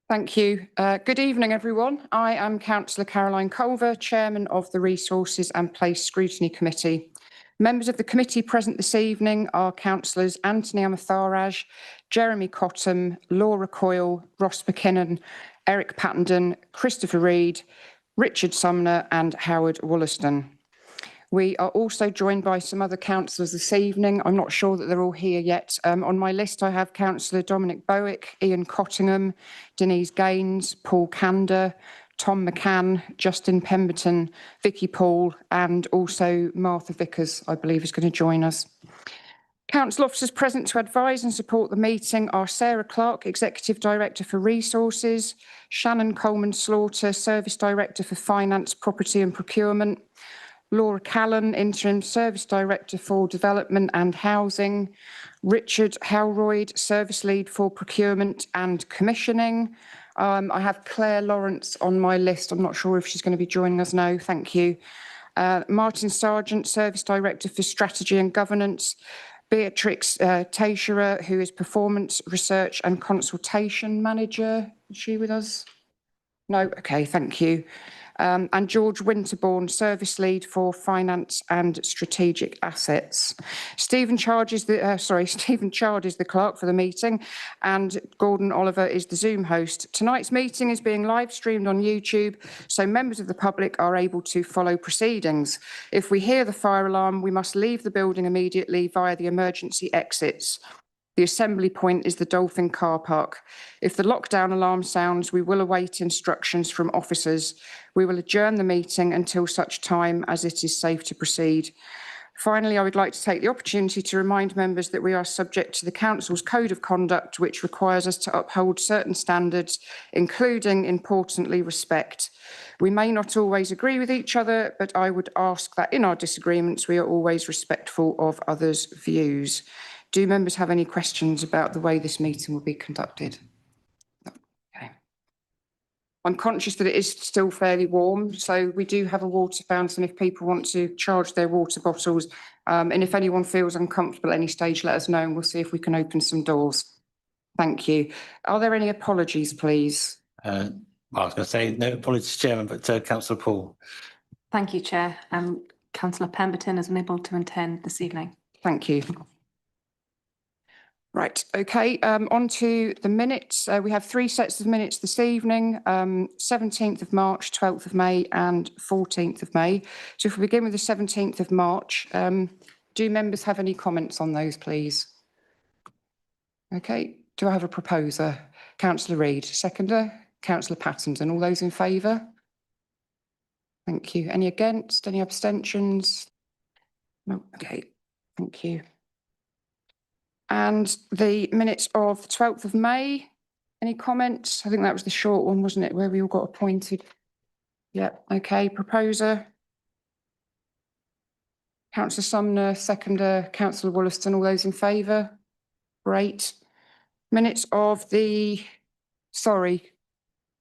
Thank you. Good evening, everyone. I am Councillor Caroline Culver, Chairman of the Resources and Place Scrutiny Committee. Members of the committee present this evening are Councillors Anthony Amatharaj, Jeremy Cottam, Laura Coyle, Ross McKinnon, Eric Pattenden, Christopher Reid, Richard Sumner and Howard Wollaston. We are also joined by some other councillors this evening. I'm not sure that they're all here yet. On my list, I have Councillor Dominic Bowick, Ian Cottingham, Denise Gaines, Paul Cander, Tom McCann, Justin Pemberton, Vicky Paul, and also Martha Vickers, I believe, is going to join us. Council officers present to advise and support the meeting are Sarah Clark, Executive Director for Resources, Shannon Coleman-Slaughter, Service Director for Finance, Property and Procurement, Laura Callan, Interim Service Director for Development and Housing, Richard Howroyd, Service Lead for Procurement and Commissioning. I have Claire Lawrence on my list. I'm not sure if she's going to be joining us now. Thank you. Martin Sargent, Service Director for Strategy and Governance. Beatrix Teixeira, who is Performance, Research and Consultation Manager. Is she with us? No? Okay, thank you. And George Winterbourne, Service Lead for Finance and Strategic Assets. Stephen Chard is the clerk for the meeting, and Gordon Oliver is the Zoom host. Tonight's meeting is being live streamed on YouTube, so members of the public are able to follow proceedings. If we hear the fire alarm, we must leave the building immediately via the emergency exits. The assembly point is the Dolphin car park. If the lockdown alarm sounds, we will await instructions from officers. We will adjourn the meeting until such time as it is safe to proceed. Finally, I would like to take the opportunity to remind members that we are subject to the Council's Code of Conduct, which requires us to uphold certain standards, including, importantly, respect. We may not always agree with each other, but I would ask that in our disagreements, we are always respectful of others' views. Do members have any questions about the way this meeting will be conducted? Okay. I'm conscious that it is still fairly warm, so we do have a water fountain if people want to charge their water bottles. And if anyone feels uncomfortable at any stage, let us know and we'll see if we can open some doors. Thank you. Are there any apologies, please? I was going to say no apologies, Chairman, but Councillor Paul. Thank you, Chair. Councillor Pemberton is unable to attend this evening. Thank you. Right, okay, on to the minutes. We have 3 sets of minutes this evening, 17th of March, 12th of May and 14th of May. So if we begin with the 17th of March, do members have any comments on those, please? Okay, do I have a proposer? Councillor Reid, seconder, Councillor Pattenden, all those in favour? Thank you. Any against, any abstentions? No, okay, thank you. And the minutes of the 12th of May, any comments? I think that was the short one, wasn't it, where we all got appointed? Yeah, okay, proposer. Councillor Sumner, seconder, Councillor Wollaston, all those in favour? Great. Minutes of the,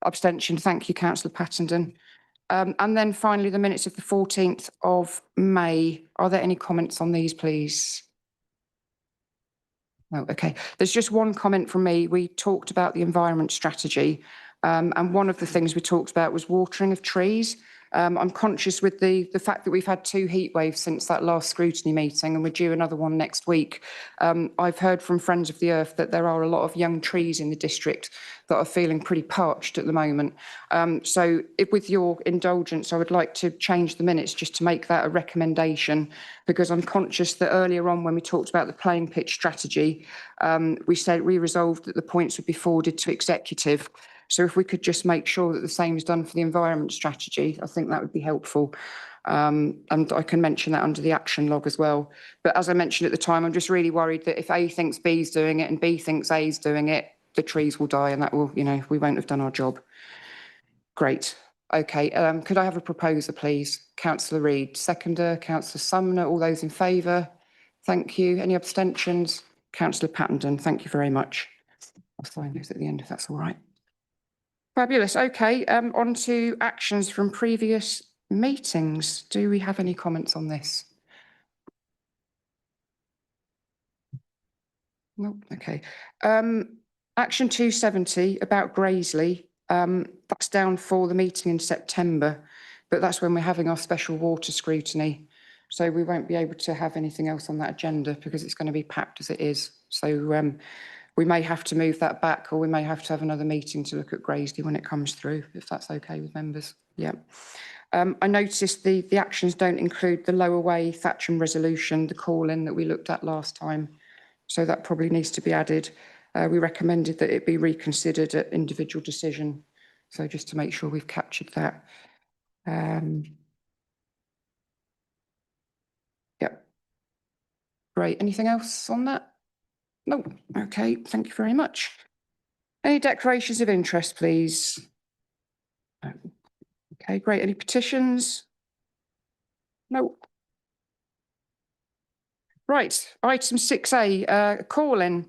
abstention, thank you, Councillor Pattenden. And then finally, the minutes of the 14th of May. Are there any comments on these, please? No, okay. There's just one comment from me. We talked about the environment strategy, and one of the things we talked about was watering of trees. I'm conscious with the fact that we've had 2 heat waves since that last scrutiny meeting and we're due another one next week. I've heard from Friends of the Earth that there are a lot of young trees in the district that are feeling pretty parched at the moment. So with your indulgence, I would like to change the minutes just to make that a recommendation, because I'm conscious that earlier on when we talked about the playing pitch strategy, we resolved that the points would be forwarded to executive. So if we could just make sure that the same is done for the environment strategy, I think that would be helpful. And I can mention that under the action log as well. But as I mentioned at the time, I'm just really worried that if A thinks B's doing it and B thinks A's doing it, the trees will die and that will, we won't have done our job. Great. Okay, could I have a proposer, please? Councillor Reid, seconder, Councillor Sumner, all those in favour? Thank you. Any abstentions? Councillor Pattenden, thank you very much. I'll sign those at the end if that's all right. Fabulous. Okay, on to actions from previous meetings. Do we have any comments on this? No. Okay. Action 270 about Graiseley, that's down for the meeting in September, but that's when we're having our special water scrutiny. So we won't be able to have anything else on that agenda because it's going to be packed as it is. So we may have to move that back, or we may have to have another meeting to look at Graiseley when it comes through, if that's okay with members. Yeah. I noticed the actions don't include the Lower Way Thatcham resolution, the call-in that we looked at last time. So that probably needs to be added. We recommended that it be reconsidered at individual decision. So just to make sure we've captured that. Yep. Great. Anything else on that? No. Okay. Thank you very much. Any declarations of interest, please? No. Okay, great. Any petitions? No. Right. Item 6A, call-in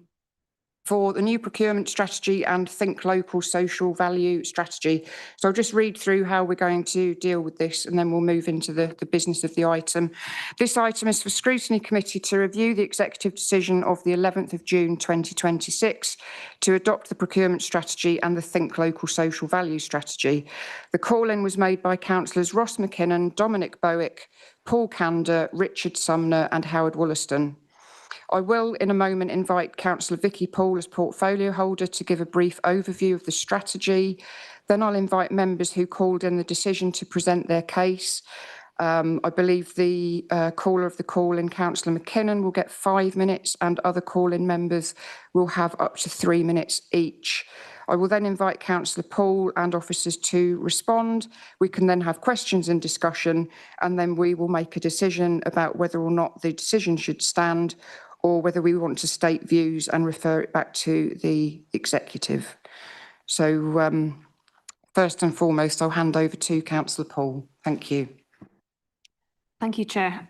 for the new procurement strategy and Think Local social value strategy. So I'll just read through how we're going to deal with this, and then we'll move into the business of the item. This item is for Scrutiny Committee to review the executive decision of the 11th of June 2026 to adopt the procurement strategy and the Think Local social value strategy. The call-in was made by councillors Ross McKinnon, Dominic Bowick, Paul Cander, Richard Sumner and Howard Wollaston. I will, in a moment, invite Councillor Vicky Paul as portfolio holder to give a brief overview of the strategy. Then I'll invite members who called in the decision to present their case. I believe the caller of the call-in, Councillor McKinnon, will get 5 minutes, and other call-in members will have up to 3 minutes each. I will then invite Councillor Paul and officers to respond. We can then have questions and discussion, and then we will make a decision about whether or not the decision should stand, or whether we want to state views and refer it back to the executive. So first and foremost, I'll hand over to Councillor Paul. Thank you. Thank you, Chair.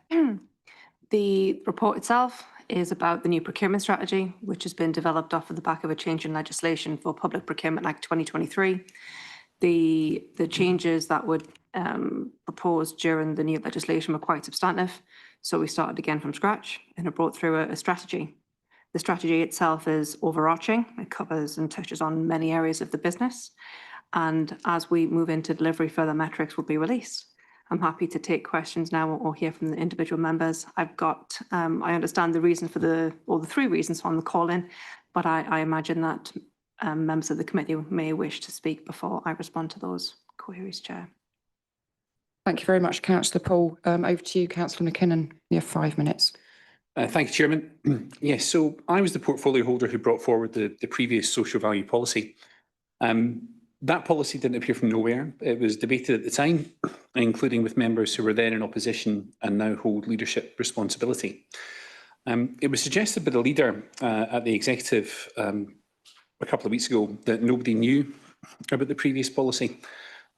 The report itself is about the new procurement strategy, which has been developed off of the back of a change in legislation for Public Procurement Act 2023. The changes that were proposed during the new legislation were quite substantive. So we started again from scratch and have brought through a strategy. The strategy itself is overarching. It covers and touches on many areas of the business. And as we move into delivery, further metrics will be released. I'm happy to take questions now or hear from the individual members. I've got, I understand the reason for the 3 reasons on the call-in, but I imagine that members of the committee may wish to speak before I respond to those queries, Chair. Thank you very much, Councillor Paul. Over to you, Councillor McKinnon. You have 5 minutes. Thank you, Chairman. Yes, so I was the portfolio holder who brought forward the previous social value policy. That policy didn't appear from nowhere. It was debated at the time, including with members who were then in opposition and now hold leadership responsibility. It was suggested by the leader at the executive a couple of weeks ago that nobody knew about the previous policy,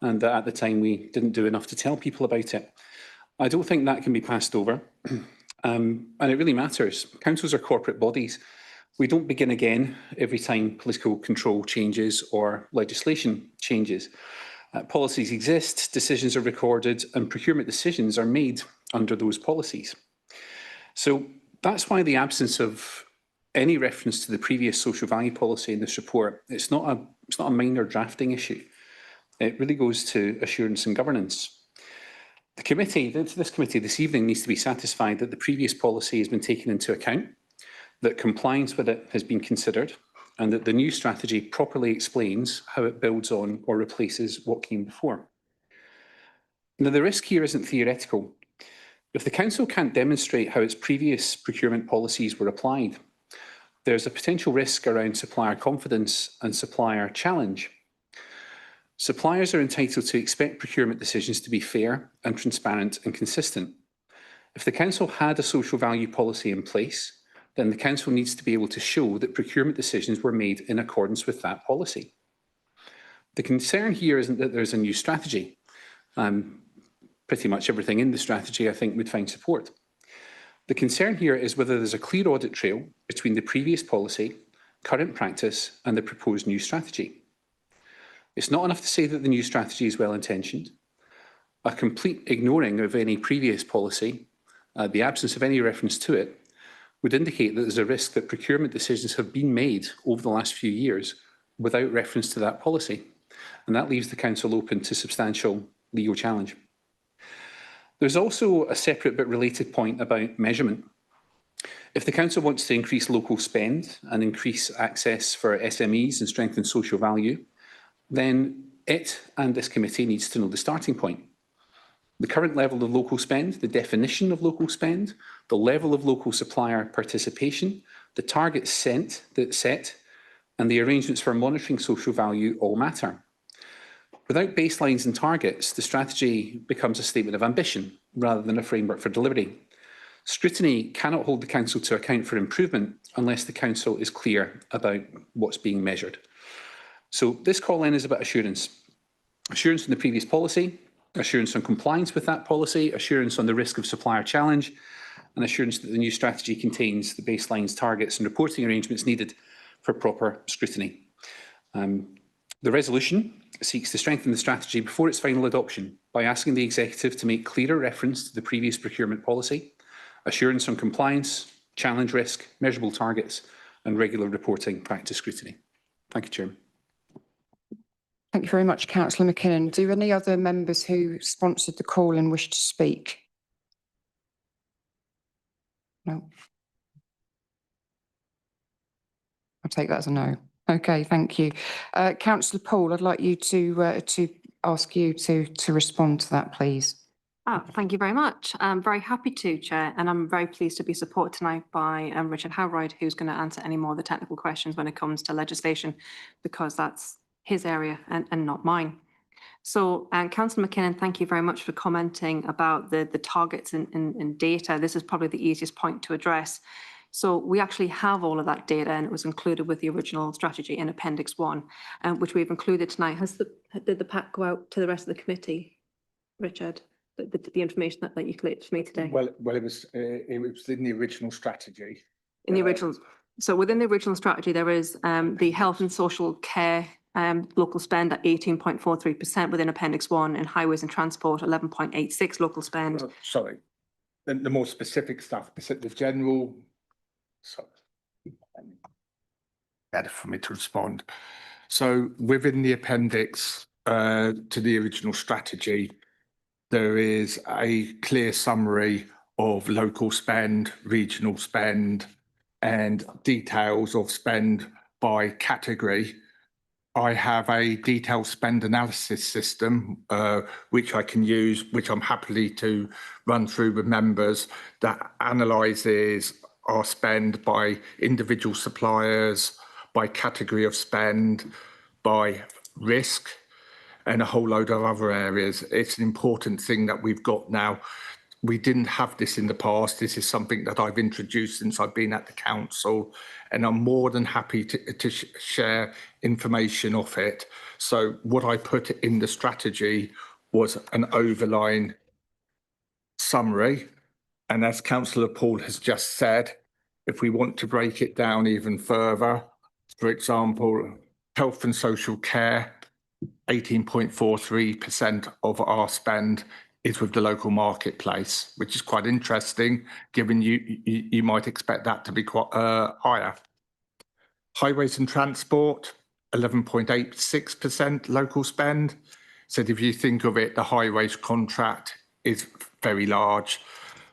and that at the time we didn't do enough to tell people about it. I don't think that can be passed over, and it really matters. Councils are corporate bodies. We don't begin again every time political control changes or legislation changes. Policies exist, decisions are recorded, and procurement decisions are made under those policies. So that's why the absence of any reference to the previous social value policy in this report, it's not a minor drafting issue. It really goes to assurance and governance. This committee this evening needs to be satisfied that the previous policy has been taken into account, that compliance with it has been considered, and that the new strategy properly explains how it builds on or replaces what came before. Now, the risk here isn't theoretical. If the Council can't demonstrate how its previous procurement policies were applied, there's a potential risk around supplier confidence and supplier challenge. Suppliers are entitled to expect procurement decisions to be fair and transparent and consistent. If the Council had a social value policy in place, then the Council needs to be able to show that procurement decisions were made in accordance with that policy. The concern here isn't that there's a new strategy. Pretty much everything in the strategy, I think, would find support. The concern here is whether there's a clear audit trail between the previous policy, current practice, and the proposed new strategy. It's not enough to say that the new strategy is well-intentioned. A complete ignoring of any previous policy, the absence of any reference to it, would indicate that there's a risk that procurement decisions have been made over the last few years without reference to that policy. And that leaves the council open to substantial legal challenge. There's also a separate but related point about measurement. If the council wants to increase local spend and increase access for SMEs and strengthen social value, then it and this committee needs to know the starting point. The current level of local spend, the definition of local spend, the level of local supplier participation, the targets set, and the arrangements for monitoring social value all matter. Without baselines and targets, the strategy becomes a statement of ambition rather than a framework for delivery. Scrutiny cannot hold the council to account for improvement unless the council is clear about what's being measured. So this call-in is about assurance. Assurance on the previous policy, assurance on compliance with that policy, assurance on the risk of supplier challenge, and assurance that the new strategy contains the baselines, targets and reporting arrangements needed for proper scrutiny. The resolution seeks to strengthen the strategy before its final adoption by asking the executive to make clearer reference to the previous procurement policy, assurance on compliance, challenge risk, measurable targets and regular reporting back to scrutiny. Thank you, Chairman. Thank you very much, Councillor McKinnon. Do any other members who sponsored the call and wish to speak? No. I'll take that as a no. Okay, thank you. Councillor Paul, I'd like you to ask you to respond to that, please. Thank you very much. I'm very happy to, Chair, and I'm very pleased to be supported tonight by Richard Howroyd, who's going to answer any more of the technical questions when it comes to legislation, because that's his area and not mine. So, Councillor McKinnon, thank you very much for commenting about the targets in data. This is probably the easiest point to address. So we actually have all of that data, and it was included with the original strategy in Appendix 1, which we've included tonight. Did the pack go out to the rest of the committee, Richard? The information that you collected for me today? Well, it was in the original strategy. In the original, so within the original strategy, there is the health and social care local spend at 18.43% within Appendix 1, and highways and transport 11.86 local spend. Sorry, the more specific stuff. The general. Sorry, better for me to respond. So within the appendix to the original strategy, there is a clear summary of local spend, regional spend, and details of spend by category. I have a detailed spend analysis system, which I can use, which I'm happily to run through with members, that analyses our spend by individual suppliers, by category of spend, by risk, and a whole load of other areas. It's an important thing that we've got now. We didn't have this in the past. This is something that I've introduced since I've been at the council, and I'm more than happy to share information off it. So what I put in the strategy was an overline summary. And as Councillor Paul has just said, if we want to break it down even further, for example, health and social care, 18.43% of our spend is with the local marketplace, which is quite interesting, given you might expect that to be quite higher. Highways and transport, 11.86% local spend. So if you think of it, the highways contract is very large.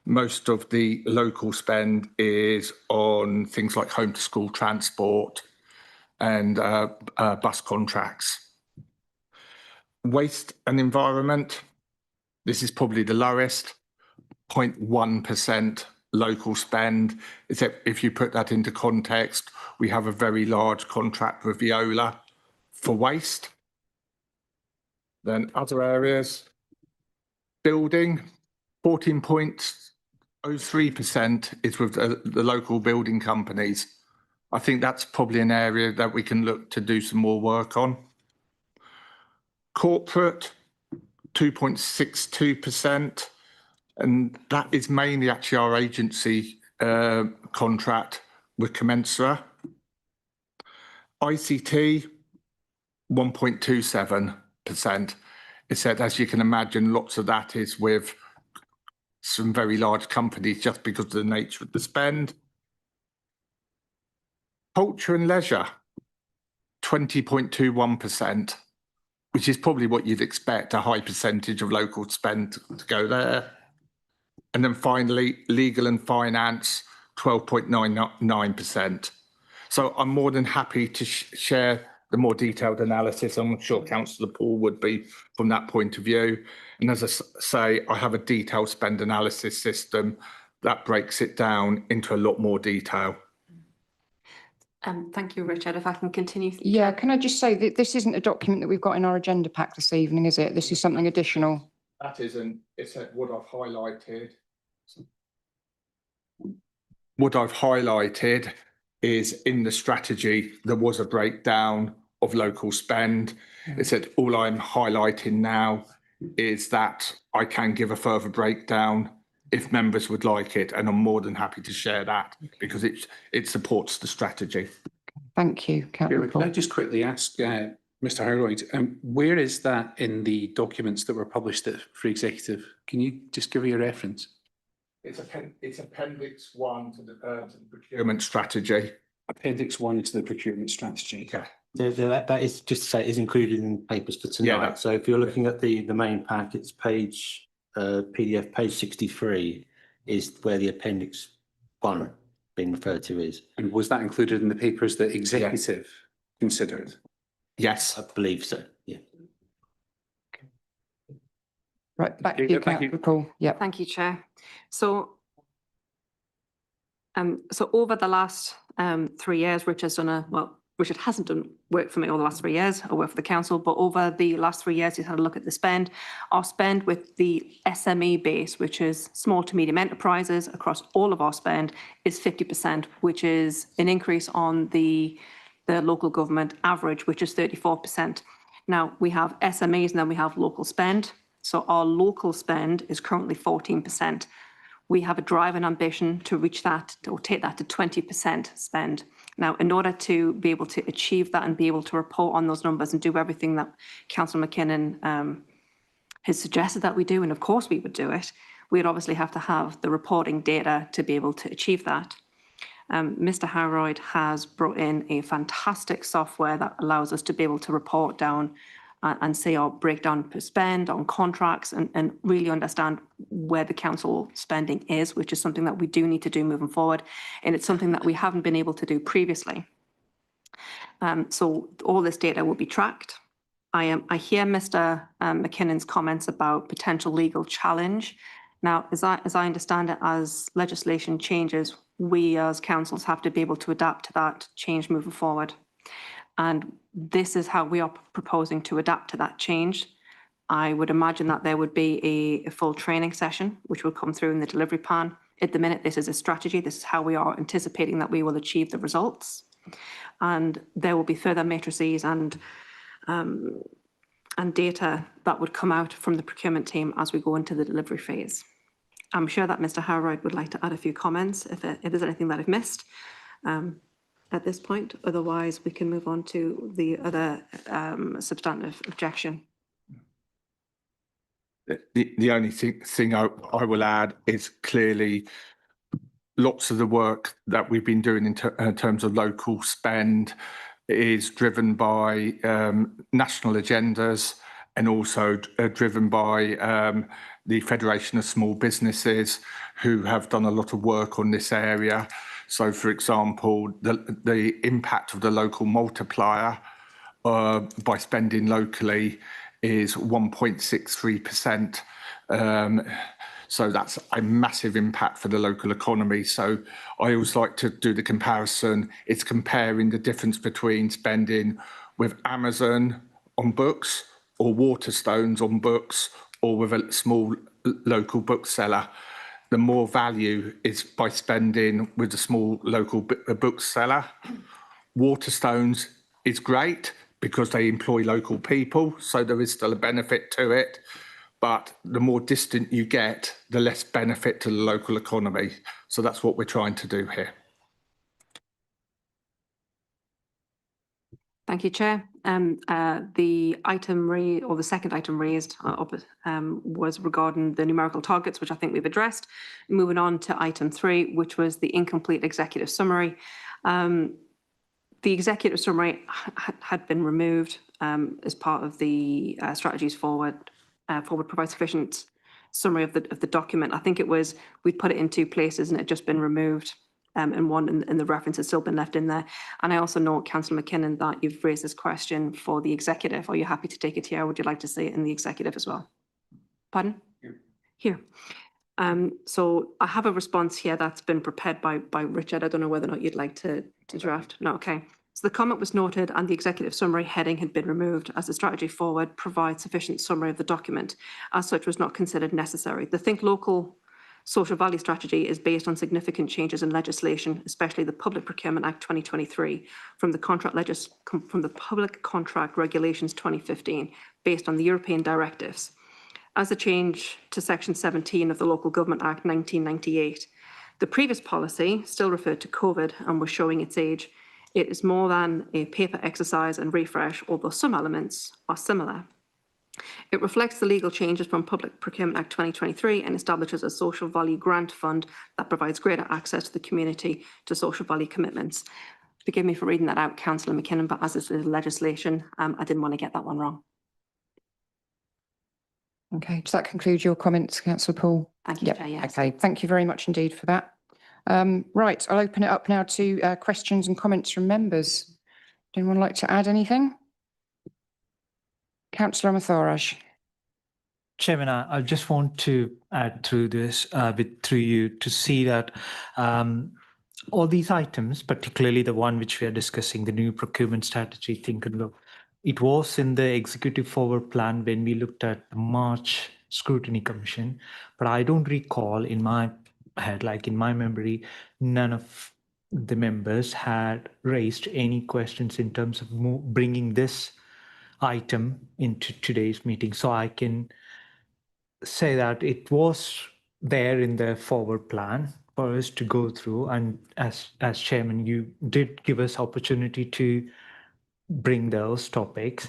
Most of the local spend is on things like home to school transport and bus contracts. Waste and environment, this is probably the lowest, 0.1% local spend. Except if you put that into context, we have a very large contract with Veolia for waste. Then other areas, building, 14.03% is with the local building companies. I think that's probably an area that we can look to do some more work on. Corporate, 2.62%, and that is mainly actually our agency contract with Commensura. ICT, 1.27%. It said, as you can imagine, lots of that is with some very large companies just because of the nature of the spend. Culture and leisure, 20.21%, which is probably what you'd expect, a high percentage of local spend to go there. And then finally, legal and finance, 12.99%. So I'm more than happy to share the more detailed analysis. I'm sure Councillor Paul would be from that point of view. And as I say, I have a detailed spend analysis system that breaks it down into a lot more detail. Thank you, Richard. If I can continue. Yeah, can I just say that this isn't a document that we've got in our agenda pack this evening, is it? This is something additional. That isn't, it's what I've highlighted. What I've highlighted is in the strategy, there was a breakdown of local spend. It said all I'm highlighting now is that I can give a further breakdown if members would like it, and I'm more than happy to share that because it supports the strategy. Thank you, Councillor Chairman, can I Paul. just quickly ask Mr. Howroyd, where is that in the documents that were published for executive? Can you just give me a reference? It's appendix 1 to the procurement strategy. Appendix 1 to the procurement strategy. Okay. That is just to say is included in papers for tonight. Yeah, So if you're looking at the main pack, it's page PDF page 63 is where the appendix 1 being referred to is. And was that included in the papers that executive considered? Yes. I believe so. Yeah. Right, back to Yeah, you, thank you. Councillor Paul. Yep. Thank you, Chair. So over the last 3 years, Richard's done Richard hasn't done work for me over the last 3 years. I work for the council, but over the last 3 years, he's had a look at the spend. Our spend with the SME base, which is small to medium enterprises across all of our spend, is 50%, which is an increase on the local government average, which is 34%. Now, we have SMEs and then we have local spend. So our local spend is currently 14%. We have a drive and ambition to reach that or take that to 20% spend. Now, in order to be able to achieve that and be able to report on those numbers and do everything that Councillor McKinnon has suggested that we do, and of course we would do it, we'd obviously have to have the reporting data to be able to achieve that. Mr. Howroyd has brought in a fantastic software that allows us to be able to report down and see our breakdown per spend on contracts and really understand where the council spending is, which is something that we do need to do moving forward. And it's something that we haven't been able to do previously. So all this data will be tracked. I hear Mr. McKinnon's comments about potential legal challenge. Now, as I understand it, as legislation changes, we as councils have to be able to adapt to that change moving forward. And this is how we are proposing to adapt to that change. I would imagine that there would be a full training session, which will come through in the delivery plan. At the minute, this is a strategy. This is how we are anticipating that we will achieve the results. And there will be further matrices and data that would come out from the procurement team as we go into the delivery phase. I'm sure that Mr. Howroyd would like to add a few comments if there's anything that I've missed at this point. Otherwise, we can move on to the other substantive objection. The only thing I will add is clearly lots of the work that we've been doing in terms of local spend is driven by national agendas and also driven by the Federation of Small Businesses, who have done a lot of work on this area. So, for example, the impact of the local multiplier by spending locally is 1.63%. So that's a massive impact for the local economy. So I always like to do the comparison. It's comparing the difference between spending with Amazon on books or Waterstones on books or with a small local bookseller. The more value is by spending with a small local bookseller. Waterstones is great because they employ local people, so there is still a benefit to it. But the more distant you get, the less benefit to the local economy. So that's what we're trying to do here. Thank you, Chair. The item the second item raised was regarding the numerical targets, which I think we've addressed. Moving on to item 3, which was the incomplete executive summary. The executive summary had been removed as part of the strategies forward. Forward provides sufficient summary of the document. I think it was, we'd put it in 2 places and it had just been removed in one, and the reference has still been left in there. And I also note, Councillor McKinnon, that you've raised this question for the executive. Are you happy to take it here? Or would you like to see it in the executive as well? Pardon? Here. So I have a response here that's been prepared by Richard. I don't know whether or not you'd like to draft. No, okay. So the comment was noted and the executive summary heading had been removed as the strategy forward provides sufficient summary of the document. As such, was not considered necessary. The Think Local social value strategy is based on significant changes in legislation, especially the Public Procurement Act 2023, from the Public Contract Regulations 2015, based on the European directives. As a change to Section 17 of the Local Government Act 1998. The previous policy still referred to COVID and was showing its age. It is more than a paper exercise and refresh, although some elements are similar. It reflects the legal changes from Public Procurement Act 2023 and establishes a social value grant fund that provides greater access to the community to social value commitments. Forgive me for reading that out, Councillor McKinnon, but as this is legislation, I didn't want to get that one wrong. Okay, does that conclude your comments, Councillor Paul? Thank you, Chair, yes. Okay, thank you very much indeed for that. Right, I'll open it up now to questions and comments from members. Would anyone like to add anything? Councillor Amatharaj. Chairman, I just want to add through this, through you, to see that all these items, particularly the one which we are discussing, the new procurement strategy, think and look, it was in the executive forward plan when we looked at the March Scrutiny Commission, but I don't recall in my head, like in my memory, none of the members had raised any questions in terms of bringing this item into today's meeting. So I can say that it was there in the forward plan for us to go through, and as chairman, you did give us opportunity to bring those topics,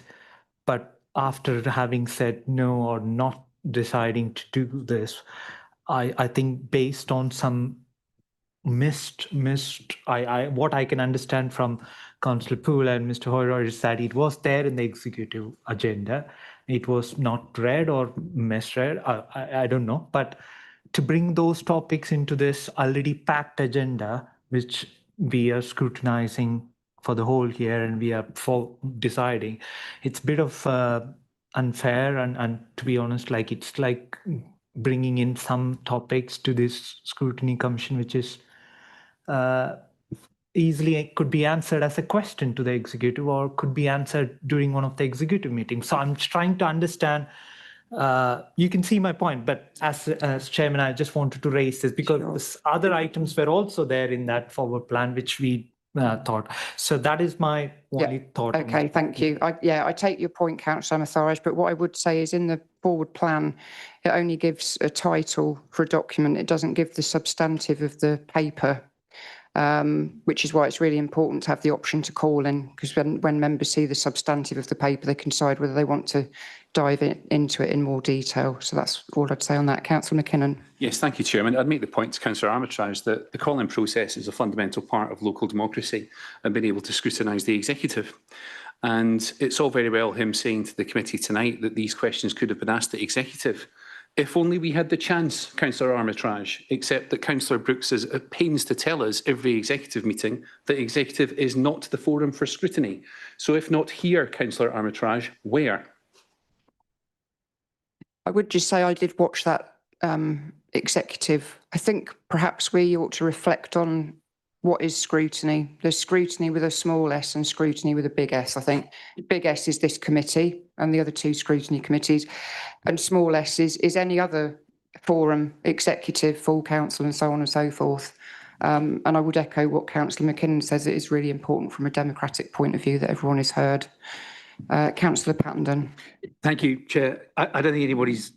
but after having said no or not deciding to do this, I think based on some what I can understand from Councillor Poole and Mr. Hoyer is that it was there in the executive agenda. It was not read or misread. I don't know, but to bring those topics into this already packed agenda, which we are scrutinizing for the whole year and we are deciding, it's a bit of unfair and to be honest, like it's like bringing in some topics to this scrutiny commission, which is easily could be answered as a question to the executive or could be answered during one of the executive meetings. So I'm trying to understand, you can see my point, but as chairman, I just wanted to raise this because other items were also there in that forward plan, which we thought. So that is my only thought. Okay, thank you. I take your point, Councillor Amatharaj, but what I would say is in the forward plan, it only gives a title for a document. It doesn't give the substantive of the paper, which is why it's really important to have the option to call in, because when members see the substantive of the paper, they can decide whether they want to dive into it in more detail. So that's all I'd say on that. Councillor McKinnon. Yes, thank you, Chairman. I'd make the point to Councillor Armitage that the call-in process is a fundamental part of local democracy and being able to scrutinise the executive. And it's all very well him saying to the committee tonight that these questions could have been asked the executive. If only we had the chance, Councillor Armitage, except that Councillor Brooks is at pains to tell us every executive meeting that executive is not the forum for scrutiny. So if not here, Councillor Armitage, where? I would just say I did watch that executive. I think perhaps we ought to reflect on what is scrutiny. There's scrutiny with a small s and scrutiny with a big S. I think big S is this committee and the other 2 scrutiny committees, and small s is any other forum, executive, full council and so on and so forth. And I would echo what Councillor McKinnon says. It is really important from a democratic point of view that everyone is heard. Councillor Pattenden. Thank you, Chair. I don't think anybody's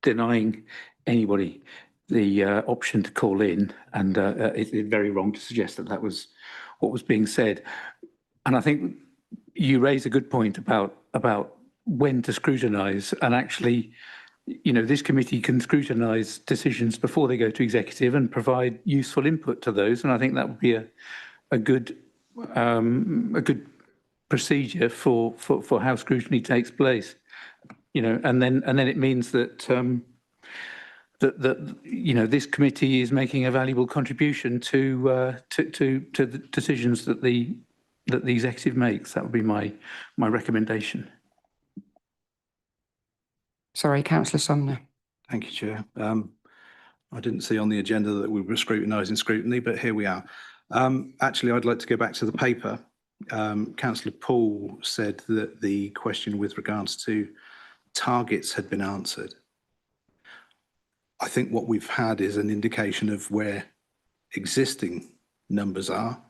denying anybody the option to call in, and it's very wrong to suggest that that was what was being said. And I think you raise a good point about when to scrutinise, and actually, you know, this committee can scrutinise decisions before they go to executive and provide useful input to those, and I think that would be a good a good procedure for how scrutiny takes place, you know, and then it means that that you know, this committee is making a valuable contribution to the decisions that the executive makes. That would be my recommendation. Sorry, Councillor Sumner. Thank you, Chair. I didn't see on the agenda that we were scrutinising scrutiny, but here we are. Actually, I'd like to go back to the paper. Councillor Paul said that the question with regards to targets had been answered. I think what we've had is an indication of where existing numbers are,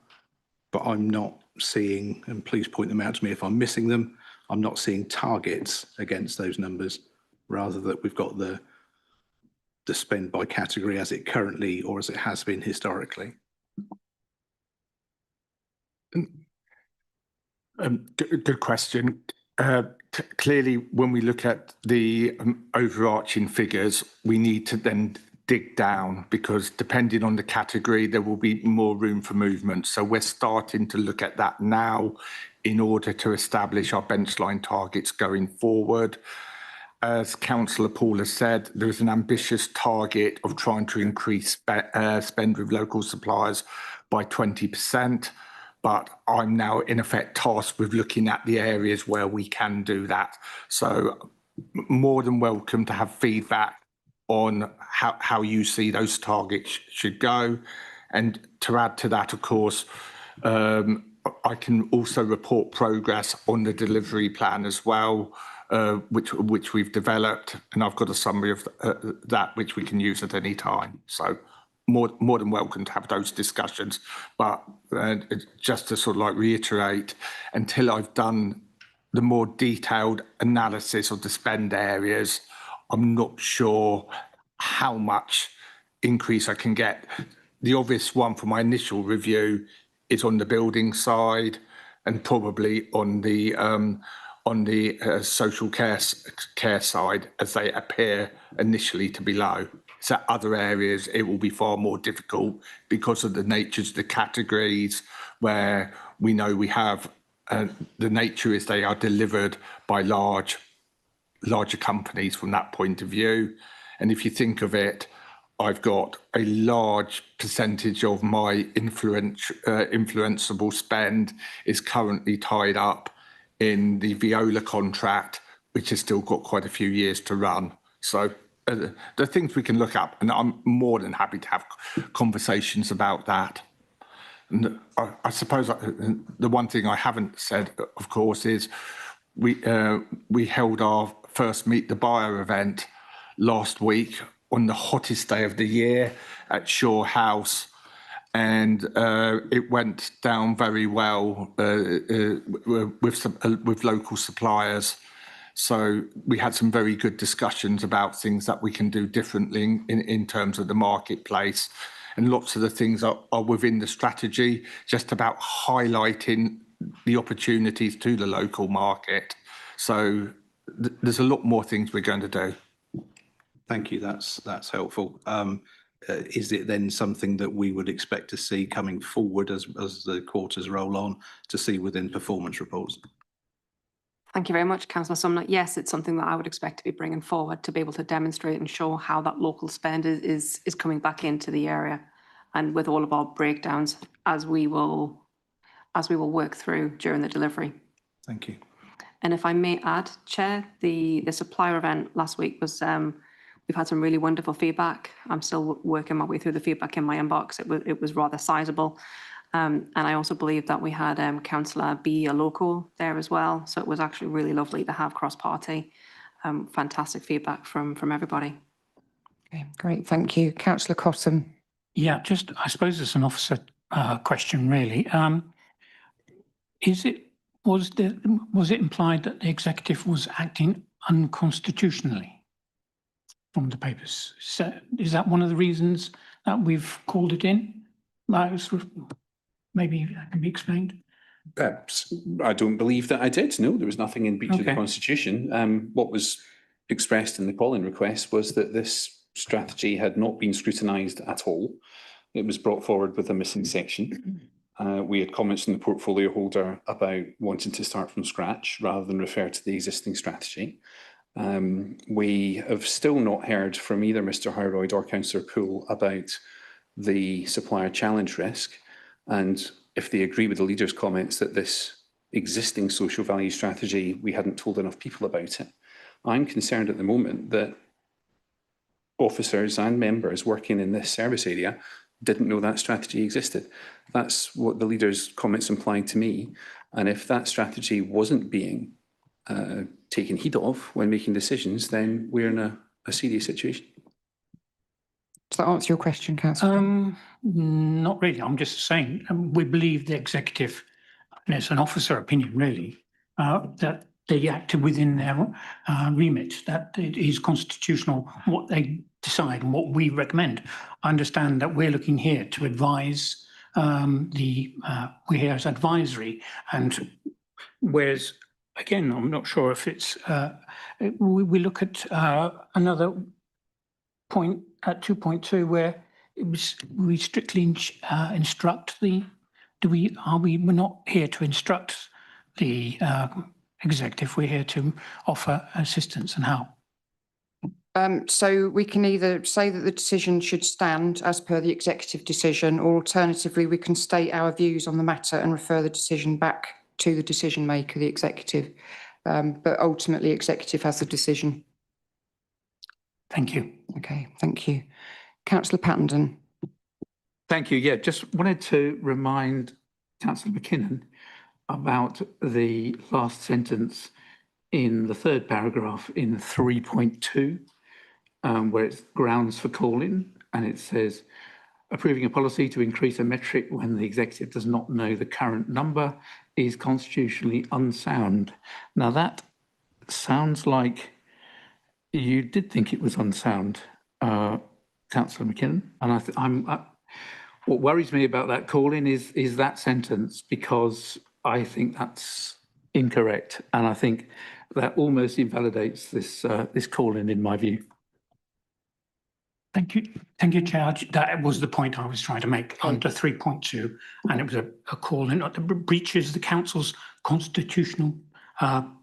but I'm not seeing, and please point them out to me if I'm missing them, I'm not seeing targets against those numbers, rather that we've got the spend by category as it currently or as it has been historically. Good question. Clearly, when we look at the overarching figures, we need to then dig down, because depending on the category, there will be more room for movement. So we're starting to look at that now in order to establish our benchline targets going forward. As Councillor Paul has said, there is an ambitious target of trying to increase spend with local suppliers by 20%. But I'm now in effect tasked with looking at the areas where we can do that. So more than welcome to have feedback on how you see those targets should go. And to add to that, of course, I can also report progress on the delivery plan as well, which we've developed. And I've got a summary of that, which we can use at any time. So more than welcome to have those discussions, but just to sort of like reiterate, until I've done the more detailed analysis of the spend areas, I'm not sure how much increase I can get. The obvious one for my initial review is on the building side, and probably on the social care side, as they appear initially to be low. So other areas, it will be far more difficult because of the natures of the categories, where we know we have the nature is they are delivered by larger companies from that point of view. And if you think of it, I've got a large percentage of my influenceable spend is currently tied up in the Viola contract, which has still got quite a few years to run. So there are things we can look up, and I'm more than happy to have conversations about that. And I suppose the one thing I haven't said, of course, is we held our first Meet the Buyer event last week on the hottest day of the year at Shaw House, and it went down very well with local suppliers. So we had some very good discussions about things that we can do differently in terms of the marketplace. And lots of the things are within the strategy, just about highlighting the opportunities to the local market. So there's a lot more things we're going to do. Thank you, that's helpful. Is it then something that we would expect to see coming forward as the quarters roll on, to see within performance reports? Thank you very much, Councillor Sumner. Yes, it's something that I would expect to be bringing forward, to be able to demonstrate and show how that local spend is coming back into the area, and with all of our breakdowns as we will work through during the delivery. Thank you. And if I may add, Chair, the supplier event last week was, we've had some really wonderful feedback. I'm still working my way through the feedback in my inbox. It was rather sizable. And I also believe that we had Councillor B, a local, there as well. So it was actually really lovely to have cross-party, fantastic feedback from everybody. Okay, great, thank you. Councillor Cottam. Yeah, just, I suppose it's an officer question, really. Was it implied that the executive was acting unconstitutionally from the papers? So is that one of the reasons that we've called it in? Maybe that can be explained. Perhaps. I don't believe that I did. No, there was nothing in breach of the Constitution. What was expressed in the call-in request was that this strategy had not been scrutinised at all. It was brought forward with a missing section. We had comments from the portfolio holder about wanting to start from scratch rather than refer to the existing strategy. We have still not heard from either Mr Howroyd or Councillor Poole about the supplier challenge risk, and if they agree with the leader's comments that this existing social value strategy, we hadn't told enough people about it. I'm concerned at the moment that officers and members working in this service area didn't know that strategy existed. That's what the leader's comments implying to me. And if that strategy wasn't being taken heed of when making decisions, then we're in a serious situation. Does that answer your question, Councillor? Not really. I'm just saying we believe the executive, and it's an officer opinion really, that they acted within their remit, that it is constitutional what they decide and what we recommend. I understand that we're looking here to advise we're here as advisory, and whereas again, I'm not sure if it's we look at another point at 2.2 where it was we strictly instruct the we're not here to instruct the executive, we're here to offer assistance and help. So we can either say that the decision should stand as per the executive decision, or alternatively we can state our views on the matter and refer the decision back to the decision maker, the executive. But ultimately executive has the decision. Thank you. Okay, thank you. Councillor Pattenden. Thank you. Yeah, just wanted to remind Councillor McKinnon about the last sentence in the third paragraph in 3.2, where it's grounds for calling, and it says, approving a policy to increase a metric when the executive does not know the current number is constitutionally unsound. Now that sounds like you did think it was unsound, Councillor McKinnon, and what worries me about that calling is that sentence, because I think that's incorrect, and I think that almost invalidates this calling in my view. Thank you, Chair. That was the point I was trying to make under 3.2, and it was a call in that breaches the council's constitutional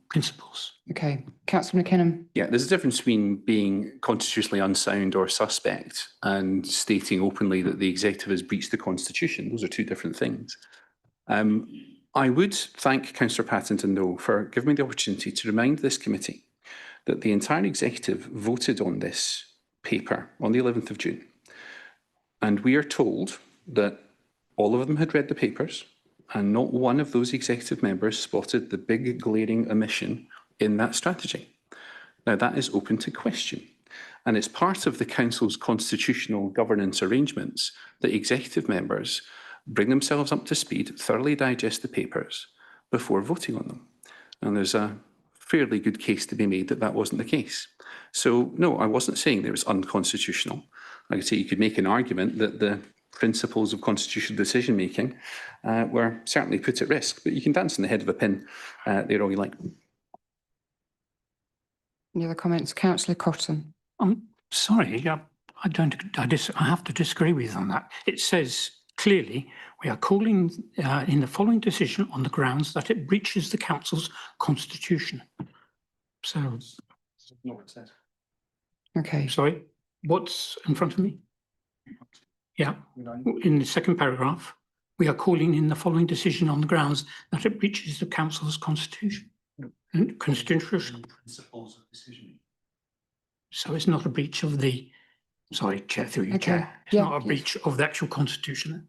principles. Okay, Councillor McKinnon. Yeah, there's a difference between being constitutionally unsound or suspect and stating openly that the executive has breached the constitution. Those are two different things. I would thank Councillor Pattenden, though, for giving me the opportunity to remind this committee that the entire executive voted on this paper on the 11th of June. And we are told that all of them had read the papers, and not one of those executive members spotted the big glaring omission in that strategy. Now, that is open to question. And it's part of the council's constitutional governance arrangements that executive members bring themselves up to speed, thoroughly digest the papers before voting on them. And there's a fairly good case to be made that that wasn't the case. So, no, I wasn't saying that it was unconstitutional. Like I say, you could make an argument that the principles of constitutional decision-making were certainly put at risk, but you can dance on the head of a pin there all you like. Any other comments? Councillor Cotton. I'm sorry, I have to disagree with you on that. It says clearly, we are calling in the following decision on the grounds that it breaches the council's constitution. So, Not what it says. Okay. sorry, what's in front of me? Yeah, in the second paragraph, we are calling in the following decision on the grounds that it breaches the council's constitution. Constitution. Principles of decision. So it's not a breach of the, sorry, Chair, through you, Okay. Chair. It's Yeah, not a breach of the actual constitution.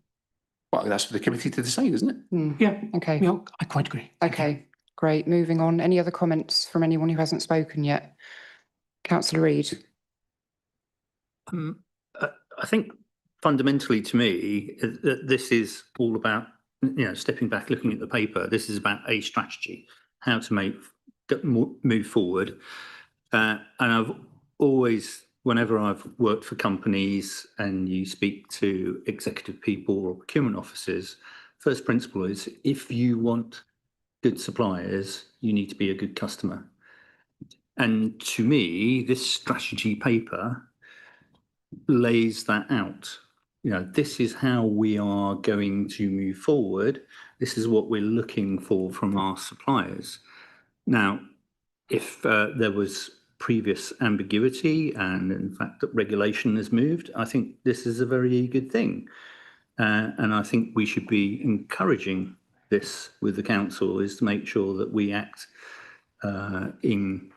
Well, that's for the committee to decide, isn't it? Yeah, Okay. yeah, I quite agree. Thank you. Okay, great. Moving on. Any other comments from anyone who hasn't spoken yet? Councillor Reid. I think fundamentally to me, this is all about, stepping back, looking at the paper. This is about a strategy, how to move forward. And I've always, whenever I've worked for companies and you speak to executive people or procurement officers, first principle is if you want good suppliers, you need to be a good customer. And to me, this strategy paper lays that out. you know, this is how we are going to move forward. This is what we're looking for from our suppliers. Now, if there was previous ambiguity and in fact that regulation has moved, I think this is a very good thing. And I think we should be encouraging this with the council, is to make sure that we act in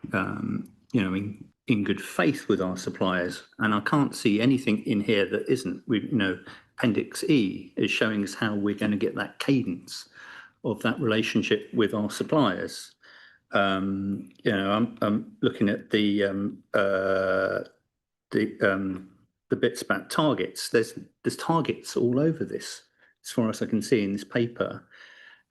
good faith with our suppliers. And I can't see anything in here that isn't. Appendix E is showing us how we're going to get that cadence of that relationship with our suppliers. I'm looking at the bits about targets. There's targets all over this, as far as I can see in this paper,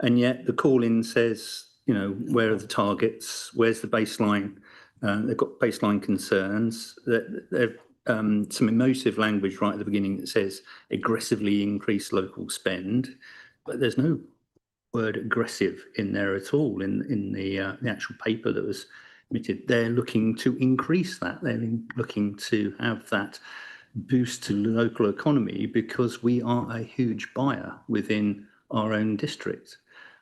and yet the call-in says, where are the targets? Where's the baseline? They've got baseline concerns. They've some emotive language right at the beginning that says aggressively increase local spend, but there's no word aggressive in there at all in the actual paper that was submitted. They're looking to increase that. They're looking to have that boost to the local economy because we are a huge buyer within our own district.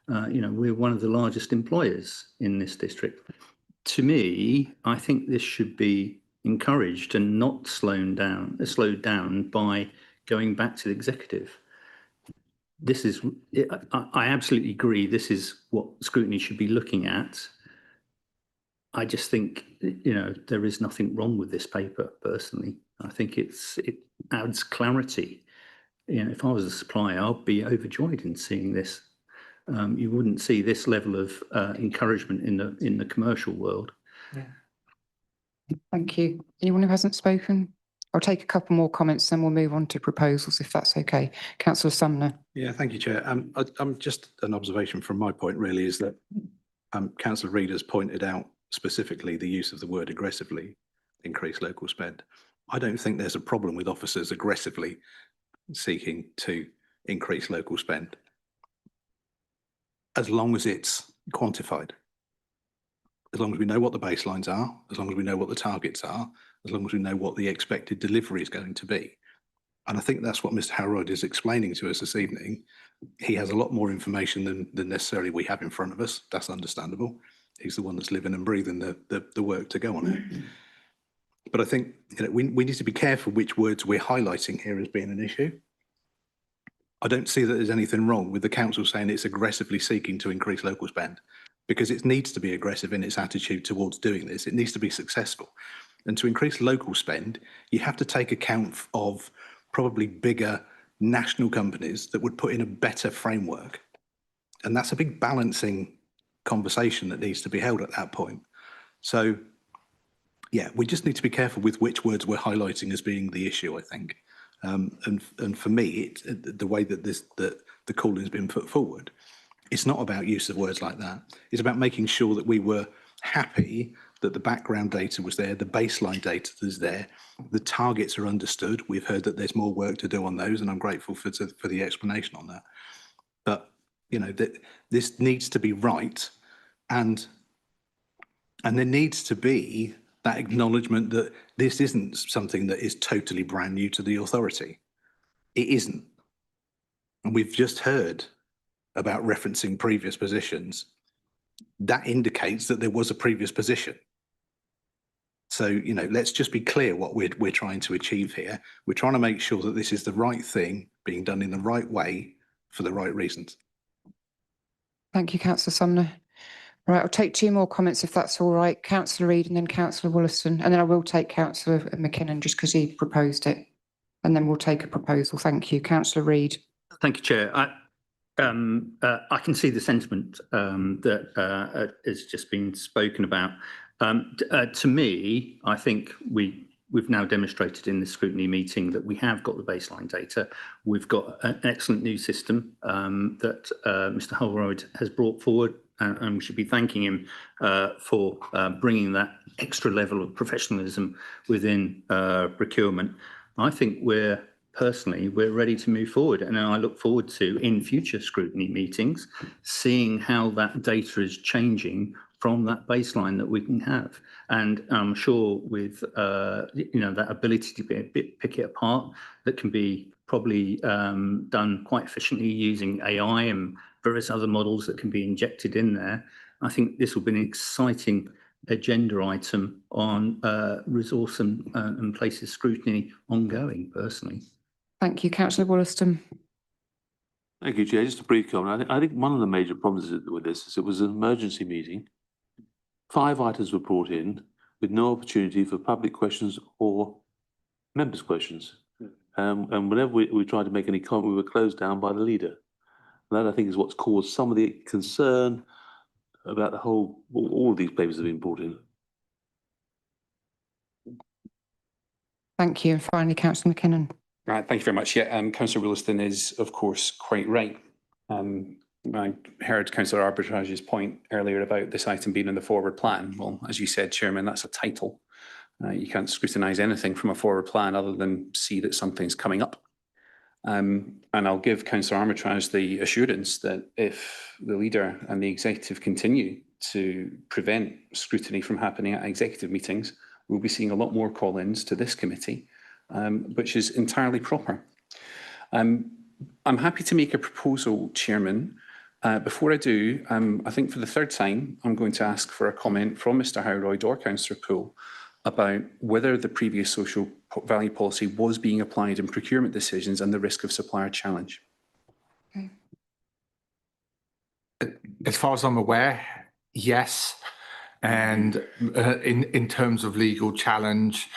We're one of the largest employers in this district. To me, I think this should be encouraged and not slowed down by going back to the executive. I absolutely agree. This is what scrutiny should be looking at. I just think, there is nothing wrong with this paper, personally. I think it adds clarity. If I was a supplier, I'd be overjoyed in seeing this. You wouldn't see this level of encouragement in the commercial world. Yeah. Thank you. Anyone who hasn't spoken? I'll take a couple more comments, then we'll move on to proposals, if that's okay. Councillor Sumner. Yeah, thank you, Chair. I'm just an observation from my point really is that Councillor Reid has pointed out specifically the use of the word aggressively increase local spend. I don't think there's a problem with officers aggressively seeking to increase local spend, as long as it's quantified, as long as we know what the baselines are, as long as we know what the targets are, as long as we know what the expected delivery is going to be. And I think that's what Mr. Harrold is explaining to us this evening. He has a lot more information than necessarily we have in front of us. That's understandable. He's the one that's living and breathing the work to go on it. But I think we need to be careful which words we're highlighting here as being an issue. I don't see that there's anything wrong with the council saying it's aggressively seeking to increase local spend, because it needs to be aggressive in its attitude towards doing this. It needs to be successful. And to increase local spend, you have to take account of probably bigger national companies that would put in a better framework. And that's a big balancing conversation that needs to be held at that point. So, yeah, we just need to be careful with which words we're highlighting as being the issue, I think. And for me, the way that the call has been put forward, it's not about use of words like that. It's about making sure that we were happy that the background data was there, the baseline data is there, the targets are understood. We've heard that there's more work to do on those, and I'm grateful for the explanation on that. But this needs to be right, and there needs to be that acknowledgement that this isn't something that is totally brand new to the authority. It isn't. And we've just heard about referencing previous positions. That indicates that there was a previous position. So, let's just be clear what we're trying to achieve here. We're trying to make sure that this is the right thing being done in the right way for the right reasons. Thank you, Councillor Sumner. Right, I'll take two more comments if that's all right. Councillor Reid and then Councillor Willison, and then I will take Councillor McKinnon just because he proposed it, and then we'll take a proposal. Thank you. Councillor Reid. Thank you, Chair. I can see the sentiment that has just been spoken about. To me, I think we've now demonstrated in the scrutiny meeting that we have got the baseline data. We've got an excellent new system that Mr. Holroyd has brought forward, and we should be thanking him for bringing that extra level of professionalism within procurement. I think we're ready to move forward, and I look forward to, in future scrutiny meetings, seeing how that data is changing from that baseline that we can have. And I'm sure with that ability to pick it apart, that can be probably done quite efficiently using AI and various other models that can be injected in there. I think this will be an exciting agenda item on resource and places scrutiny ongoing, personally. Thank you, Councillor Wollaston. Thank you, Chair. Just a brief comment. I think one of the major problems with this is it was an emergency meeting. 5 items were brought in with no opportunity for public questions or members' questions. And whenever we tried to make any comment, we were closed down by the leader. And that, I think, is what's caused some of the concern about the whole, all of these papers have been brought in. Thank you. And finally, Councillor McKinnon. Right, thank you very much. Yeah, Councillor Williston is, of course, quite right. I heard Councillor Arbitrage's point earlier about this item being in the forward plan. Well, as you said, Chairman, that's a title. You can't scrutinise anything from a forward plan other than see that something's coming up. And I'll give Councillor Armitage the assurance that if the leader and the executive continue to prevent scrutiny from happening at executive meetings, we'll be seeing a lot more call-ins to this committee, which is entirely proper. I'm happy to make a proposal, Chairman. Before I do, I think for the 3rd time, I'm going to ask for a comment from Mr Howroyd or Councillor Poole about whether the previous social value policy was being applied in procurement decisions and the risk of supplier challenge. Okay. As far as I'm aware, yes. And in terms of legal challenge,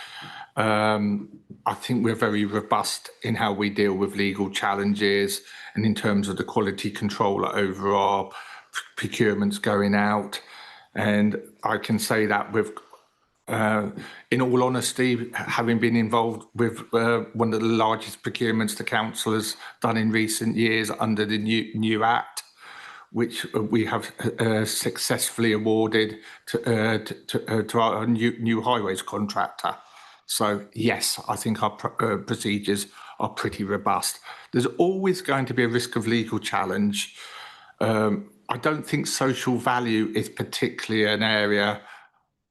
I think we're very robust in how we deal with legal challenges and in terms of the quality control over our procurements going out. And I can say that with, in all honesty, having been involved with one of the largest procurements the council has done in recent years under the new Act, which we have successfully awarded to our new highways contractor. So yes, I think our procedures are pretty robust. There's always going to be a risk of legal challenge. I don't think social value is particularly an area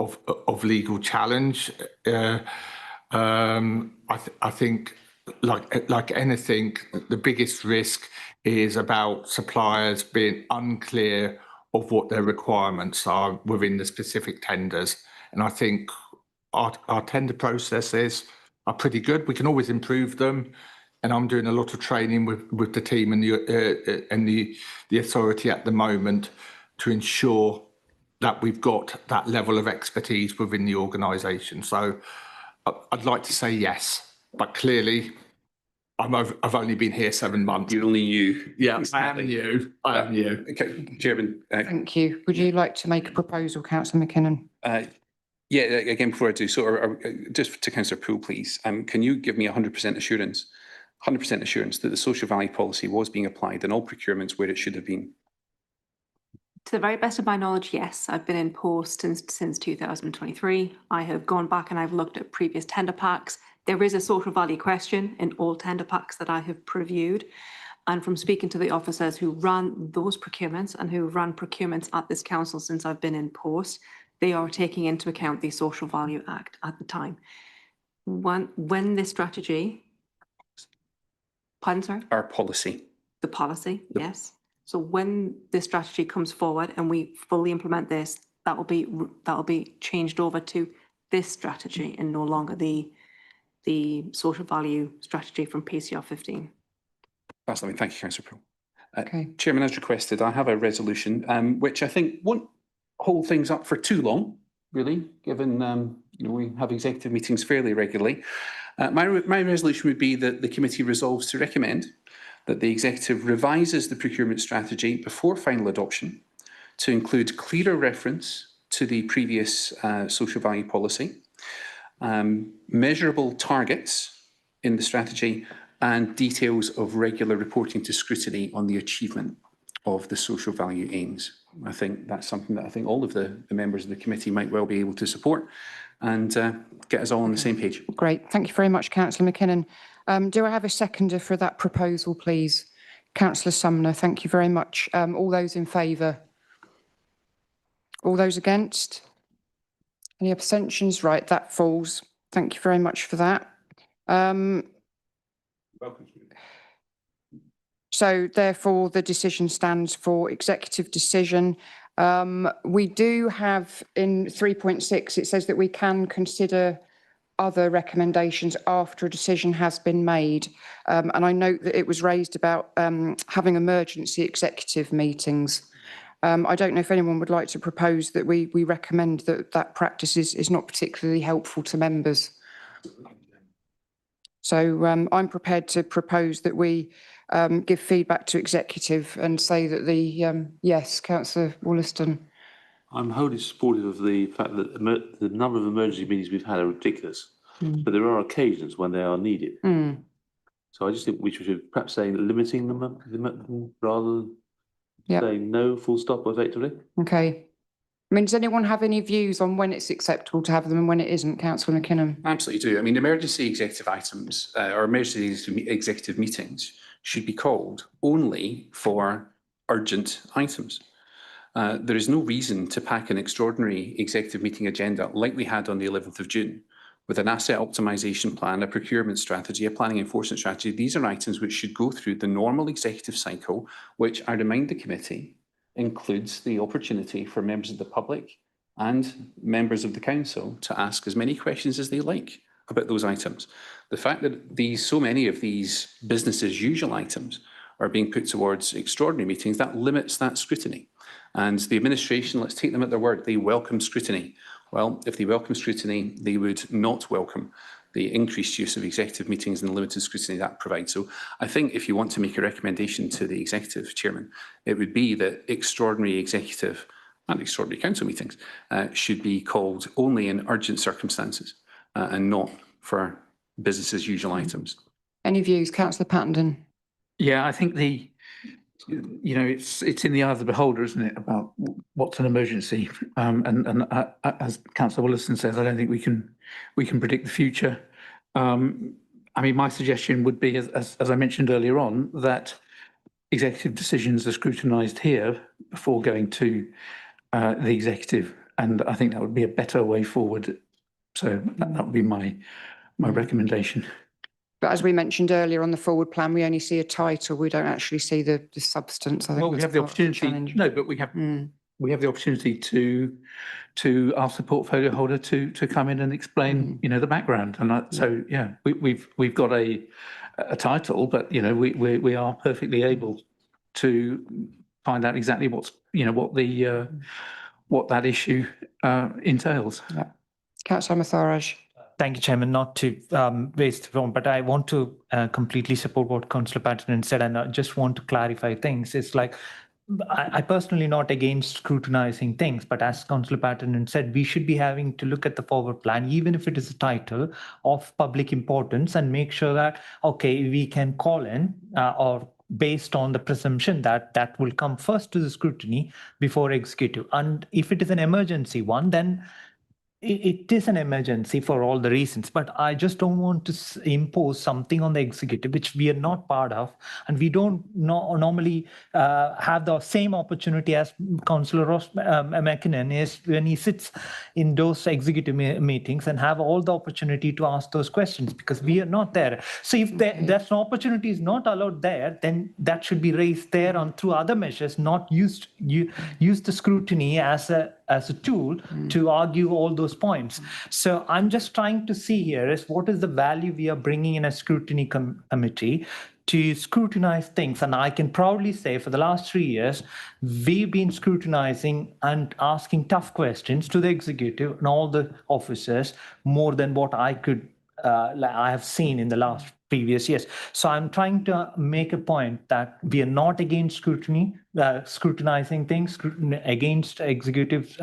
of legal challenge. I think, like anything, the biggest risk is about suppliers being unclear of what their requirements are within the specific tenders. And I think our tender processes are pretty good. We can always improve them. And I'm doing a lot of training with the team and the authority at the moment to ensure that we've got that level of expertise within the organisation. So I'd like to say yes, but clearly I've only been here 7 months. You're only new. Yeah, Exactly. I am new. Okay, Chairman. Thank you. Would you like to make a proposal, Councillor McKinnon? Yeah, again, before I do, so just to Councillor Poole, please, can you give me 100% assurance, 100% assurance that the social value policy was being applied in all procurements where it should have been? To the very best of my knowledge, yes. I've been in post since 2023. I have gone back and I've looked at previous tender packs. There is a social value question in all tender packs that I have previewed. And from speaking to the officers who run those procurements and who run procurements at this council since I've been in post, they are taking into account the Social Value Act at the time. When this strategy, pardon, sir? Our policy. The policy, yes. So when this strategy comes forward and we fully implement this, that will be changed over to this strategy and no longer the social value strategy from PCR 15. That's lovely. Thank you, Councillor Poole. Okay. Chairman, as requested, I have a resolution which I think won't hold things up for too long, really, given we have executive meetings fairly regularly. My resolution would be that the committee resolves to recommend that the executive revises the procurement strategy before final adoption to include clearer reference to the previous social value policy, measurable targets in the strategy, and details of regular reporting to scrutiny on the achievement of the social value aims. I think that's something that I think all of the members of the committee might well be able to support and get us all on the same page. Great. Thank you very much, Councillor McKinnon. Do I have a seconder for that proposal, please? Councillor Sumner, thank you very much. All those in favour? All those against? Any abstentions? Right, that falls. Thank you very much for that. Welcome. So therefore, the decision stands for executive decision. We do have in 3.6, it says that we can consider other recommendations after a decision has been made. And I note that it was raised about having emergency executive meetings. I don't know if anyone would like to propose that we recommend that that practice is not particularly helpful to members. So I'm prepared to propose that we give feedback to executive and say that the, yes, Councillor Wollaston. I'm wholly supportive of the fact that the number of emergency meetings we've had are ridiculous, but there are occasions when they are needed. So I just think we should perhaps say limiting them rather than saying no, full stop, effectively. Okay. I mean, does anyone have any views on when it's acceptable to have them and when it isn't, Councillor McKinnon? Absolutely do. I mean, emergency executive items or emergency executive meetings should be called only for urgent items. There is no reason to pack an extraordinary executive meeting agenda like we had on the 11th of June with an asset optimisation plan, a procurement strategy, a planning enforcement strategy. These are items which should go through the normal executive cycle, which I remind the committee includes the opportunity for members of the public and members of the council to ask as many questions as they like about those items. The fact that so many of these business as usual items are being put towards extraordinary meetings, that limits that scrutiny. And the administration, let's take them at their word, they welcome scrutiny. Well, if they welcome scrutiny, they would not welcome the increased use of executive meetings and the limited scrutiny that provides. So I think if you want to make a recommendation to the executive chairman, it would be that extraordinary executive and extraordinary council meetings should be called only in urgent circumstances and not for business as usual items. Any views, Councillor Pattenden? Yeah, I think it's in the eye of the beholder, isn't it, about what's an emergency? And as Councillor Wollaston says, I don't think we can predict the future. I mean, my suggestion would be, as I mentioned earlier on, that executive decisions are scrutinised here before going to the executive, and I think that would be a better way forward. So that would be my recommendation. But as we mentioned earlier on the forward plan, we only see a title. We don't actually see the substance. I think well, we have the opportunity. No, but we have the opportunity to ask the portfolio holder to come in and explain, the background. And so, yeah, we've got a title, but we are perfectly able to find out exactly what that issue entails. Yeah, Councillor Matharaj. Thank you, Chairman. Not to waste the time, but I want to completely support what Councillor Pattenden said, and I just want to clarify things. It's like, I personally not against scrutinizing things, but as Councillor Pattenden said, we should be having to look at the forward plan, even if it is a title of public importance, and make sure that, okay, we can call in or based on the presumption that will come first to the scrutiny before executive. And if it is an emergency one, then it is an emergency for all the reasons, but I just don't want to impose something on the executive which we are not part of, and we don't normally have the same opportunity as Councillor McKinnon is when he sits in those executive meetings and have all the opportunity to ask those questions, because we are not there. So if that opportunity is not allowed there, then that should be raised there on through other measures, not use the scrutiny as a tool to argue all those points. So I'm just trying to see here is what is the value we are bringing in a scrutiny committee to scrutinize things. And I can proudly say for the last 3 years, we've been scrutinizing and asking tough questions to the executive and all the officers more than what I have seen in the last previous years. So I'm trying to make a point that we are not against scrutinizing things, against executive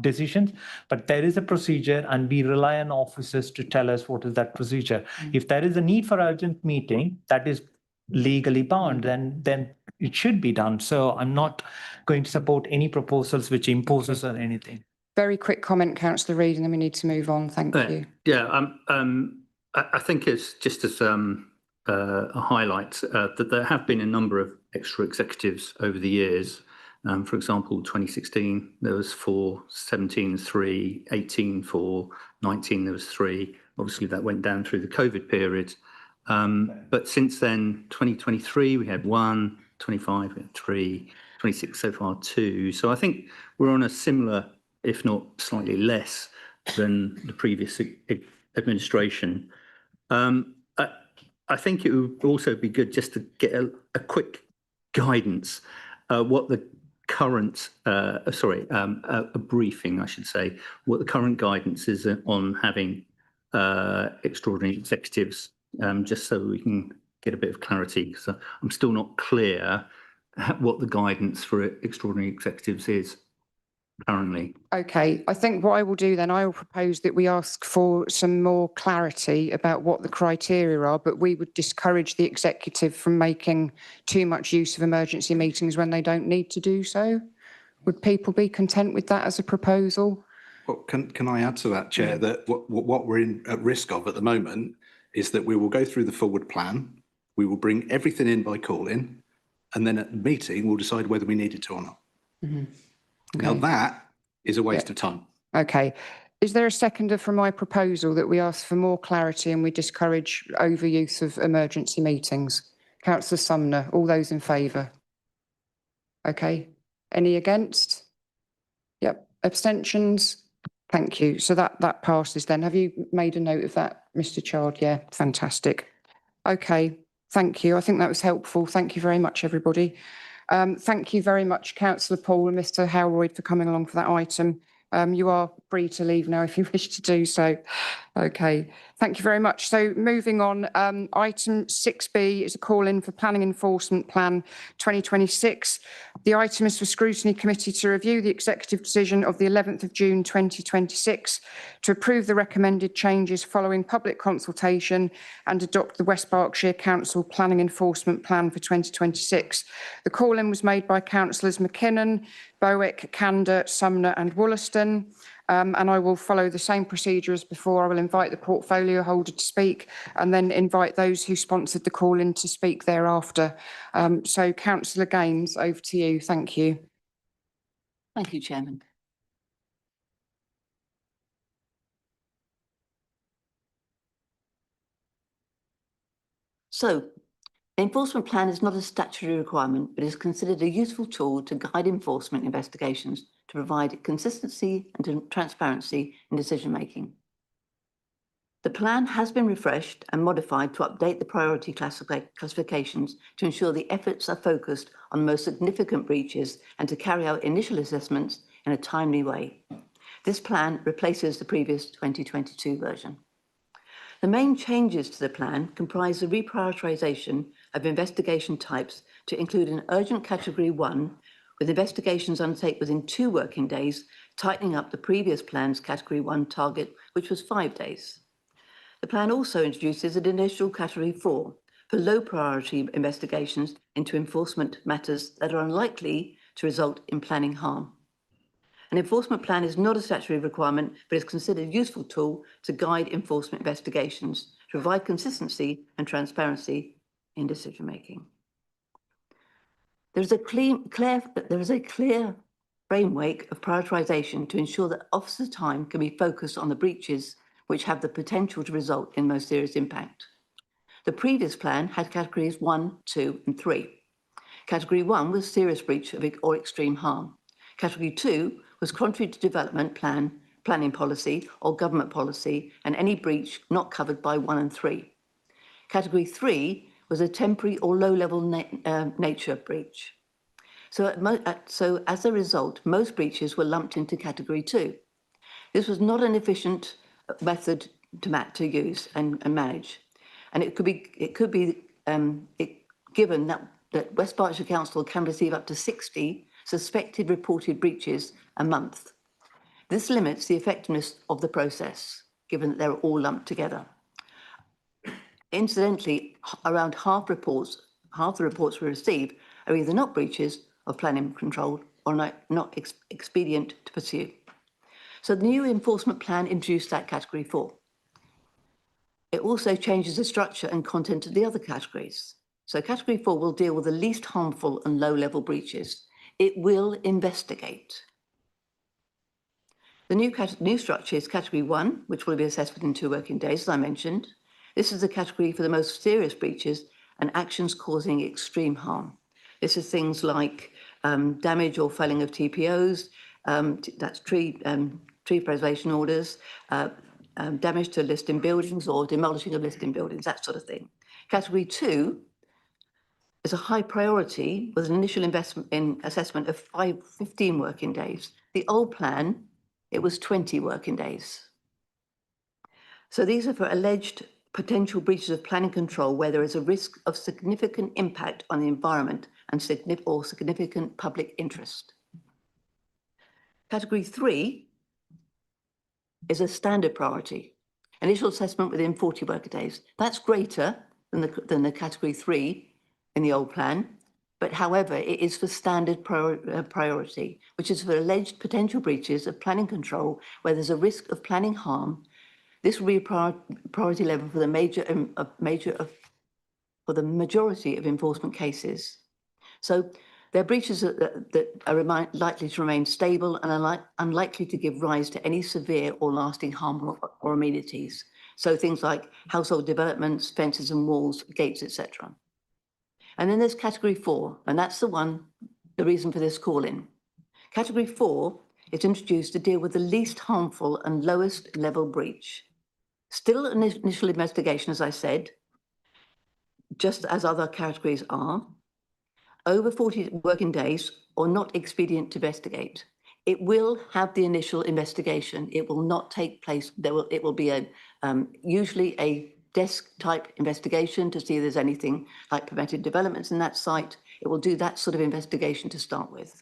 decisions, but there is a procedure and we rely on officers to tell us what is that procedure. If there is a need for urgent meeting that is legally bound, then it should be done. So I'm not going to support any proposals which imposes on anything. Very quick comment, Councillor Reid, and then we need to move on. Thank you. Yeah, I think it's just as a highlight that there have been a number of extra executives over the years. For example, 2016 there was 4, 17 3, 18 4, 19 there was 3. Obviously that went down through the COVID period. But since then, 2023, we had 1, 25, we had 3, 26 so far, 2. So I think we're on a similar, if not slightly less than the previous administration. I think it would also be good just to get a quick guidance, what the current, a briefing, I should say, what the current guidance is on having extraordinary executives, just so we can get a bit of clarity, because I'm still not clear what the guidance for extraordinary executives is currently. Okay, I think what I will do then, I will propose that we ask for some more clarity about what the criteria are, but we would discourage the executive from making too much use of emergency meetings when they don't need to do so. Would people be content with that as a proposal? Well, can I add to that, Chair, that what we're at risk of at the moment is that we will go through the forward plan, we will bring everything in by call-in, and then at the meeting, we'll decide whether we need it to or not. Okay. Now, that is a waste of time. Okay. Is there a seconder for my proposal that we ask for more clarity and we discourage overuse of emergency meetings? Councillor Sumner, all those in favour? Okay. Any against? Yep. Abstentions? Thank you. So that passes then. Have you made a note of that, Mr. Chard? Yeah, fantastic. Okay, thank you. I think that was helpful. Thank you very much, everybody. Thank you very much, Councillor Paul and Mr. Howroyd, for coming along for that item. You are free to leave now if you wish to do so. Okay, thank you very much. So moving on, item 6B is a call in for Planning Enforcement Plan 2026. The item is for Scrutiny Committee to review the executive decision of the 11th of June 2026 to approve the recommended changes following public consultation and adopt the West Berkshire Council Planning Enforcement Plan for 2026. The call-in was made by Councillors McKinnon, Bowick, Kander, Sumner and Wollaston. And I will follow the same procedure as before. I will invite the portfolio holder to speak and then invite those who sponsored the call-in to speak thereafter. So Councillor Gaines, over to you. Thank you. Thank you, Chairman. So, the enforcement plan is not a statutory requirement, but is considered a useful tool to guide enforcement investigations to provide consistency and transparency in decision-making. The plan has been refreshed and modified to update the priority classifications to ensure the efforts are focused on the most significant breaches and to carry out initial assessments in a timely way. This plan replaces the previous 2022 version. The main changes to the plan comprise the reprioritisation of investigation types to include an urgent category 1, with investigations undertaken within 2 working days, tightening up the previous plan's category 1 target, which was 5 days. The plan also introduces an initial category 4 for low priority investigations into enforcement matters that are unlikely to result in planning harm. An enforcement plan is not a statutory requirement, but is considered a useful tool to guide enforcement investigations, to provide consistency and transparency in decision-making. There is a clear framework of prioritisation to ensure that officer time can be focused on the breaches which have the potential to result in most serious impact. The previous plan had categories 1, 2 and 3. Category 1 was serious breach or extreme harm. Category 2 was contrary to development plan, planning policy or government policy and any breach not covered by 1 and 3. Category 3 was a temporary or low-level nature breach. So as a result, most breaches were lumped into Category 2. This was not an efficient method to use and manage, and it could be given that West Berkshire Council can receive up to 60 suspected reported breaches a month. This limits the effectiveness of the process, given that they're all lumped together. Incidentally, around half the reports we receive are either not breaches of planning control or not expedient to pursue. So the new enforcement plan introduced that category 4. It also changes the structure and content of the other categories. So category 4 will deal with the least harmful and low-level breaches. It will investigate. The new structure is category 1, which will be assessed within 2 working days, as I mentioned. This is the category for the most serious breaches and actions causing extreme harm. This is things like damage or felling of TPOs, that's tree preservation orders, damage to listed buildings or demolishing of listed buildings, that sort of thing. Category 2 is a high priority with an initial investment in assessment of 15 working days. The old plan, it was 20 working days. So these are for alleged potential breaches of planning control where there is a risk of significant impact on the environment and significant public interest. Category 3 is a standard priority. Initial assessment within 40 working days. That's greater than the category 3 in the old plan, but however, it is for standard priority, which is for alleged potential breaches of planning control where there's a risk of planning harm. This will be a priority level for the majority of enforcement cases. So they're breaches that are likely to remain stable and are unlikely to give rise to any severe or lasting harm or amenities. So things like household developments, fences and walls, gates, etc. And then there's category 4, and that's the reason for this call-in. Category 4 is introduced to deal with the least harmful and lowest level breach. Still an initial investigation, as I said, just as other categories are, over 40 working days or not expedient to investigate. It will have the initial investigation. It will not take place. It will be usually a desk-type investigation to see if there's anything like permitted developments in that site. It will do that sort of investigation to start with.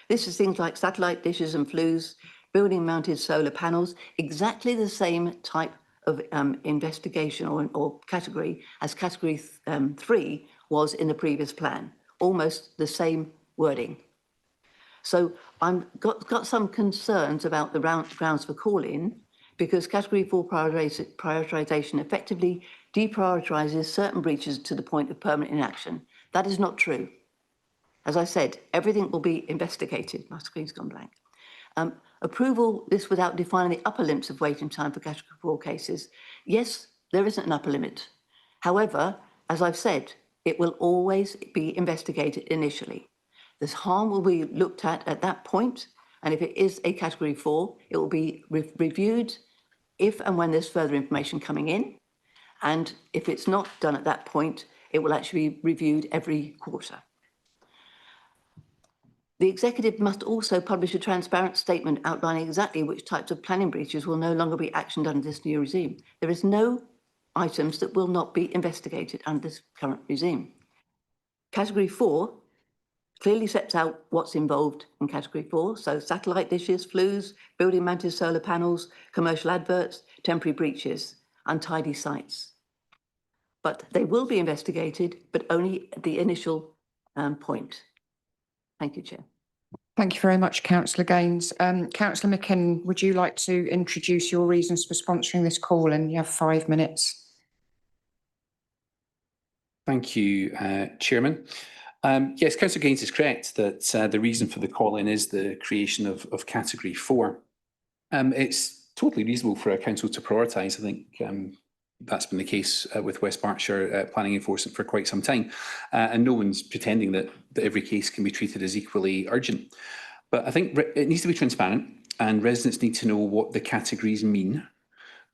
This is things like satellite dishes and flues, building-mounted solar panels, exactly the same type of investigation or category as category 3 was in the previous plan. Almost the same wording. So I've got some concerns about the grounds for call-in because category 4 prioritisation effectively deprioritises certain breaches to the point of permanent inaction. That is not true. As I said, everything will be investigated. My screen's gone blank. Approval, this without defining the upper limits of waiting time for category 4 cases. Yes, there isn't an upper limit. However, as I've said, it will always be investigated initially. This harm will be looked at that point, and if it is a category 4, it will be reviewed if and when there's further information coming in. And if it's not done at that point, it will actually be reviewed every quarter. The executive must also publish a transparent statement outlining exactly which types of planning breaches will no longer be actioned under this new regime. There is no items that will not be investigated under this current regime. Category 4 clearly sets out what's involved in category 4. So satellite dishes, flues, building mounted solar panels, commercial adverts, temporary breaches, untidy sites. But they will be investigated, but only at the initial point. Thank you, Chair. Thank you very much, Councillor Gaines. Councillor McKinnon, would you like to introduce your reasons for sponsoring this call? And you have 5 minutes. Thank you, Chairman. Yes, Councillor Gaines is correct that the reason for the call-in is the creation of category 4. It's totally reasonable for a council to prioritise. I think that's been the case with West Berkshire planning enforcement for quite some time. And no one's pretending that every case can be treated as equally urgent. But I think it needs to be transparent and residents need to know what the categories mean.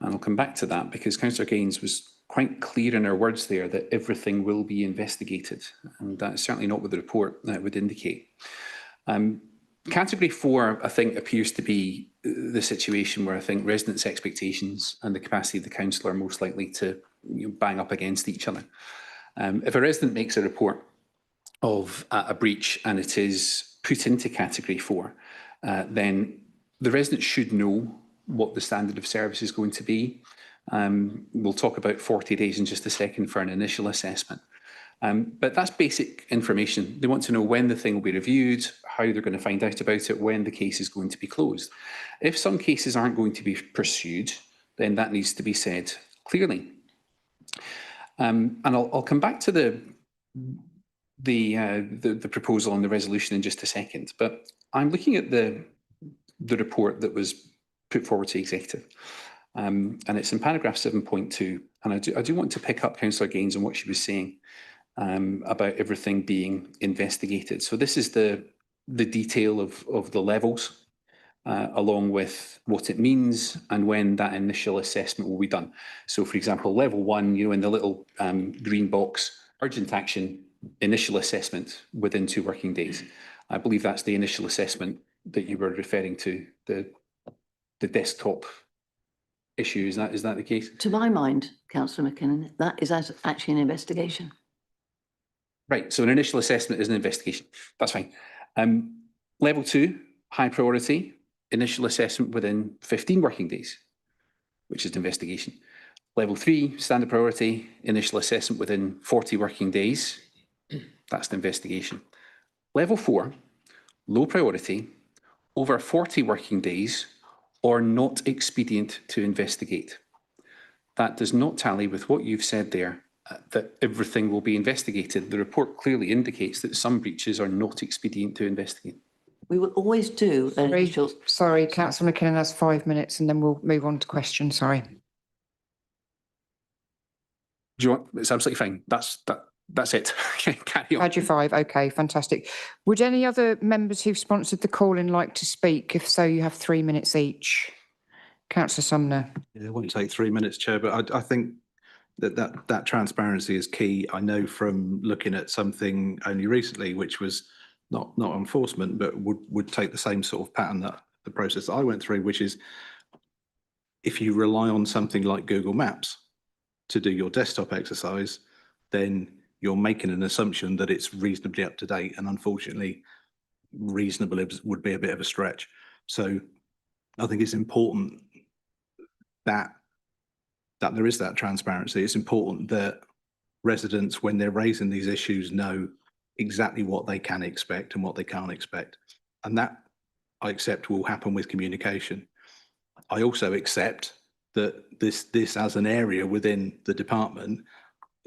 And I'll come back to that because Councillor Gaines was quite clear in her words there that everything will be investigated. And that's certainly not what the report would indicate. Category 4, I think, appears to be the situation where I think residents' expectations and the capacity of the council are most likely to bang up against each other. If a resident makes a report of a breach and it is put into category 4, then the resident should know what the standard of service is going to be. We'll talk about 40 days in just a second for an initial assessment. But that's basic information. They want to know when the thing will be reviewed, how they're going to find out about it, when the case is going to be closed. If some cases aren't going to be pursued, then that needs to be said clearly. And I'll come back to the proposal on the resolution in just a second. But I'm looking at the report that was put forward to the executive. And it's in paragraph 7.2. And I do want to pick up Councillor Gaines on what she was saying about everything being investigated. So this is the detail of the levels, along with what it means and when that initial assessment will be done. So, for example, level 1, you know, in the little green box, urgent action, initial assessment within 2 working days. I believe that's the initial assessment that you were referring to, the desktop issue. Is that the case? To my mind, Councillor McKinnon, that is actually an investigation. Right, so an initial assessment is an investigation. That's fine. Level 2, high priority, initial assessment within 15 working days, which is an investigation. Level 3, standard priority, initial assessment within 40 working days. That's the investigation. Level 4, low priority, over 40 working days, or not expedient to investigate. That does not tally with what you've said there, that everything will be investigated. The report clearly indicates that some breaches are not expedient to investigate. We will always do an initial. Sorry, Councillor McKinnon has 5 minutes and then we'll move on to questions. Sorry. Do you want? It's absolutely fine. That's it. Carry on. Had your 5. Okay, fantastic. Would any other members who've sponsored the call-in like to speak? If so, you have 3 minutes each. Councillor Sumner. Yeah, it won't take 3 minutes, Chair, but I think that transparency is key. I know from looking at something only recently, which was not enforcement, but would take the same sort of pattern that the process that I went through, which is if you rely on something like Google Maps to do your desktop exercise, then you're making an assumption that it's reasonably up to date, and unfortunately, reasonable would be a bit of a stretch. So I think it's important that there is that transparency. It's important that residents, when they're raising these issues, know exactly what they can expect and what they can't expect. And that, I accept, will happen with communication. I also accept that this as an area within the department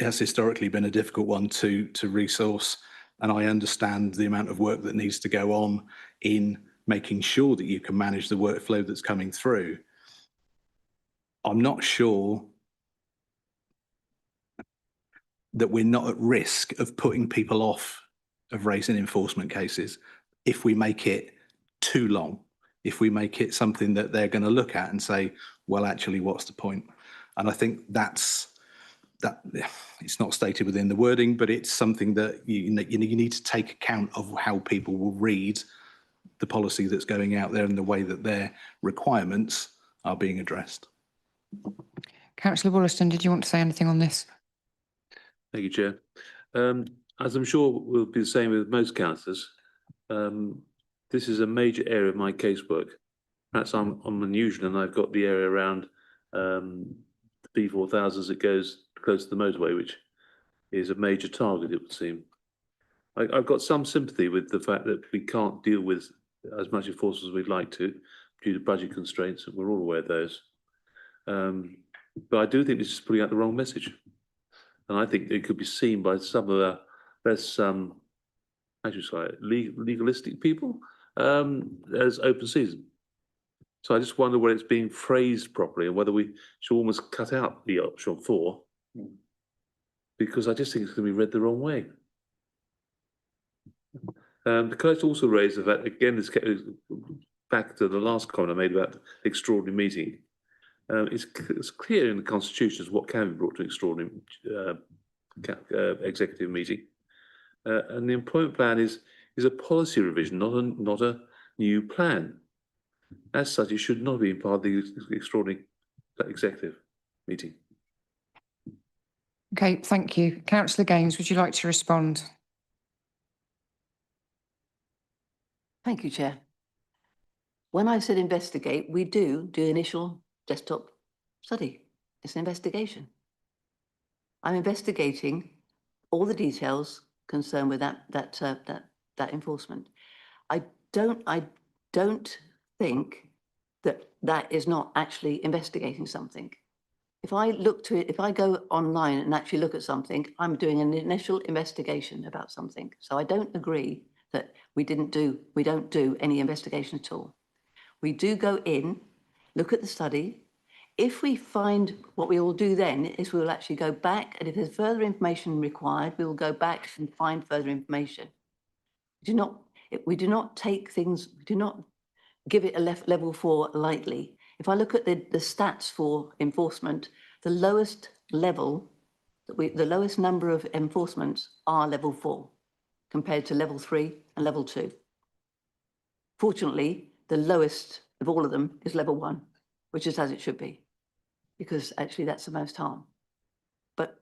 has historically been a difficult one to resource. And I understand the amount of work that needs to go on in making sure that you can manage the workflow that's coming through. I'm not sure that we're not at risk of putting people off of raising enforcement cases if we make it too long, if we make it something that they're going to look at and say, well, actually, what's the point? And I think that it's not stated within the wording, but it's something that you need to take account of how people will read the policy that's going out there and the way that their requirements are being addressed. Councillor Wollaston, did you want to say anything on this? Thank you, Chair. As I'm sure will be the same with most councillors, this is a major area of my casework. Perhaps I'm unusual and I've got the area around the B4000 that goes close to the motorway, which is a major target, it would seem. I've got some sympathy with the fact that we can't deal with as much enforcement as we'd like to due to budget constraints, and we're all aware of those. But I do think this is putting out the wrong message. And I think it could be seen by some of the less, legalistic people as open season. So I just wonder whether it's being phrased properly and whether we should almost cut out the option 4, because I just think it's going to be read the wrong way. The court also raised the fact, again, this back to the last comment I made about the extraordinary meeting. It's clear in the Constitution as what can be brought to an extraordinary executive meeting. And the employment plan is a policy revision, not a new plan. As such, it should not be part of the extraordinary executive meeting. Okay, thank you. Councillor Gaines, would you like to respond? Thank you, Chair. When I said investigate, we do initial desktop study. It's an investigation. I'm investigating all the details concerned with that enforcement. I don't think that is not actually investigating something. If I go online and actually look at something, I'm doing an initial investigation about something. So I don't agree that we don't do any investigation at all. We do go in, look at the study. If we find, what we will do then is we will actually go back, and if there's further information required, we will go back and find further information. We do not take things, we do not give it a level 4 lightly. If I look at the stats for enforcement, the lowest level, the lowest number of enforcements are level 4 compared to level 3 and level 2. Fortunately, the lowest of all of them is level 1, which is as it should be, because actually that's the most harm. But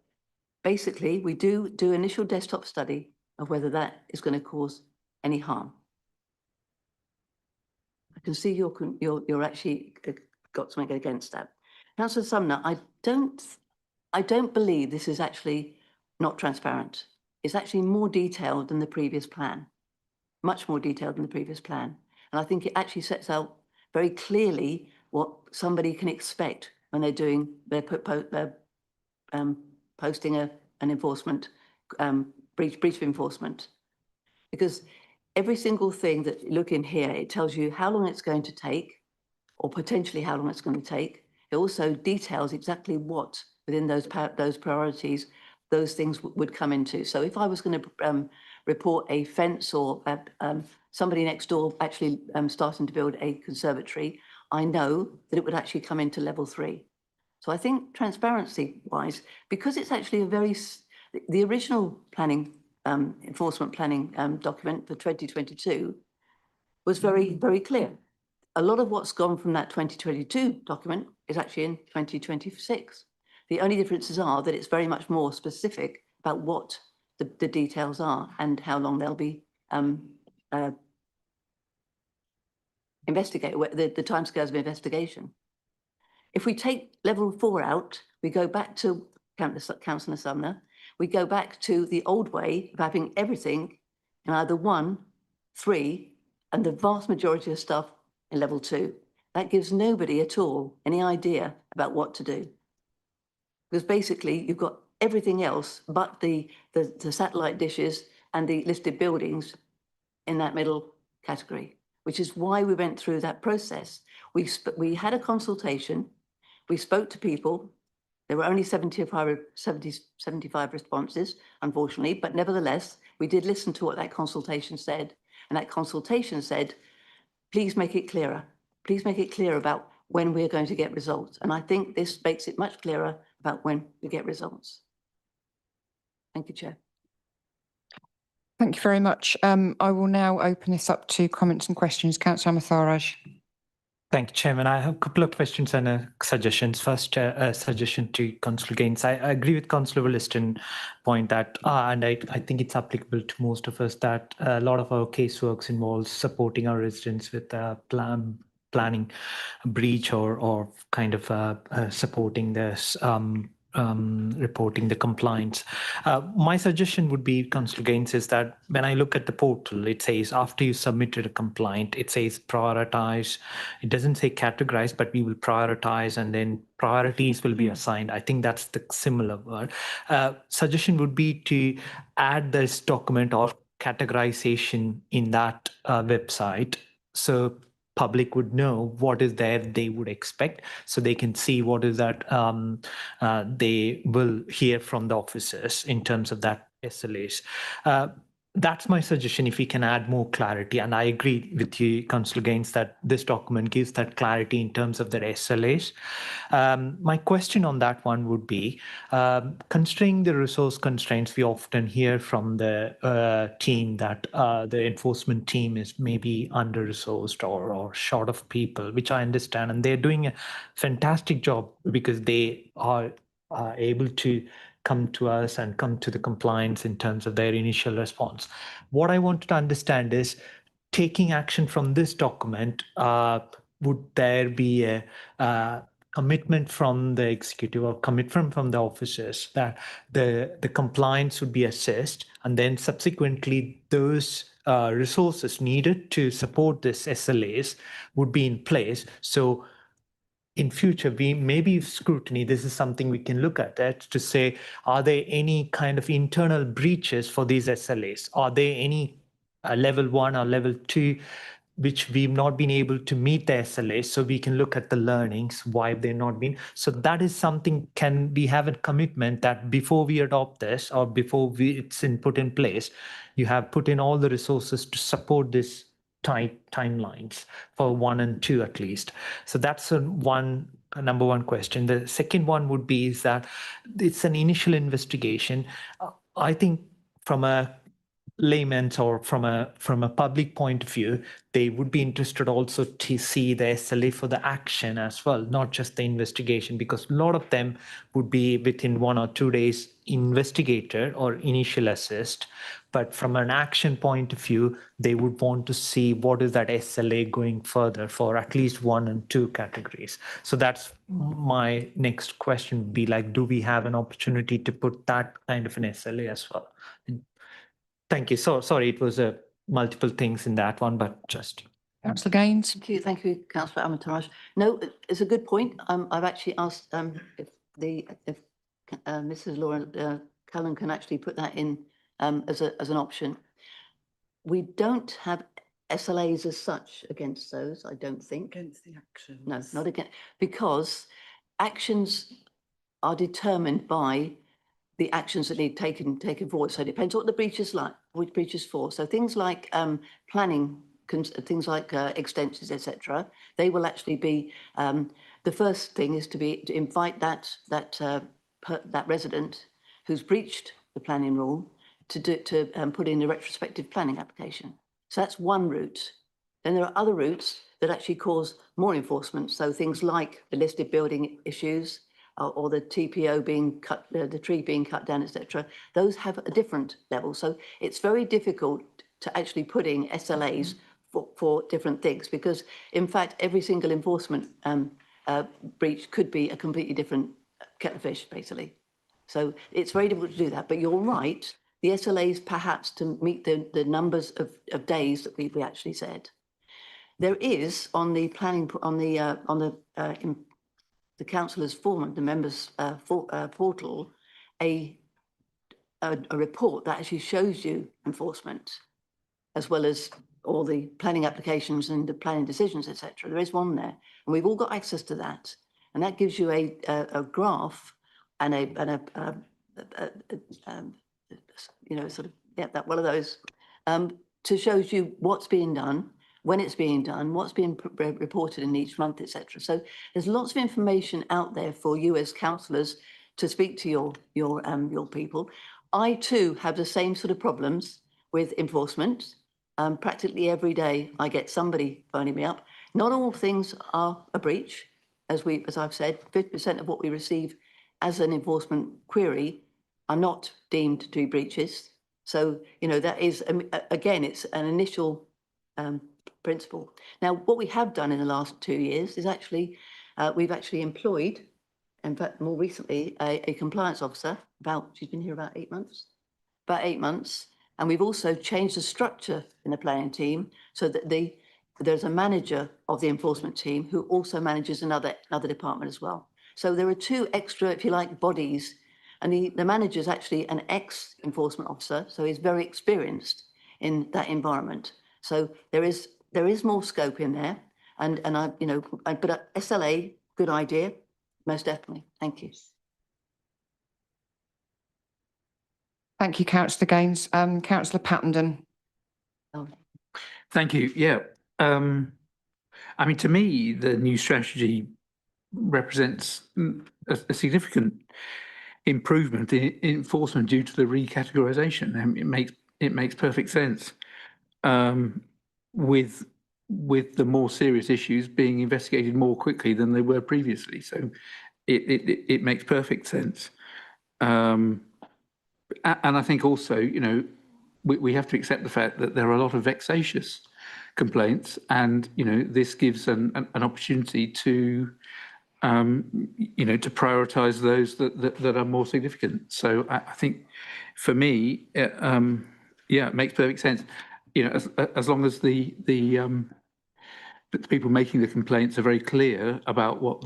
basically, we do initial desktop study of whether that is going to cause any harm. I can see you're actually got something against that. Councillor Sumner, I don't believe this is actually not transparent. It's actually more detailed than the previous plan, much more detailed than the previous plan. And I think it actually sets out very clearly what somebody can expect when they're doing, they're posting an enforcement, breach of enforcement. Because every single thing that you look in here, it tells you how long it's going to take, or potentially how long it's going to take. It also details exactly what within those priorities, those things would come into. So if I was going to report a fence or somebody next door actually starting to build a conservatory, I know that it would actually come into level 3. So I think transparency-wise, because it's actually the original planning, enforcement planning document for 2022 was very, very clear. A lot of what's gone from that 2022 document is actually in 2026. The only differences are that it's very much more specific about what the details are and how long they'll be investigated, the timescales of investigation. If we take level 4 out, we go back to Councillor Sumner, we go back to the old way of having everything in either 1, 3, and the vast majority of stuff in level 2. That gives nobody at all any idea about what to do. Because basically you've got everything else but the satellite dishes and the listed buildings in that middle category, which is why we went through that process. We had a consultation, we spoke to people. There were only 75 responses, unfortunately, but nevertheless, we did listen to what that consultation said. And that consultation said, please make it clearer. Please make it clear about when we're going to get results. And I think this makes it much clearer about when we get results. Thank you, Chair. Thank you very much. I will now open this up to comments and questions. Councillor Matharaj. Thank you, Chairman. I have a couple of questions and suggestions. First, a suggestion to Councillor Gaines. I agree with Councillor Williston point that, and I think it's applicable to most of us, that a lot of our caseworks involves supporting our residents with planning a breach or kind of supporting this reporting the compliance. My suggestion would be, Councillor Gaines, is that when I look at the portal, it says after you submitted a complaint, it says prioritize. It doesn't say categorize, but we will prioritize and then priorities will be assigned. I think that's the similar word. Suggestion would be to add this document or categorization in that website, so public would know what is there they would expect, so they can see what is that they will hear from the officers in terms of that SLAs. That's my suggestion, if we can add more clarity. And I agree with you, Councillor Gaines, that this document gives that clarity in terms of their SLAs. My question on that one would be, considering the resource constraints, we often hear from the team that the enforcement team is maybe under-resourced or short of people, which I understand, and they're doing a fantastic job because they are able to come to us and come to the compliance in terms of their initial response. What I wanted to understand is, taking action from this document, would there be a commitment from the executive or commitment from the officers that the compliance would be assessed, and then subsequently those resources needed to support this SLAs would be in place? So in future, maybe scrutiny, this is something we can look at, that to say, are there any kind of internal breaches for these SLAs? Are there any level 1 or level 2 which we've not been able to meet the SLA, so we can look at the learnings, why they've not been. So that is something, can we have a commitment that before we adopt this or before it's put in place, you have put in all the resources to support this tight timelines for 1 and 2 at least. So that's a number one question. The second one would be is that it's an initial investigation. I think from a layman's or from a public point of view, they would be interested also to see the SLA for the action as well, not just the investigation, because a lot of them would be within 1 or 2 days investigated or initial assessed. But from an action point of view, they would want to see what is that SLA going further for at least 1 and 2 categories. So that's my next question would be like, do we have an opportunity to put that kind of an SLA as well? Thank you. So sorry, it was multiple things in that one, but just. Councillor Gaines. Thank you, Councillor Armitage. No, it's a good point. I've actually asked if Mrs. Laura Cullen can actually put that in as an option. We don't have SLAs as such against those, I don't think. Against the actions. No, not against, because actions are determined by the actions that need taken forward. So it depends what the breach is like, which breach is for. So things like planning, things like extensions, etc. They will actually be the first thing is to invite that resident who's breached the planning rule to put in a retrospective planning application. So that's one route. Then there are other routes that actually cause more enforcement. So things like the listed building issues, or the TPO being cut, the tree being cut down, etc. Those have a different level. So it's very difficult to actually put in SLAs for different things, because in fact, every single enforcement breach could be a completely different kettle of fish, basically. So it's very difficult to do that. But you're right, the SLAs perhaps to meet the numbers of days that we actually said. There is on the planning, on the councillors' forum, the members' portal, a report that actually shows you enforcement, as well as all the planning applications and the planning decisions, etc. There is one there, and we've all got access to that, and that gives you a graph and you know, sort of that one of those to shows you what's being done, when it's being done, what's being reported in each month, etc. So there's lots of information out there for you as councillors to speak to your people. I too have the same sort of problems with enforcement. Practically every day I get somebody phoning me up. Not all things are a breach, as I've said. 50% of what we receive as an enforcement query are not deemed to be breaches. So you know that is again, it's an initial principle. Now, what we have done in the last 2 years is actually, we've actually employed, in fact, more recently, a compliance officer. She's been here about 8 months. And we've also changed the structure in the planning team so that there's a manager of the enforcement team who also manages another department as well. So there are 2 extra, if you like, bodies. And the manager is actually an ex-enforcement officer, so he's very experienced in that environment. So there is more scope in there, and but SLA, good idea, most definitely. Thank you. Thank you, Councillor Gaines. Councillor Pattenden. Thank you. Yeah. I mean, to me, the new strategy represents a significant improvement in enforcement due to the recategorisation. It makes perfect sense. With the more serious issues being investigated more quickly than they were previously, so it makes perfect sense. And I think also, you know, we have to accept the fact that there are a lot of vexatious complaints, and you know, this gives an opportunity to you know, to prioritise those that are more significant. So I think, for me, yeah, it makes perfect sense. You know, as long as the people making the complaints are very clear about what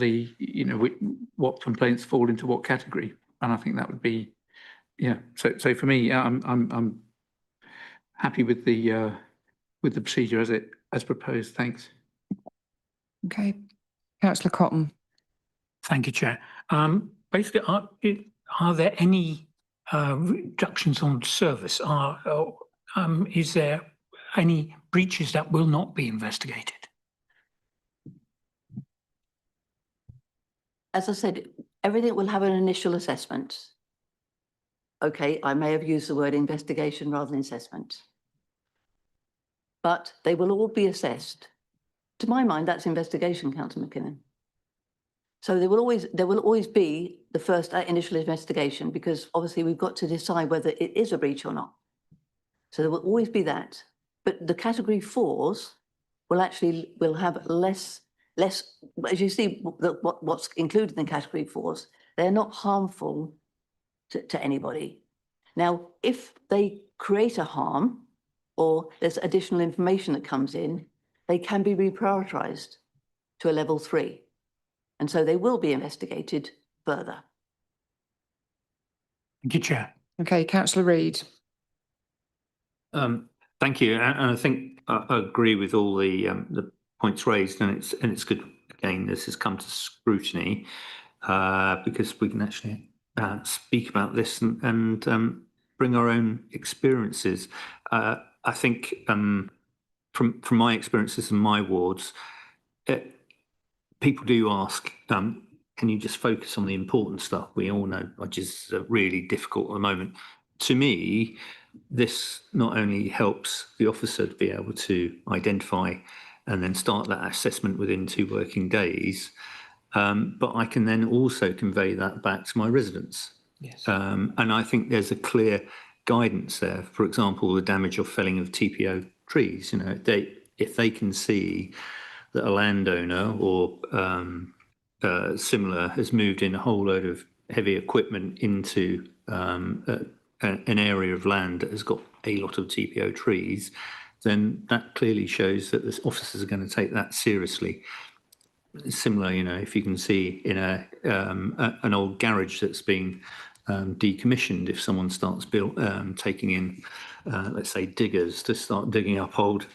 what complaints fall into what category, and I think that would be, yeah. So for me, I'm happy with the procedure as it as proposed, thanks. Okay. Councillor Cotton. Thank you, Chair. Basically, are there any reductions on service? Is there any breaches that will not be investigated? As I said, everything will have an initial assessment. Okay, I may have used the word investigation rather than assessment. But they will all be assessed. To my mind, that's investigation, Councillor McKinnon. So there will always be the first initial investigation, because obviously we've got to decide whether it is a breach or not. So there will always be that. But the category 4s will have less, as you see, what's included in category 4s, they're not harmful to anybody. Now, if they create a harm or there's additional information that comes in, they can be reprioritised to a level 3. And so they will be investigated further. Thank you, Chair. Okay, Councillor Reid. Thank you, and I think I agree with all the points raised, and it's good. Again, this has come to scrutiny because we can actually speak about this and bring our own experiences. I think from my experiences in my wards, people do ask, can you just focus on the important stuff? We all know, which is really difficult at the moment. To me, this not only helps the officer to be able to identify and then start that assessment within 2 working days, but I can then also convey that back to my residents. Yes. And I think there's a clear guidance there. For example, the damage or felling of TPO trees. You know, if they can see that a landowner or similar has moved in a whole load of heavy equipment into an area of land that has got a lot of TPO trees, then that clearly shows that the officers are going to take that seriously. Similar, you know, if you can see in an old garage that's been decommissioned, if someone starts taking in, let's say, diggers to start digging up old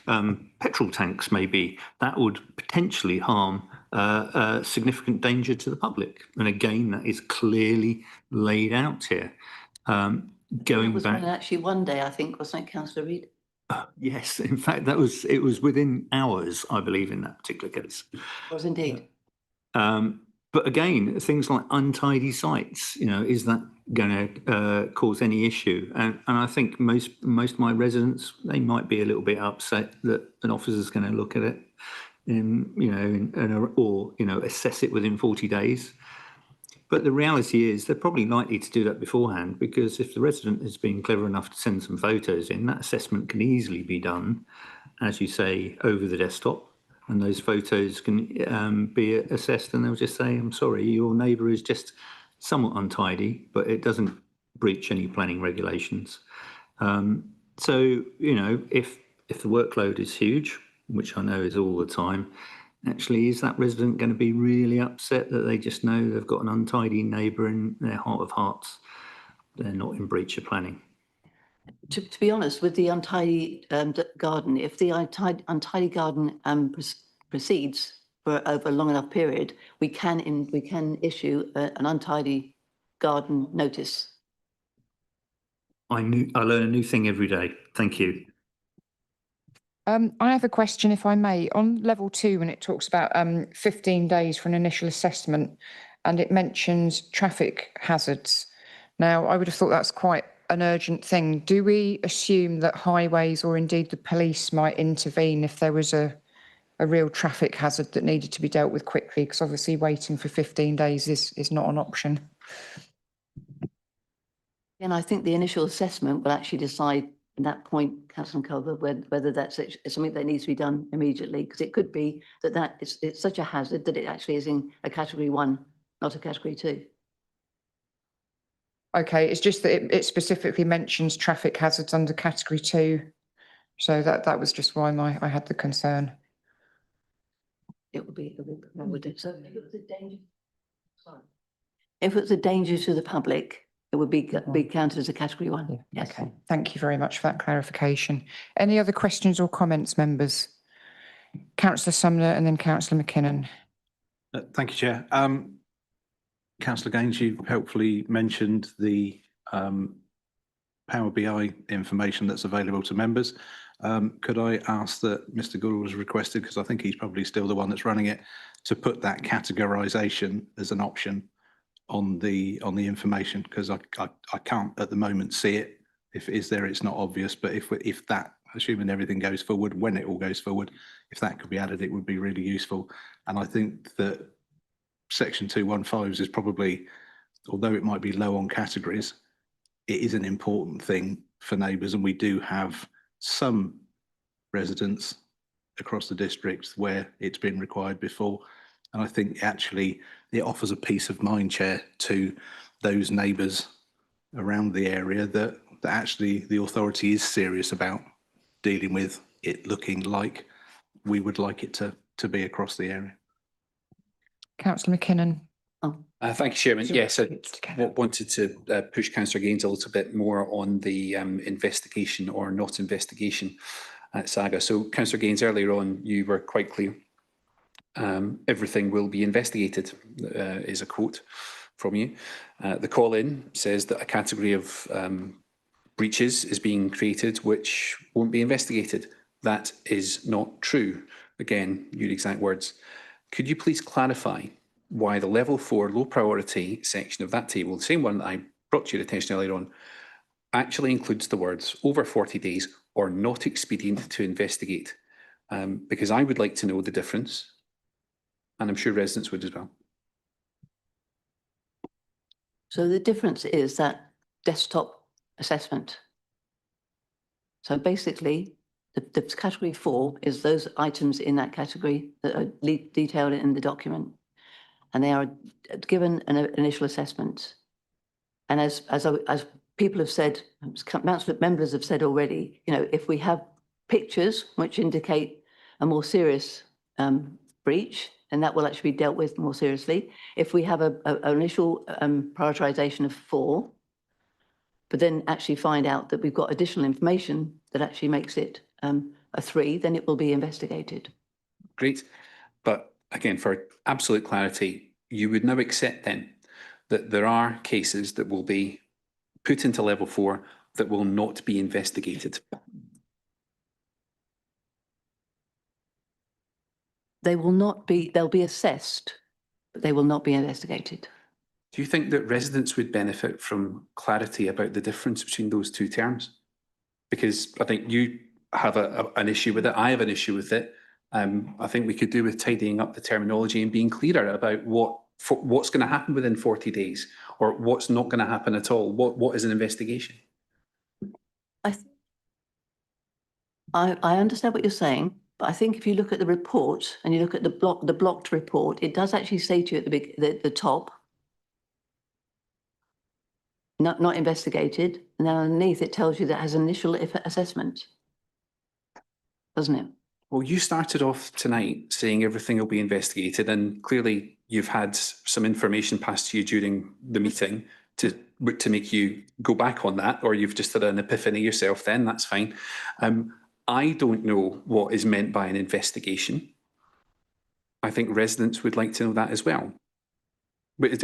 petrol tanks, maybe that would potentially harm significant danger to the public. And again, that is clearly laid out here. Going back, actually one day, I think, wasn't it, Councillor Reid? Yes, in fact, it was within hours, I believe, in that particular case. It was indeed. But again, things like untidy sites, you know, is that going to cause any issue? And I think most of my residents, they might be a little bit upset that an officer's going to look at it, or assess it within 40 days. But the reality is they're probably likely to do that beforehand, because if the resident has been clever enough to send some photos in, that assessment can easily be done, as you say, over the desktop. And those photos can be assessed, and they'll just say, I'm sorry, your neighbour is just somewhat untidy, but it doesn't breach any planning regulations. So, you know, if the workload is huge, which I know is all the time, actually, is that resident going to be really upset that they just know they've got an untidy neighbour in their heart of hearts? They're not in breach of planning. To be honest, with the untidy garden, if the untidy garden proceeds for over a long enough period, we can issue an untidy garden notice. I learn a new thing every day. Thank you. I have a question, if I may. On level 2, when it talks about 15 days for an initial assessment, and it mentions traffic hazards. Now, I would have thought that's quite an urgent thing. Do we assume that highways or indeed the police might intervene if there was a real traffic hazard that needed to be dealt with quickly? Because obviously waiting for 15 days is not an option. And I think the initial assessment will actually decide at that point, Councillor Culver, whether that's something that needs to be done immediately, because it could be that it's such a hazard that it actually is in a category 1, not a category 2. Okay, it's just that it specifically mentions traffic hazards under category 2. So that was just why I had the concern. It would be, so if it was a danger, sorry. If it's a danger to the public, it would be counted as a category 1. Yeah. Yes. Okay, thank you very much for that clarification. Any other questions or comments, members? Councillor Sumner and then Councillor McKinnon. Thank you, Chair. Councillor Gaines, you helpfully mentioned the Power BI information that's available to members. Could I ask that Mr. Goodall was requested, because I think he's probably still the one that's running it, to put that categorisation as an option on the information, because I can't at the moment see it. If it is there, it's not obvious. But if that, assuming everything goes forward, when it all goes forward, if that could be added, it would be really useful. And I think that Section 215s is probably, although it might be low on categories, it is an important thing for neighbours, and we do have some residents across the district where it's been required before. And I think actually it offers a peace of mind, Chair, to those neighbours around the area that actually the authority is serious about dealing with it looking like we would like it to be across the area. Councillor McKinnon. Thank you, Chairman. Yes, I wanted to push Councillor Gaines a little bit more on the investigation or not investigation saga. So, Councillor Gaines, earlier on, you were quite clear. Everything will be investigated, is a quote from you. The call-in says that a category of breaches is being created which won't be investigated. That is not true. Again, your exact words. Could you please clarify why the level 4 low priority section of that table, the same one that I brought to your attention earlier on, actually includes the words over 40 days or not expedient to investigate? Because I would like to know the difference, and I'm sure residents would as well. So the difference is that desktop assessment. So basically, the category 4 is those items in that category that are detailed in the document, and they are given an initial assessment. And as people have said, council members have said already, you know, if we have pictures which indicate a more serious breach, and that will actually be dealt with more seriously. If we have an initial prioritisation of 4, but then actually find out that we've got additional information that actually makes it a 3, then it will be investigated. Great. But again, for absolute clarity, you would now accept then that there are cases that will be put into level 4 that will not be investigated? They will not be, they'll be assessed, but they will not be investigated. Do you think that residents would benefit from clarity about the difference between those two terms? Because I think you have an issue with it, I have an issue with it. I think we could do with tidying up the terminology and being clearer about what's going to happen within 40 days or what's not going to happen at all. What is an investigation? I understand what you're saying, but I think if you look at the report and you look at the blocked report, it does actually say to you at the top, not investigated, and then underneath it tells you that has initial assessment, doesn't it? Well, you started off tonight saying everything will be investigated, and clearly you've had some information passed to you during the meeting to make you go back on that, or you've just had an epiphany yourself then, that's fine. I don't know what is meant by an investigation. I think residents would like to know that as well. But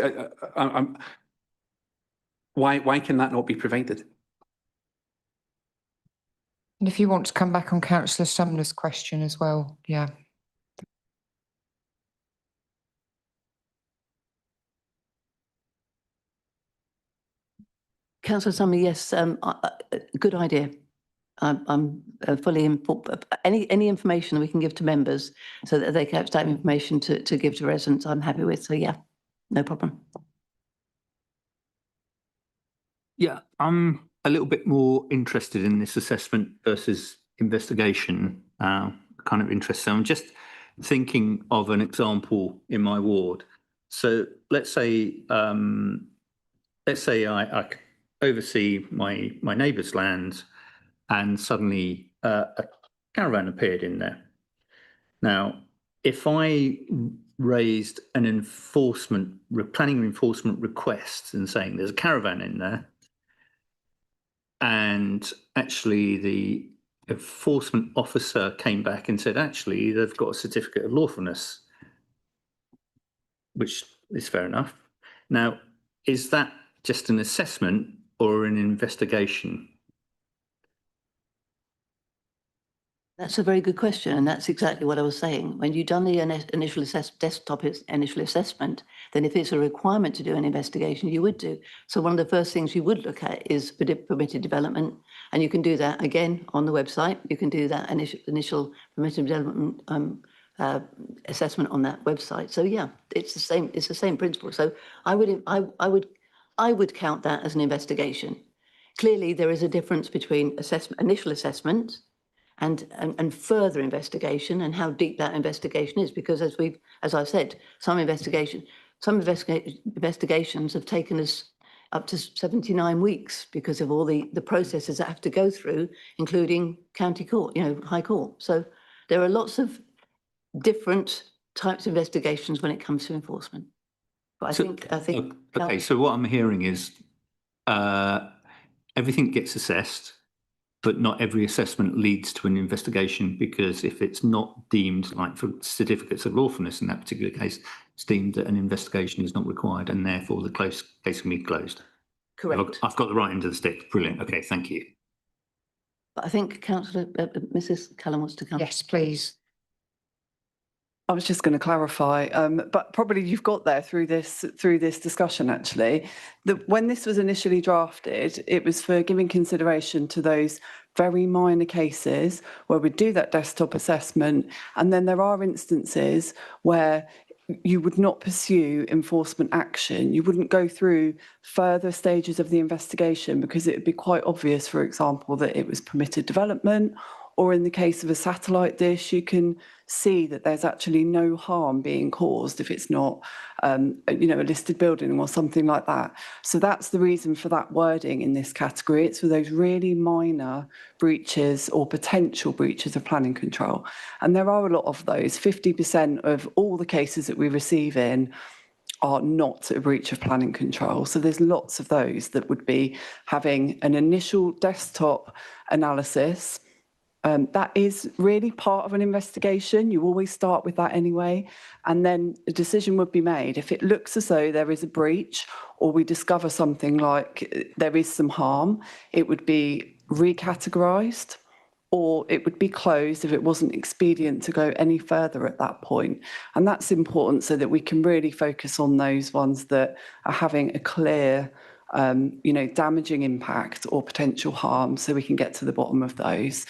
why can that not be provided? And if you want to come back on Councillor Sumner's question as well, yeah. Councillor Sumner, yes, good idea. I'm fully informed. Any information that we can give to members so that they can have that information to give to residents, I'm happy with. So yeah, no problem. Yeah, I'm a little bit more interested in this assessment versus investigation kind of interest. So I'm just thinking of an example in my ward. So let's say I oversee my neighbour's land, and suddenly a caravan appeared in there. Now, if I raised an planning enforcement request and saying there's a caravan in there, and actually the enforcement officer came back and said, actually, they've got a certificate of lawfulness, which is fair enough. Now, is that just an assessment or an investigation? That's a very good question, and that's exactly what I was saying. When you've done the initial desktop initial assessment, then if it's a requirement to do an investigation, you would do. So one of the first things you would look at is permitted development, and you can do that again on the website. You can do that initial permitted development assessment on that website. So yeah, it's the same. It's the same principle. So I would count that as an investigation. Clearly, there is a difference between initial assessment and further investigation, and how deep that investigation is, because as I've said, some investigations have taken us up to 79 weeks because of all the processes that have to go through, including county court, High Court. So there are lots of different types of investigations when it comes to enforcement. But I think. Okay, so what I'm hearing is everything gets assessed, but not every assessment leads to an investigation, because if it's not deemed, like for certificates of lawfulness in that particular case, it's deemed that an investigation is not required, and therefore the case can be closed. Correct. I've got the right end of the stick. Brilliant. Okay, thank you. But I think Mrs. Callan wants to come. Yes, please. I was just going to clarify, but probably you've got there through this discussion actually, that when this was initially drafted, it was for giving consideration to those very minor cases where we do that desktop assessment, and then there are instances where you would not pursue enforcement action. You wouldn't go through further stages of the investigation because it would be quite obvious, for example, that it was permitted development, or in the case of a satellite dish, you can see that there's actually no harm being caused if it's not, a listed building or something like that. So that's the reason for that wording in this category. It's for those really minor breaches or potential breaches of planning control. And there are a lot of those. 50% of all the cases that we receive in are not a breach of planning control. So there's lots of those that would be having an initial desktop analysis. That is really part of an investigation. You always start with that anyway. And then a decision would be made. If it looks as though there is a breach, or we discover something like there is some harm, it would be recategorised, or it would be closed if it wasn't expedient to go any further at that point. And that's important so that we can really focus on those ones that are having a clear damaging impact or potential harm, so we can get to the bottom of those.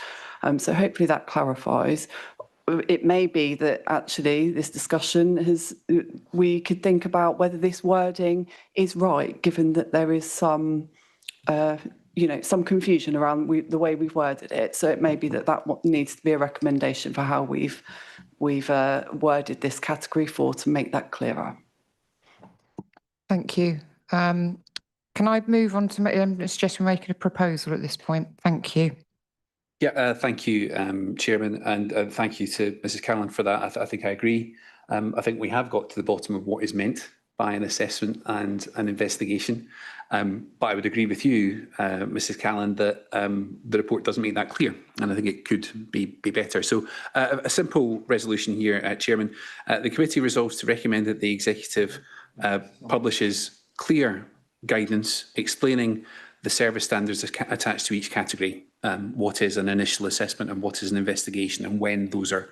So hopefully that clarifies. It may be that actually this discussion we could think about whether this wording is right, given that there is some confusion around the way we've worded it. So it may be that needs to be a recommendation for how we've worded this category 4 to make that clearer. Thank you. Can I move on to suggest we're making a proposal at this point? Thank you. Yeah, thank you, Chairman, and thank you to Mrs. Callan for that. I think I agree. I think we have got to the bottom of what is meant by an assessment and an investigation. But I would agree with you, Mrs. Callan, that the report doesn't make that clear, and I think it could be better. So a simple resolution here, Chairman. The committee resolves to recommend that the executive publishes clear guidance explaining the service standards attached to each category, what is an initial assessment and what is an investigation, and when those are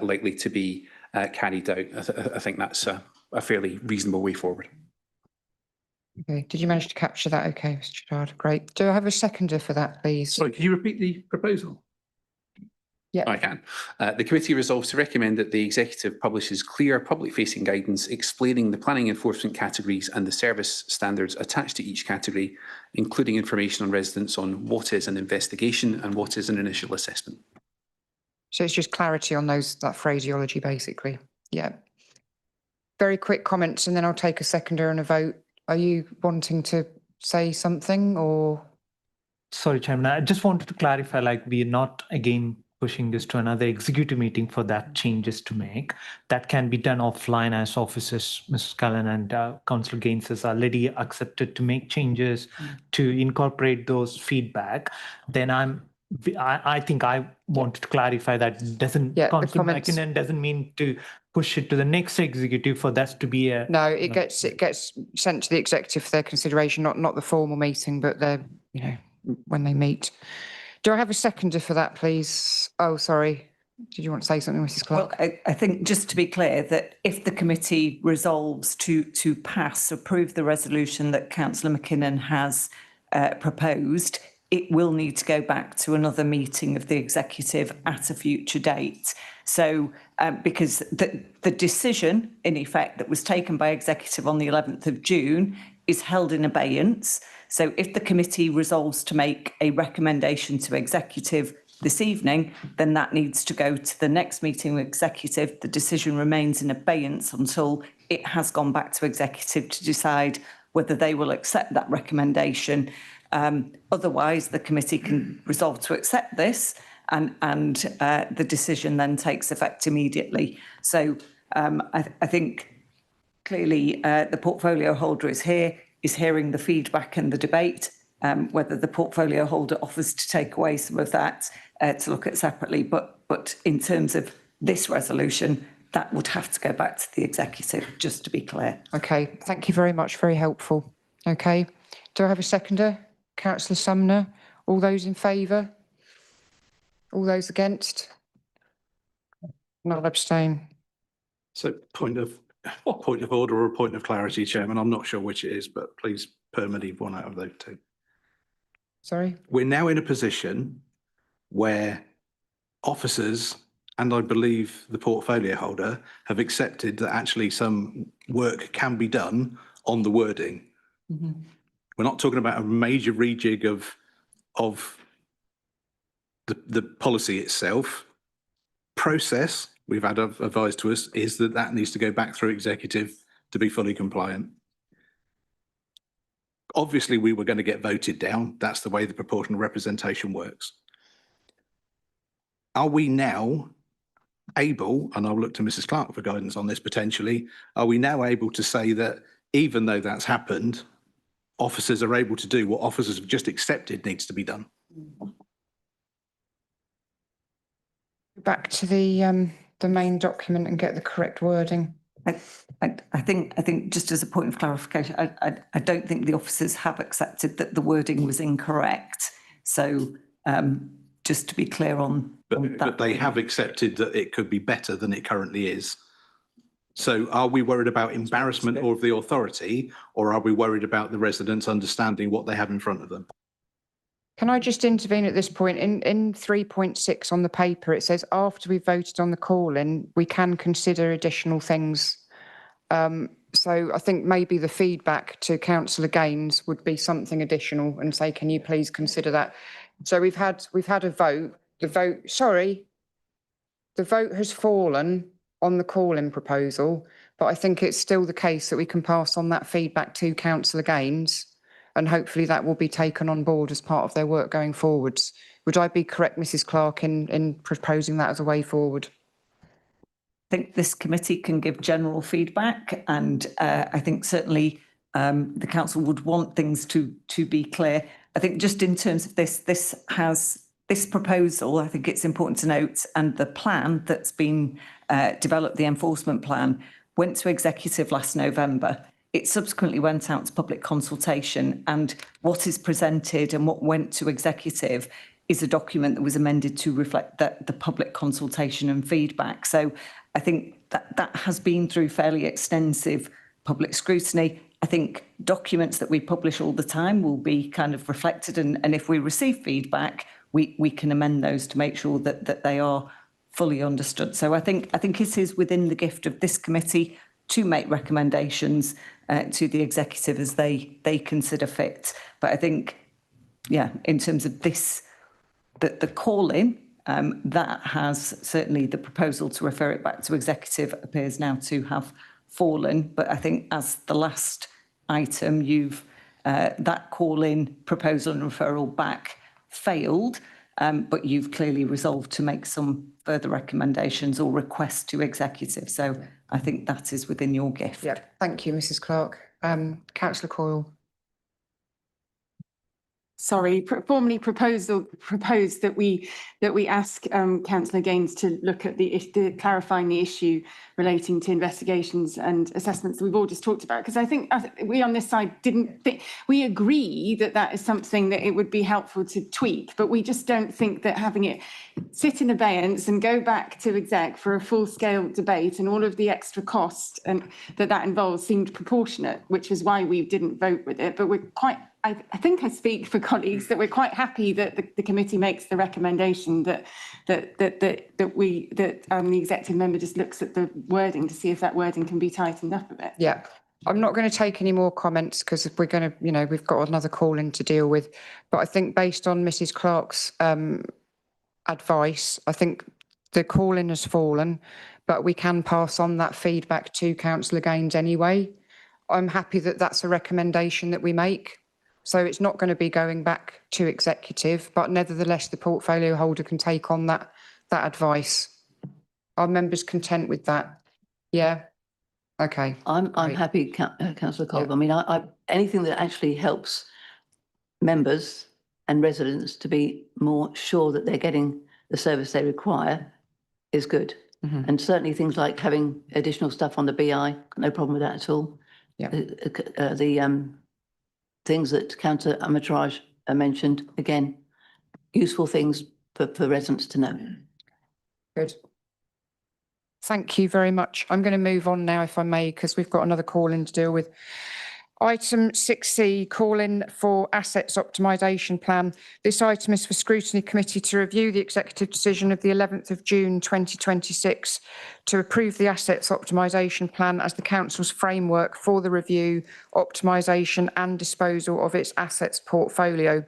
likely to be carried out. I think that's a fairly reasonable way forward. Okay, did you manage to capture that? Okay, Mr. Gerard, great. Do I have a seconder for that, please? Sorry, could you repeat the proposal? Yeah, I can. The committee resolves to recommend that the executive publishes clear public-facing guidance explaining the planning enforcement categories and the service standards attached to each category, including information on residents on what is an investigation and what is an initial assessment. So it's just clarity on that phraseology, basically. Yeah. Very quick comments, and then I'll take a seconder and a vote. Are you wanting to say something, or? Sorry, Chairman, I just wanted to clarify, we are not again pushing this to another executive meeting for that changes to make. That can be done offline, as officers, Mrs. Callan and Councillor Gaines has already accepted to make changes to incorporate those feedback. Then I'm I think I wanted to clarify that doesn't, Yeah, the Councillor comments- McKinnon doesn't mean to push it to the next executive for that to be a. No, it gets sent to the executive for their consideration, not the formal meeting, but when they meet. Do I have a seconder for that, please? Oh, sorry. Did you want to say something, Mrs. Clark? Well, I think just to be clear that if the committee resolves to approve the resolution that Councillor McKinnon has proposed, it will need to go back to another meeting of the executive at a future date. So because the decision, in effect, that was taken by executive on the 11th of June is held in abeyance. So if the committee resolves to make a recommendation to executive this evening, then that needs to go to the next meeting with executive. The decision remains in abeyance until it has gone back to executive to decide whether they will accept that recommendation. Otherwise, the committee can resolve to accept this, and the decision then takes effect immediately. So I think clearly the portfolio holder is hearing the feedback and the debate. Whether the portfolio holder offers to take away some of that to look at separately, but in terms of this resolution, that would have to go back to the executive, just to be clear. Okay, thank you very much. Very helpful. Okay, do I have a seconder? Councillor Sumner. All those in favour? All those against? None abstain. So point of order or a point of clarity, Chairman. I'm not sure which it is, but please permanently one out of those two. Sorry? We're now in a position where officers, and I believe the portfolio holder, have accepted that actually some work can be done on the wording. Mm-hmm. We're not talking about a major rejig of the policy itself. Process, we've had advised to us, is that needs to go back through executive to be fully compliant. Obviously, we were going to get voted down. That's the way the proportional representation works. Are we now able, and I'll look to Mrs. Clark for guidance on this potentially, are we now able to say that even though that's happened, officers are able to do what officers have just accepted needs to be done? Back to the main document and get the correct wording. I think just as a point of clarification, I don't think the officers have accepted that the wording was incorrect. So just to be clear on that. But they have accepted that it could be better than it currently is. So are we worried about embarrassment of the authority, or are we worried about the residents understanding what they have in front of them? Can I just intervene at this point? In 3.6 on the paper, it says after we've voted on the call-in, we can consider additional things. So I think maybe the feedback to Councillor Gaines would be something additional and say, can you please consider that? So we've had a vote. The vote has fallen on the call-in proposal, but I think it's still the case that we can pass on that feedback to Councillor Gaines, and hopefully that will be taken on board as part of their work going forwards. Would I be correct, Mrs. Clark, in proposing that as a way forward? I think this committee can give general feedback, and I think certainly the council would want things to be clear. I think just in terms of this proposal, I think it's important to note, and the plan that's been developed, the enforcement plan, went to executive last November. It subsequently went out to public consultation, and what is presented and what went to executive is a document that was amended to reflect the public consultation and feedback. So I think that has been through fairly extensive public scrutiny. I think documents that we publish all the time will be kind of reflected, and if we receive feedback, we can amend those to make sure that they are fully understood. So I think it is within the gift of this committee to make recommendations to the executive as they consider fit. But I think, yeah, in terms of this, the call-in, that has certainly the proposal to refer it back to executive appears now to have fallen. But I think as the last item, you've that call-in proposal and referral back failed, but you've clearly resolved to make some further recommendations or requests to executive. So I think that is within your gift. Yeah, thank you, Mrs. Clark. Councillor Coyle. formally proposed that we ask Councillor Gaines to look at clarifying the issue relating to investigations and assessments that we've all just talked about, because I think we on this side didn't think, we agree that that is something that it would be helpful to tweak, but we just don't think that having it sit in abeyance and go back to exec for a full-scale debate and all of the extra cost and that involves seemed proportionate, which is why we didn't vote with it. But we're quite, I think I speak for colleagues that we're quite happy that the committee makes the recommendation that the executive member just looks at the wording to see if that wording can be tightened up a bit. Yeah. I'm not going to take any more comments because we're going to, we've got another call in to deal with. But I think based on Mrs. Clark's advice, I think the call in has fallen, but we can pass on that feedback to Councillor Gaines anyway. I'm happy that that's a recommendation that we make. So it's not going to be going back to executive, but nevertheless, the portfolio holder can take on that advice. Are members content with that? Yeah. Okay. I'm happy, Councillor Colville. I mean, I anything that actually helps members and residents to be more sure that they're getting the service they require is good. And certainly things like having additional stuff on the BI, no problem with that at all. Yeah. The things that Councillor Amatraj mentioned, again, useful things for residents to know. Good. Thank you very much. I'm going to move on now, if I may, because we've got another call in to deal with. Item 6C, call in for assets optimisation plan. This item is for Scrutiny Committee to review the executive decision of the 11th of June 2026 to approve the assets optimisation plan as the council's framework for the review, optimisation and disposal of its assets portfolio,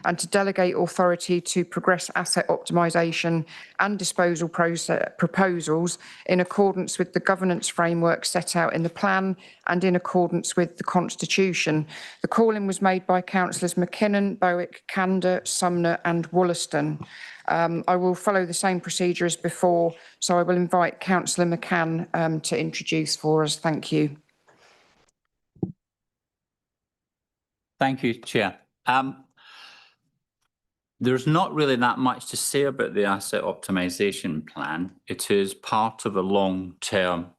and to delegate authority to progress asset optimisation and disposal proposals in accordance with the governance framework set out in the plan and in accordance with the Constitution. The call-in was made by Councillors McKinnon, Bowick, Cander, Sumner and Wollaston. I will follow the same procedure as before, so I will invite Councillor McCann to introduce for us. Thank you. Thank you, Chair. There's not really that much to say about the asset optimisation plan. It is part of a long-term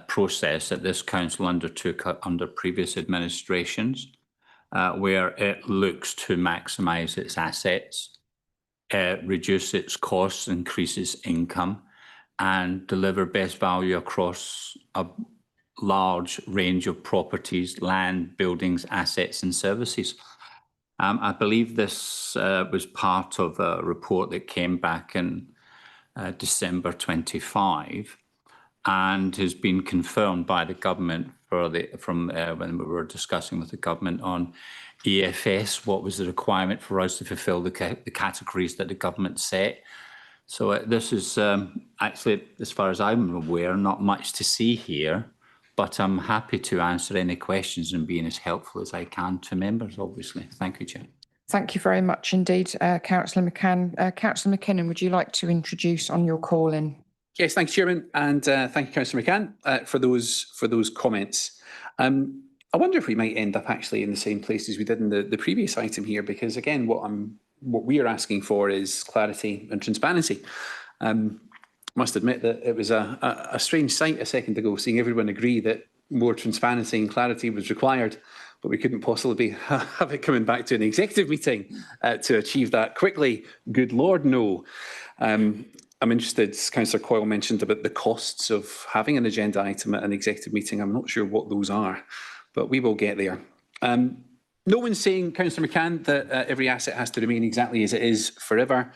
process that this council undertook under previous administrations, where it looks to maximise its assets, reduce its costs, increases income, and deliver best value across a large range of properties, land, buildings, assets and services. I believe this was part of a report that came back in December 25 and has been confirmed by the government from when we were discussing with the government on EFS, what was the requirement for us to fulfil the categories that the government set. So this is actually, as far as I'm aware, not much to see here, but I'm happy to answer any questions and being as helpful as I can to members, obviously. Thank you, Chair. Thank you very much indeed, Councillor McCann. Councillor McKinnon, would you like to introduce on your call-in? Yes, thank you, Chairman, and thank you, Councillor McCann, for those comments. I wonder if we might end up actually in the same place as we did in the previous item here, because again, what we are asking for is clarity and transparency. Must admit that it was a strange sight a second ago, seeing everyone agree that more transparency and clarity was required, but we couldn't possibly have it coming back to an executive meeting to achieve that quickly. Good Lord, no. I'm interested, Councillor Coyle mentioned about the costs of having an agenda item at an executive meeting. I'm not sure what those are, but we will get there. No one's saying, Councillor McCann, that every asset has to remain exactly as it is forever.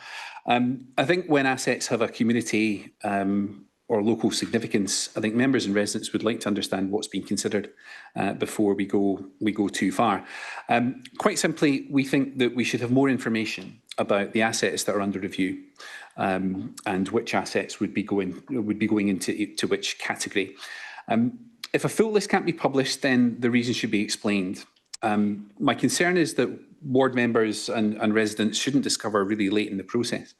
I think when assets have a community or local significance, I think members and residents would like to understand what's being considered before we go too far. Quite simply, we think that we should have more information about the assets that are under review and which assets would be going into which category. If a full list can't be published, then the reason should be explained. My concern is that ward members and residents shouldn't discover really late in the process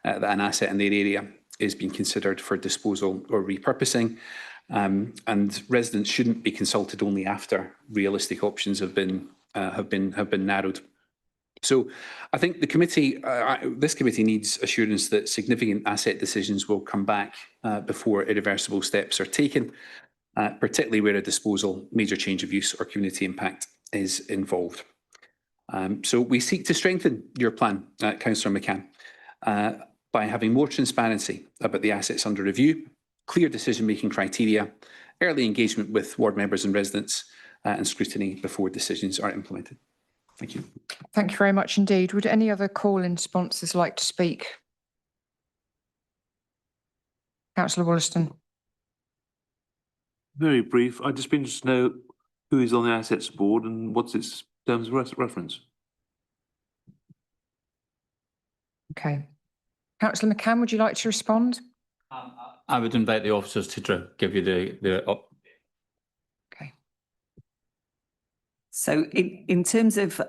that an asset in their area is being considered for disposal or repurposing, and residents shouldn't be consulted only after realistic options have been narrowed. So I think the committee, this committee needs assurance that significant asset decisions will come back before irreversible steps are taken, particularly where a disposal, major change of use or community impact is involved. So we seek to strengthen your plan, Councillor McCann, by having more transparency about the assets under review, clear decision-making criteria, early engagement with ward members and residents, and scrutiny before decisions are implemented. Thank you. Thank you very much indeed. Would any other call-in sponsors like to speak? Councillor Wollaston. Very brief. I'd just be interested to know who is on the assets board and what's its terms of reference. Okay. Councillor McCann, would you like to respond? I would invite the officers to give you the Okay. So in terms of,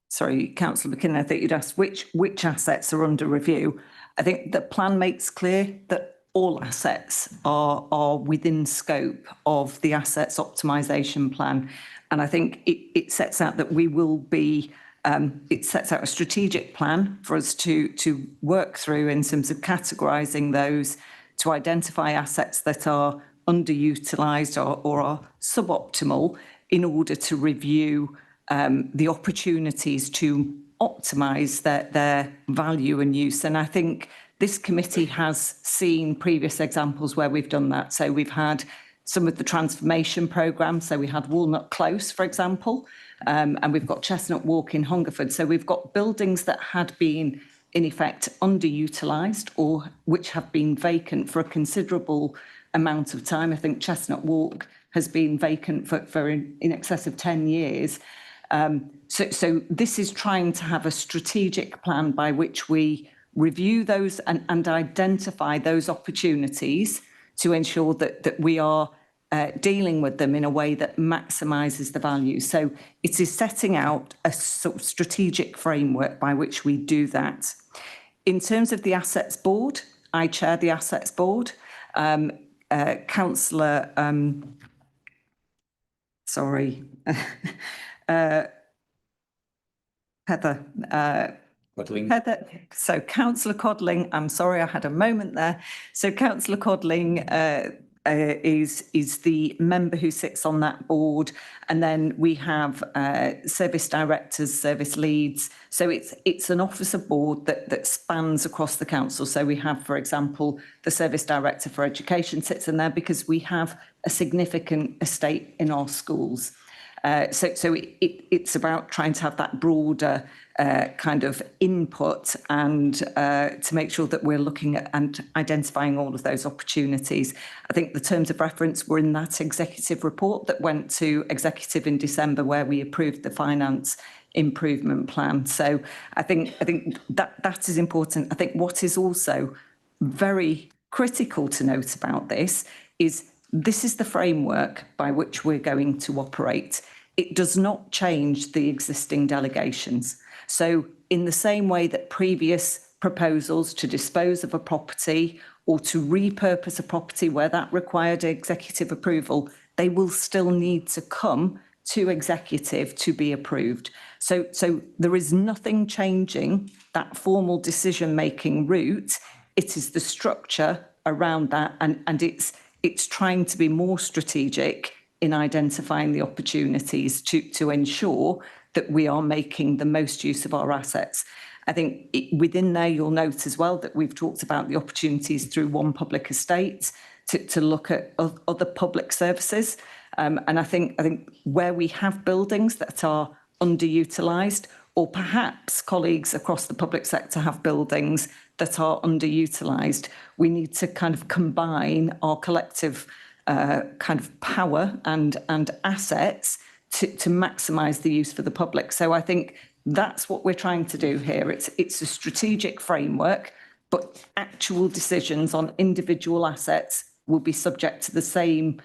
sorry, Councillor McKinnon, I think you'd asked which assets are under review. I think the plan makes clear that all assets are within scope of the assets optimisation plan. And I think it sets out that we will be, it sets out a strategic plan for us to work through in terms of categorising those, to identify assets that are underutilised or are suboptimal in order to review the opportunities to optimise their value and use. And I think this committee has seen previous examples where we've done that. So we've had some of the transformation programmes. So we had Walnut Close, for example, and we've got Chestnut Walk in Hungerford. So we've got buildings that had been, in effect, underutilised or which have been vacant for a considerable amount of time. I think Chestnut Walk has been vacant for in excess of 10 years. So this is trying to have a strategic plan by which we review those and identify those opportunities to ensure that we are dealing with them in a way that maximises the value. So it is setting out a sort of strategic framework by which we do that. In terms of the Assets Board, I chair the Assets Board. Councillor, sorry, Heather. Codling. Heather, so Councillor Codling, I'm sorry, I had a moment there. So Councillor Codling is the member who sits on that board, and then we have service directors, service leads. So it's an officer board that spans across the council. So we have, for example, the service director for education sits in there because we have a significant estate in our schools. So it's about trying to have that broader kind of input and to make sure that we're looking at and identifying all of those opportunities. I think the terms of reference were in that executive report that went to executive in December, where we approved the finance improvement plan. So I think that is important. I think what is also very critical to note about this is the framework by which we're going to operate. It does not change the existing delegations. So in the same way that previous proposals to dispose of a property or to repurpose a property where that required executive approval, they will still need to come to executive to be approved. So there is nothing changing that formal decision-making route. It is the structure around that, and it's trying to be more strategic in identifying the opportunities to ensure that we are making the most use of our assets. I think within there, you'll note as well that we've talked about the opportunities through One Public Estate to look at other public services. And I think where we have buildings that are underutilised, or perhaps colleagues across the public sector have buildings that are underutilised, we need to kind of combine our collective kind of power and assets to maximise the use for the public. So I think that's what we're trying to do here. It's a strategic framework, but actual decisions on individual assets will be subject to the same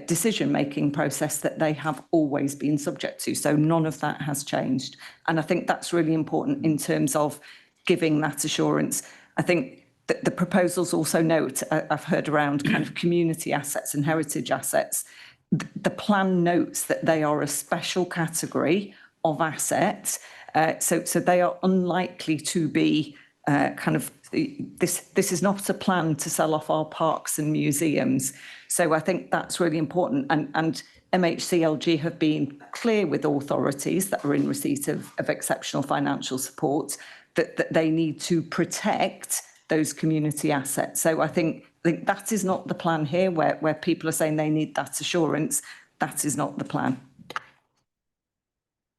decision-making process that they have always been subject to. So none of that has changed. And I think that's really important in terms of giving that assurance. I think the proposals also note, I've heard around kind of community assets and heritage assets. The plan notes that they are a special category of assets. So they are unlikely to be this is not a plan to sell off our parks and museums. So I think that's really important. And MHCLG have been clear with authorities that are in receipt of exceptional financial support that they need to protect those community assets. So I think that is not the plan here, where people are saying they need that assurance. That is not the plan.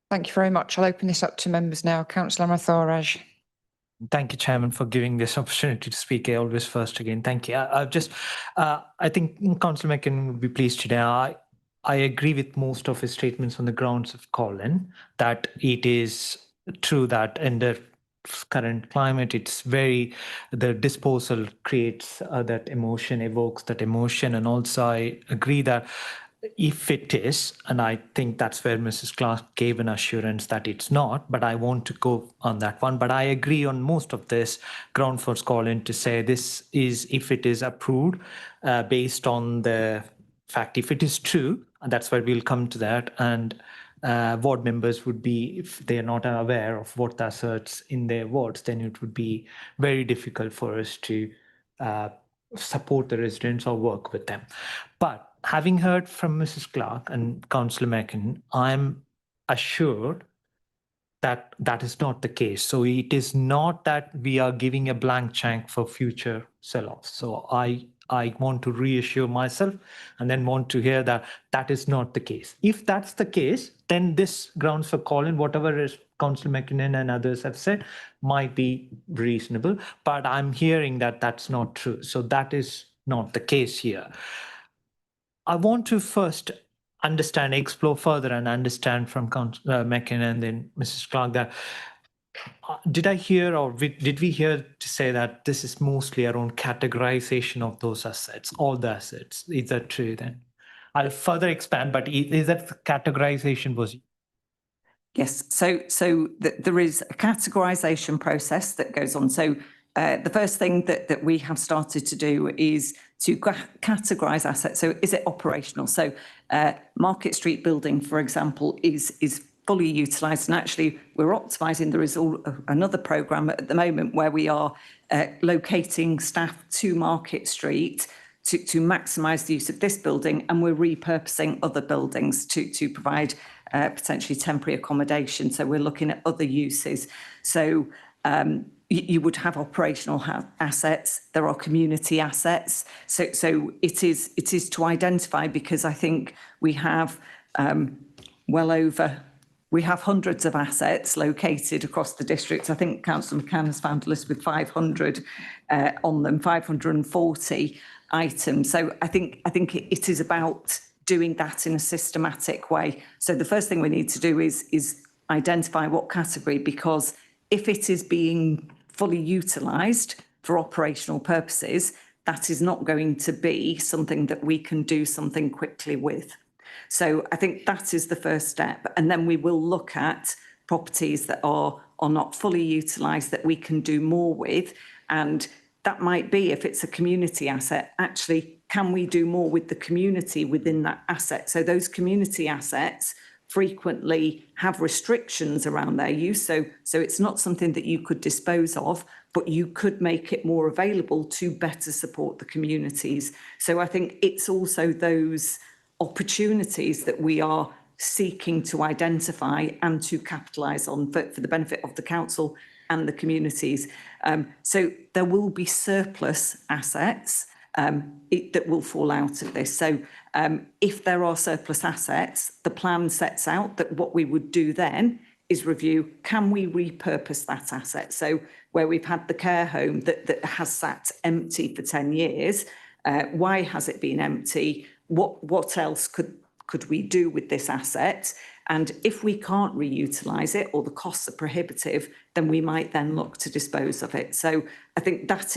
Thank you very much. I'll open this up to members now. Councillor Matharaj. Thank you, Chairman, for giving this opportunity to speak. I always first again. Thank you. I think Councillor Mackinnon would be pleased today. I agree with most of his statements on the grounds of Colin, that it is true that in the current climate, the disposal creates that emotion, evokes that emotion. And also I agree that if it is, and I think that's where Mrs. Clark gave an assurance that it's not, but I want to go on that one. But I agree on most of this ground for Colin to say this is, if it is approved based on the fact, if it is true, and that's where we'll come to that, and ward members would be, if they're not aware of what the asserts in their wards, then it would be very difficult for us to support the residents or work with them. But having heard from Mrs. Clark and Councillor Mackinnon, I'm assured that that is not the case. So it is not that we are giving a blank check for future sell-offs. So I want to reassure myself and then want to hear that that is not the case. If that's the case, then this grounds for Colin, whatever is Councillor Mackinnon and others have said, might be reasonable. But I'm hearing that that's not true. So that is not the case here. I want to first understand, explore further and understand from Councillor Mackinnon and then Mrs. Clark that did I hear, or did we hear to say that this is mostly around categorization of those assets, all the assets? Is that true then? I'll further expand, but is that the categorization was? Yes, so there is a categorisation process that goes on. So the first thing that we have started to do is to categorise assets. So is it operational? So Market Street building, for example, is fully utilised, and actually we're optimising. There is another programme at the moment where we are locating staff to Market Street to maximise the use of this building, and we're repurposing other buildings to provide potentially temporary accommodation. So we're looking at other uses. So you would have operational assets. There are community assets. So it is to identify, because I think we have we have hundreds of assets located across the district. I think Councillor McCann has found a list with 500 on them, 540 items. So I think it is about doing that in a systematic way. So the first thing we need to do is identify what category, because if it is being fully utilised for operational purposes, that is not going to be something that we can do something quickly with. So I think that is the first step. And then we will look at properties that are not fully utilised that we can do more with. And that might be, if it's a community asset, actually, can we do more with the community within that asset? So those community assets frequently have restrictions around their use. So it's not something that you could dispose of, but you could make it more available to better support the communities. So I think it's also those opportunities that we are seeking to identify and to capitalise on for the benefit of the council and the communities. So there will be surplus assets that will fall out of this. So if there are surplus assets, the plan sets out that what we would do then is review, can we repurpose that asset? So where we've had the care home that has sat empty for 10 years, why has it been empty? What else could we do with this asset? And if we can't reutilise it, or the costs are prohibitive, then we might then look to dispose of it. So I think it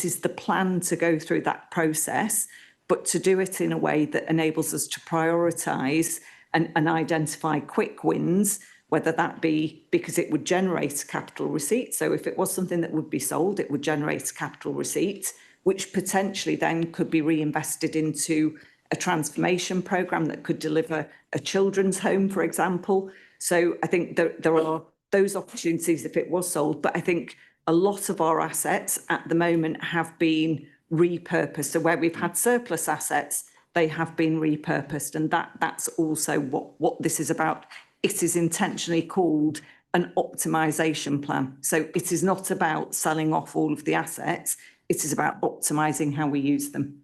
is the plan to go through that process, but to do it in a way that enables us to prioritise and identify quick wins, whether that be because it would generate a capital receipt. So if it was something that would be sold, it would generate a capital receipt, which potentially then could be reinvested into a transformation programme that could deliver a children's home, for example. So I think there are those opportunities if it was sold, but I think a lot of our assets at the moment have been repurposed. So where we've had surplus assets, they have been repurposed, and that's also what this is about. It is intentionally called an optimisation plan. So it is not about selling off all of the assets. It is about optimising how we use them.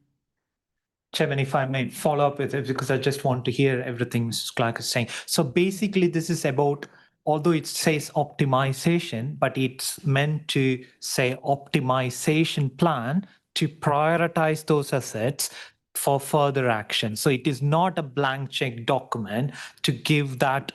Chairman, if I may follow up with it, because I just want to hear everything Mrs. Clark is saying. So basically, this is about, although it says optimization, but it's meant to say optimization plan to prioritize those assets for further action. So it is not a blank check document to give that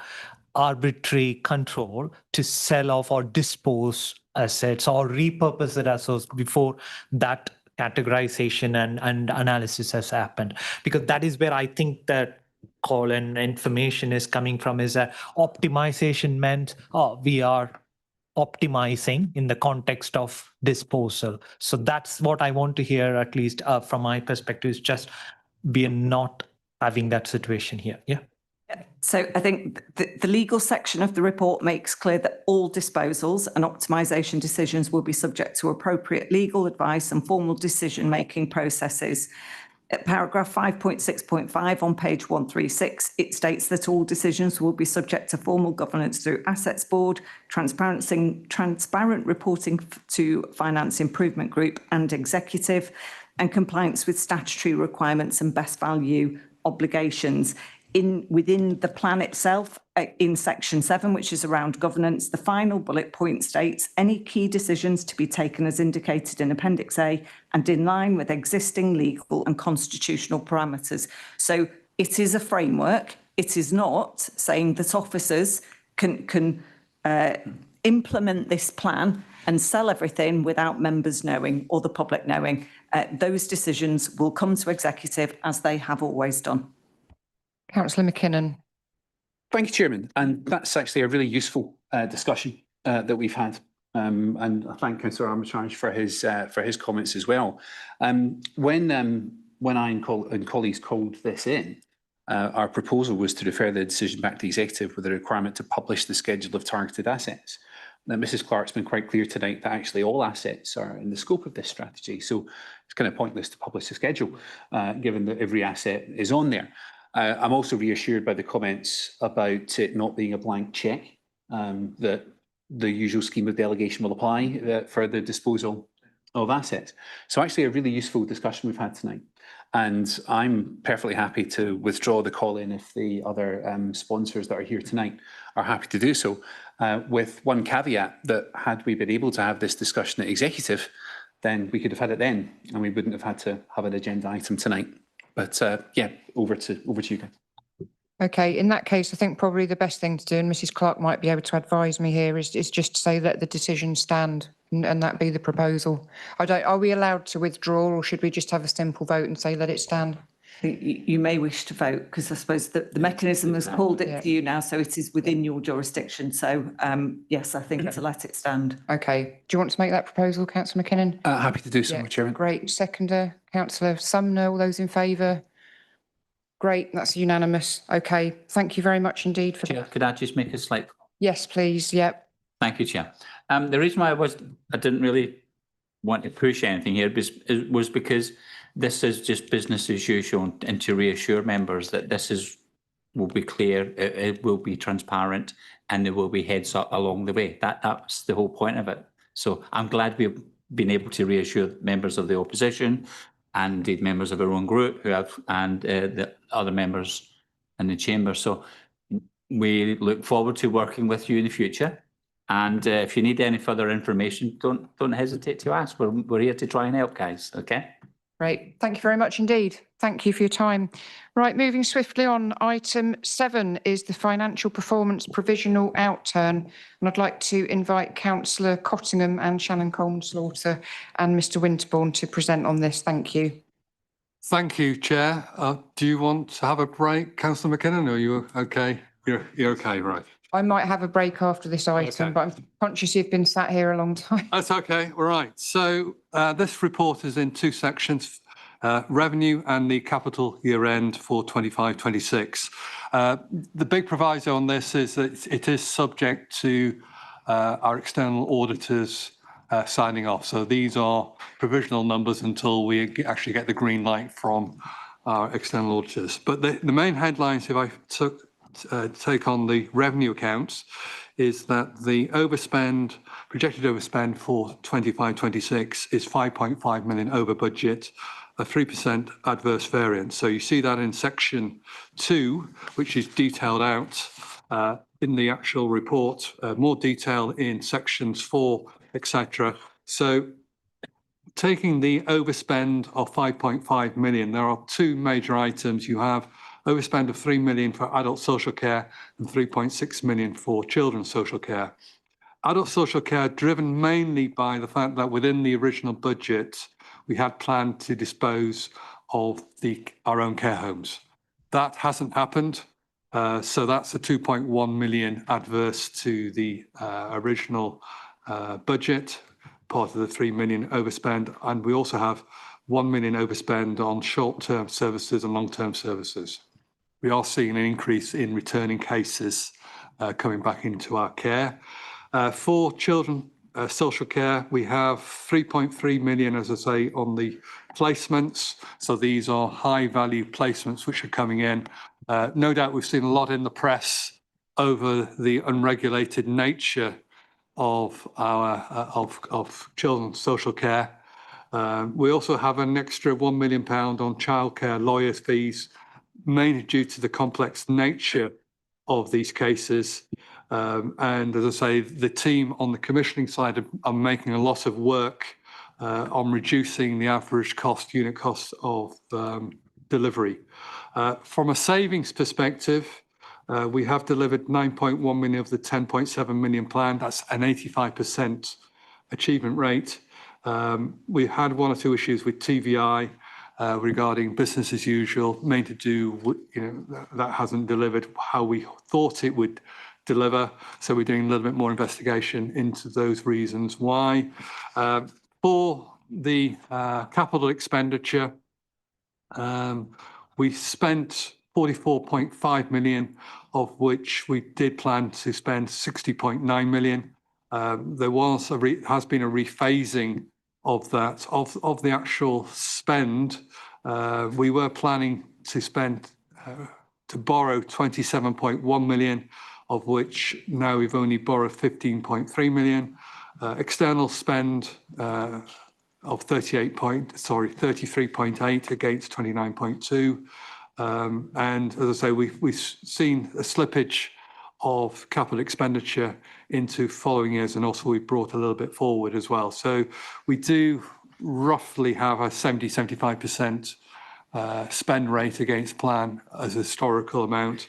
arbitrary control to sell off or dispose assets or repurpose it assets before that categorization and analysis has happened. Because that is where I think that call and information is coming from, is that optimization meant, oh, we are optimizing in the context of disposal. So that's what I want to hear, at least from my perspective, is just we are not having that situation here. Yeah. So I think the legal section of the report makes clear that all disposals and optimisation decisions will be subject to appropriate legal advice and formal decision-making processes. At paragraph 5.6.5 on page 136, it states that all decisions will be subject to formal governance through Assets Board, transparent reporting to Finance Improvement Group and Executive, and compliance with statutory requirements and best value obligations. Within the plan itself, in section 7, which is around governance, the final bullet point states any key decisions to be taken as indicated in Appendix A and in line with existing legal and constitutional parameters. So it is a framework. It is not saying that officers can implement this plan and sell everything without members knowing or the public knowing. Those decisions will come to executive as they have always done. Councillor McKinnon. Thank you, Chairman. And that's actually a really useful discussion that we've had. And I thank Councillor Armitage for his comments as well. When I and colleagues called this in, our proposal was to refer the decision back to the executive with a requirement to publish the schedule of targeted assets. Now, Mrs. Clark's been quite clear tonight that actually all assets are in the scope of this strategy. So it's kind of pointless to publish a schedule, given that every asset is on there. I'm also reassured by the comments about it not being a blank check, that the usual scheme of delegation will apply for the disposal of assets. So actually a really useful discussion we've had tonight. And I'm perfectly happy to withdraw the call in if the other sponsors that are here tonight are happy to do so, with one caveat that had we been able to have this discussion at executive, then we could have had it then and we wouldn't have had to have an agenda item tonight. But yeah, over to you guys. Okay, in that case, I think probably the best thing to do, and Mrs. Clark might be able to advise me here, is just to say let the decision stand and that be the proposal. Are we allowed to withdraw, or should we just have a simple vote and say let it stand? You may wish to vote, because I suppose the mechanism has called it to you now, so it is within your jurisdiction. So yes, I think to let it stand. Okay. Do you want to make that proposal, Councillor McKinnon? Happy to do so, Chairman. Great. Seconder, Councillor Sumner, all those in favour? Great, that's unanimous. Okay, thank you very much indeed for that. Could I just make a slight? Yes, please. Yep. Thank you, Chair. The reason why I didn't really want to push anything here was because this is just business as usual, and to reassure members that this will be clear, it will be transparent, and there will be heads up along the way. That's the whole point of it. So I'm glad we've been able to reassure members of the opposition and indeed members of our own group and the other members in the chamber. So we look forward to working with you in the future. And if you need any further information, don't hesitate to ask. We're here to try and help, guys. Okay. Great. Thank you very much indeed. Thank you for your time. Right, moving swiftly on. Item 7 is the financial performance provisional outturn. And I'd like to invite Councillor Cottingham and Shannon Colmslaughter and Mr Winterbourne to present on this. Thank you. Thank you, Chair. Do you want to have a break, Councillor McKinnon, or are you okay? You're okay, right? I might have a break after this item, but I'm conscious you've been sat here a long time. That's okay. All right. So this report is in two sections. Revenue and the capital year end for 25-26. The big proviso on this is that it is subject to our external auditors signing off. So these are provisional numbers until we actually get the green light from our external auditors. But the main headlines, if I take on the revenue accounts, is that the overspend, projected overspend for 25-26 is 5.5 million over budget, a 3% adverse variance. So you see that in section 2, which is detailed out in the actual report, more detail in sections 4, etc. So taking the overspend of 5.5 million, there are two major items. You have overspend of 3 million for adult social care and 3.6 million for children's social care. Adult social care driven mainly by the fact that within the original budget, we had planned to dispose of our own care homes. That hasn't happened. So that's a 2.1 million adverse to the original budget, part of the 3 million overspend. And we also have 1 million overspend on short-term services and long-term services. We are seeing an increase in returning cases coming back into our care. For children social care, we have 3.3 million, as I say, on the placements. So these are high value placements which are coming in. No doubt we've seen a lot in the press over the unregulated nature of our of children's social care. We also have an extra £1 million on childcare lawyers' fees, mainly due to the complex nature of these cases. And as I say, the team on the commissioning side are making a lot of work on reducing the average unit cost of delivery. From a savings perspective, we have delivered 9.1 million of the 10.7 million plan. That's an 85% achievement rate. We had one or two issues with TVI regarding business as usual, mainly to do, that hasn't delivered how we thought it would deliver. So we're doing a little bit more investigation into those reasons why. For the capital expenditure, we spent 44.5 million, of which we did plan to spend 60.9 million. There has been a rephasing of that, of the actual spend. We were planning to borrow 27.1 million, of which now we've only borrowed 15.3 million. External spend of 33.8 against 29.2. And as I say, we've seen a slippage of capital expenditure into following years, and also we brought a little bit forward as well. So we do roughly have a 70-75% spend rate against plan as a historical amount.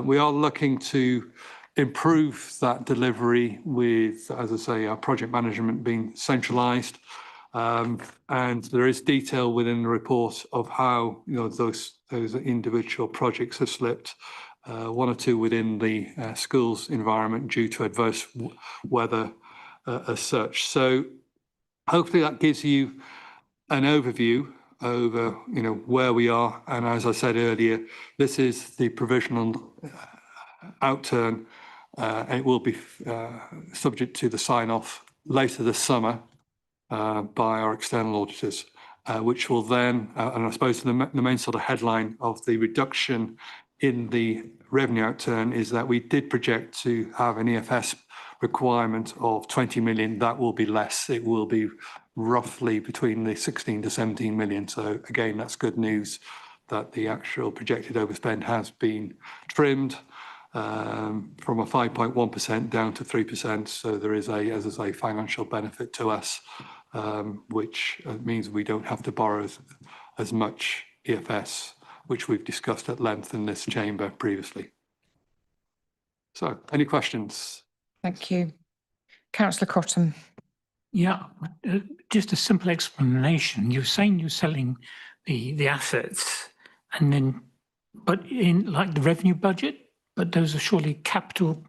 We are looking to improve that delivery with, as I say, our project management being centralised. And there is detail within the report of how those individual projects have slipped. One or two within the schools environment due to adverse weather as such. So hopefully that gives you an overview over where we are. And as I said earlier, this is the provisional outturn. It will be subject to the sign-off later this summer by our external auditors, which will then, and I suppose the main sort of headline of the reduction in the revenue outturn is that we did project to have an EFS requirement of 20 million. That will be less. It will be roughly between the 16 to 17 million. So again, that's good news that the actual projected overspend has been trimmed from a 5.1% down to 3%. So there is as I say, financial benefit to us, which means we don't have to borrow as much EFS, which we've discussed at length in this chamber previously. So, any questions? Thank you. Councillor Cotton. Yeah, just a simple explanation. You're saying you're selling the assets, and then, but in like the revenue budget, but those are surely capital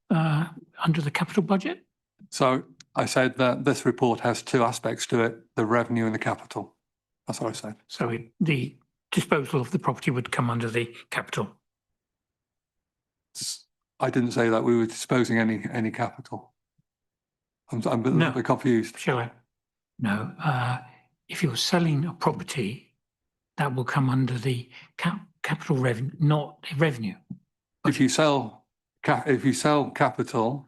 under the capital budget? So I said that this report has two aspects to it, the revenue and the capital. That's what I said. So the disposal of the property would come under the capital. I didn't say that we were disposing any capital. I'm a little bit confused. Shall I? No. If you're selling a property, that will come under the capital revenue, not revenue. If you sell capital,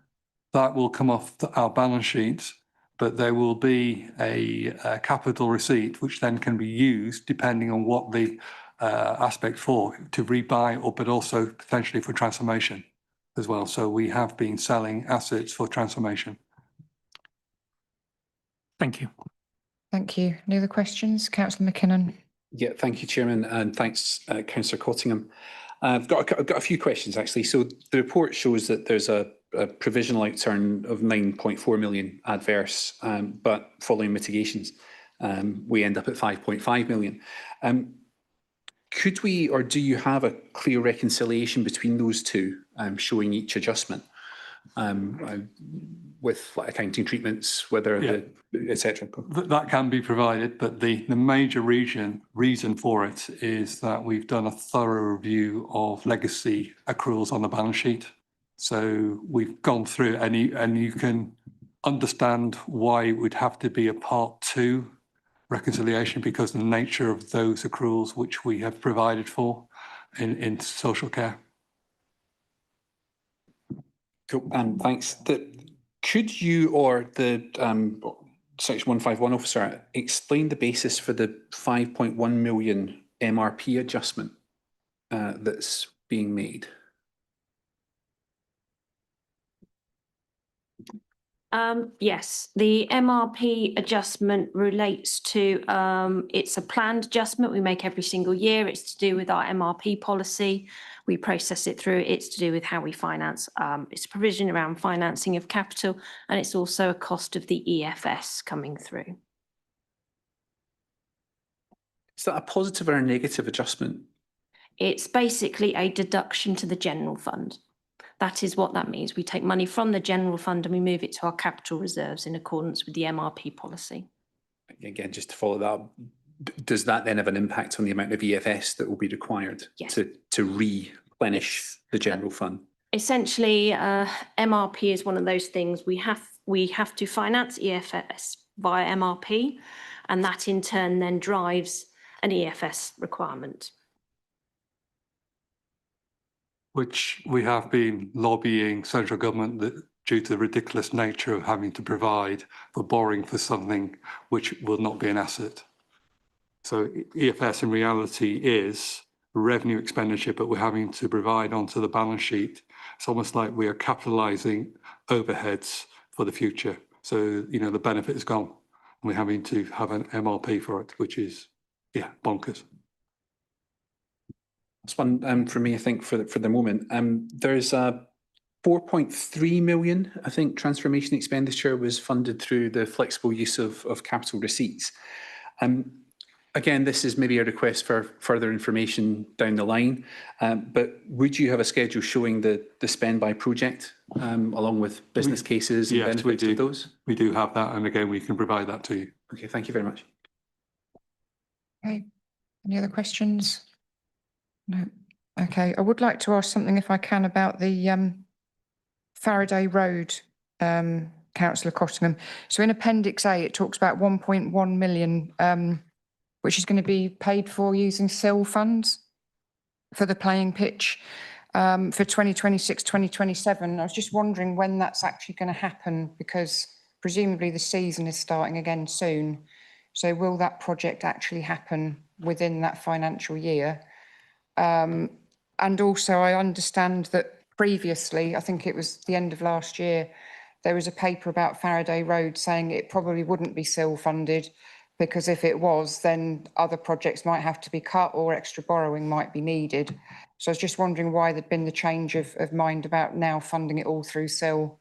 that will come off our balance sheet, but there will be a capital receipt which then can be used depending on what the aspect for, to rebuy, or but also potentially for transformation as well. So we have been selling assets for transformation. Thank you. Thank you. Any other questions? Councillor McKinnon. Yeah, thank you, Chairman, and thanks, Councillor Cottingham. I've got a few questions, actually. So the report shows that there's a provisional outturn of 9.4 million adverse, but following mitigations, we end up at 5.5 million. Could we, or do you have a clear reconciliation between those two, showing each adjustment, with like accounting treatments, whether etc.? That can be provided, but the major reason for it is that we've done a thorough review of legacy accruals on the balance sheet. So we've gone through and you can understand why it would have to be a part 2 reconciliation, because the nature of those accruals which we have provided for in social care. Cool. Thanks. Could you or the Section 151 officer explain the basis for the 5.1 million MRP adjustment that's being made? Yes, the MRP adjustment relates to, it's a planned adjustment we make every single year. It's to do with our MRP policy. We process it through. It's to do with how we finance. It's a provision around financing of capital, and it's also a cost of the EFS coming through. Is that a positive or a negative adjustment? It's basically a deduction to the general fund. That is what that means. We take money from the general fund and we move it to our capital reserves in accordance with the MRP policy. Again, just to follow that up, does that then have an impact on the amount of EFS that will be required to replenish the general fund? Essentially, MRP is one of those things we have to finance EFS via MRP, and that in turn then drives an EFS requirement. Which we have been lobbying central government that, due to the ridiculous nature of having to provide for borrowing for something which will not be an asset. So EFS in reality is revenue expenditure, but we're having to provide onto the balance sheet. It's almost like we are capitalising overheads for the future. So, you know, the benefit is gone. And we're having to have an MRP for it, which is, yeah, bonkers. That's one for me, I think, for the moment. There's a 4.3 million, I think, transformation expenditure was funded through the flexible use of capital receipts. Again, this is maybe a request for further information down the line, but would you have a schedule showing the spend by project, along with business cases and benefits of those? We do have that, and again, we can provide that to you. Okay, thank you very much. Okay, any other questions? No. Okay, I would like to ask something, if I can, about the Faraday Road, Councillor Cottingham. So in Appendix A, it talks about 1.1 million, which is going to be paid for using SIL funds for the playing pitch for 2026, 2027. I was just wondering when that's actually going to happen, because presumably the season is starting again soon. So will that project actually happen within that financial year? And also I understand that previously, I think it was the end of last year, there was a paper about Faraday Road saying it probably wouldn't be SIL funded, because if it was, then other projects might have to be cut or extra borrowing might be needed. So I was just wondering why there'd been the change of mind about now funding it all through SIL.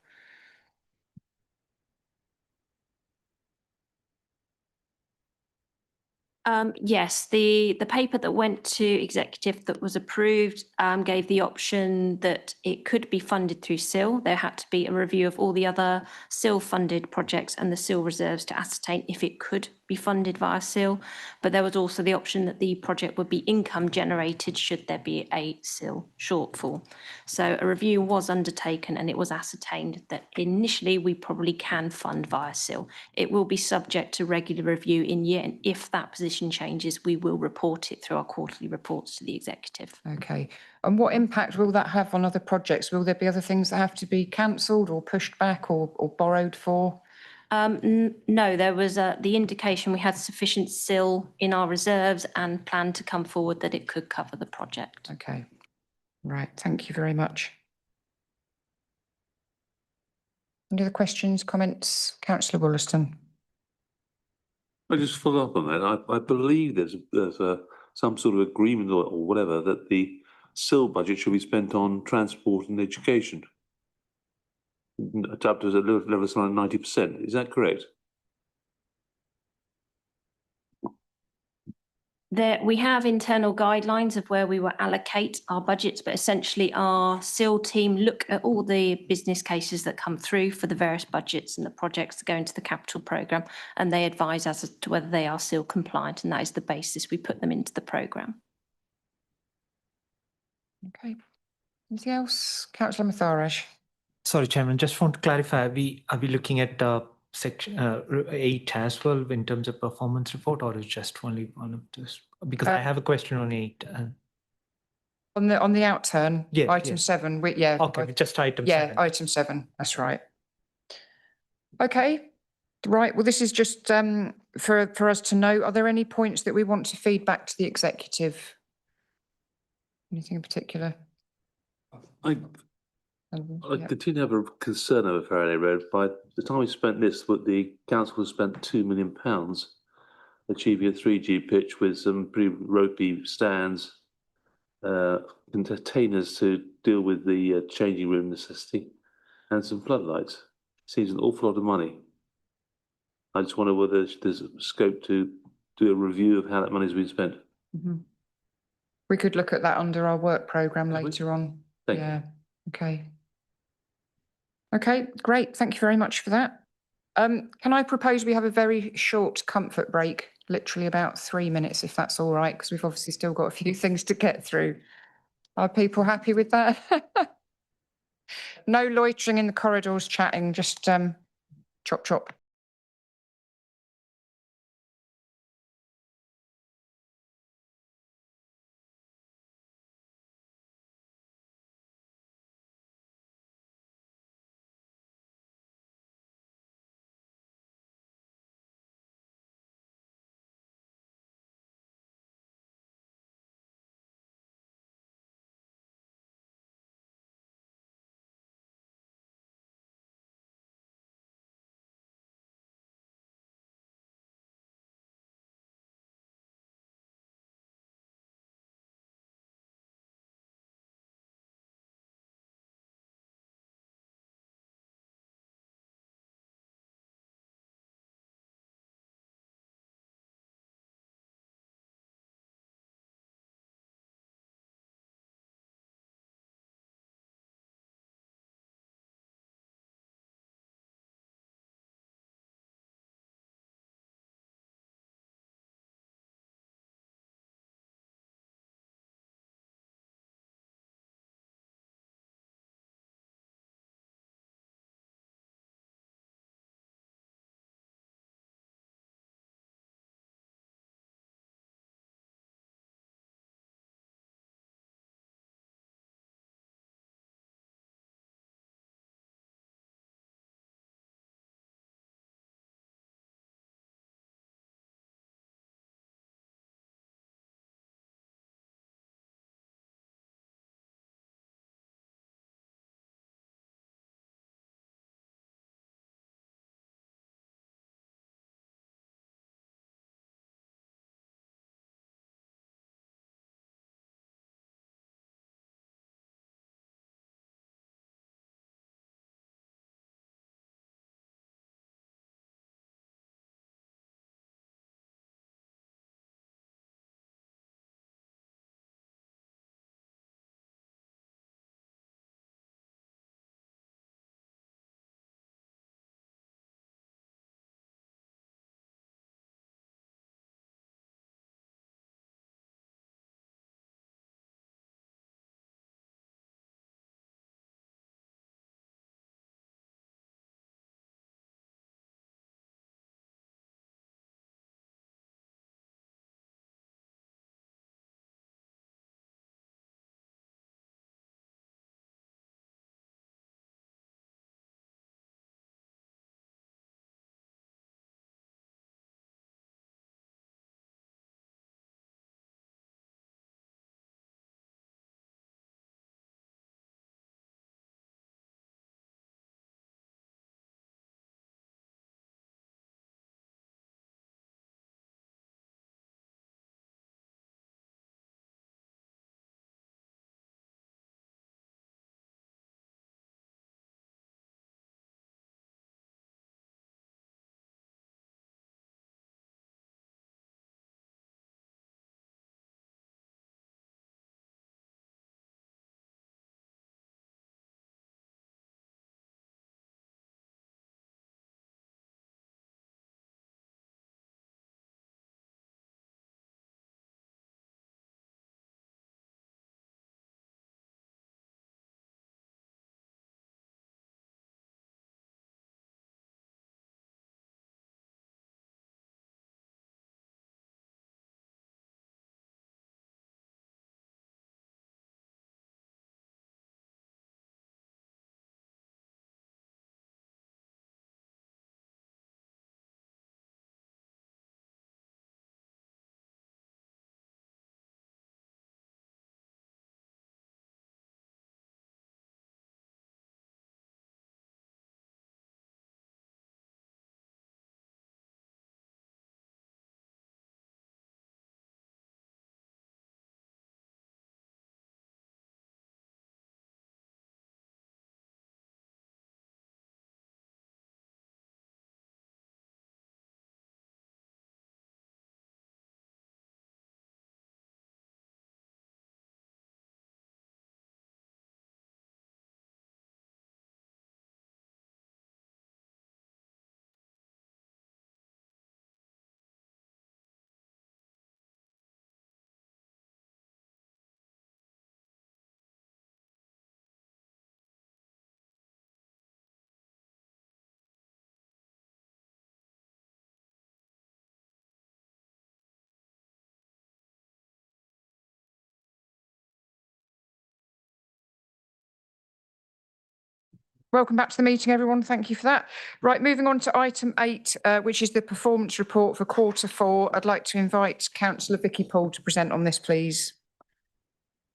Yes, the paper that went to executive that was approved gave the option that it could be funded through SIL. There had to be a review of all the other SIL funded projects and the SIL reserves to ascertain if it could be be funded via SIL, but there was also the option that the project would be income generated should there be a SIL shortfall. So a review was undertaken and it was ascertained that initially we probably can fund via SIL. It will be subject to regular review in year, and if that position changes, we will report it through our quarterly reports to the executive. Okay. And what impact will that have on other projects? Will there be other things that have to be cancelled or pushed back or borrowed for? No, there was the indication we had sufficient SIL in our reserves and planned to come forward that it could cover the project. Okay. Right. Thank you very much. Any other questions, comments? Councillor Wollaston. I just follow up on that. I believe there's some sort of agreement or whatever that the SIL budget should be spent on transport and education. Up to a level of something like 90%. Is that correct? We have internal guidelines of where we will allocate our budgets, but essentially our SIL team look at all the business cases that come through for the various budgets and the projects that go into the capital programme, and they advise us as to whether they are SIL compliant, and that is the basis we put them into the programme. Okay. Anything else? Councillor Matharaj. Sorry, Chairman, just want to clarify, are we looking at section 8 as well in terms of performance report, or is just only one of this? Because I have a question on 8. On the outturn, Yes, item yes. 7, Okay, just item 7. Yeah, item 7, that's right. Okay, right, well, this is just for us to know, are there any points that we want to feed back to the executive? Anything in particular? I Yeah. continue to have a concern over Faraday Road. By the time we spent this, but the council has spent £2 million achieving a 3G pitch with some pretty ropey stands, containers to deal with the changing room necessity, and some floodlights. Seems an awful lot of money. I just wonder whether there's scope to do a review of how that money's been spent. Mm-hmm. We could look at that under our work programme Have we? later on. Thank Yeah, okay. Okay, great. Thank you very much for that. Can I propose we have a very short comfort break, literally about 3 minutes, if that's all right, because we've obviously still got a few things to get through. Are people happy with that? No loitering in the corridors chatting, just chop chop. Welcome back to the meeting, everyone. Thank you for that. Right, moving on to item 8, which is the performance report for Q4. I'd like to invite Councillor Vicky Paul to present on this, please.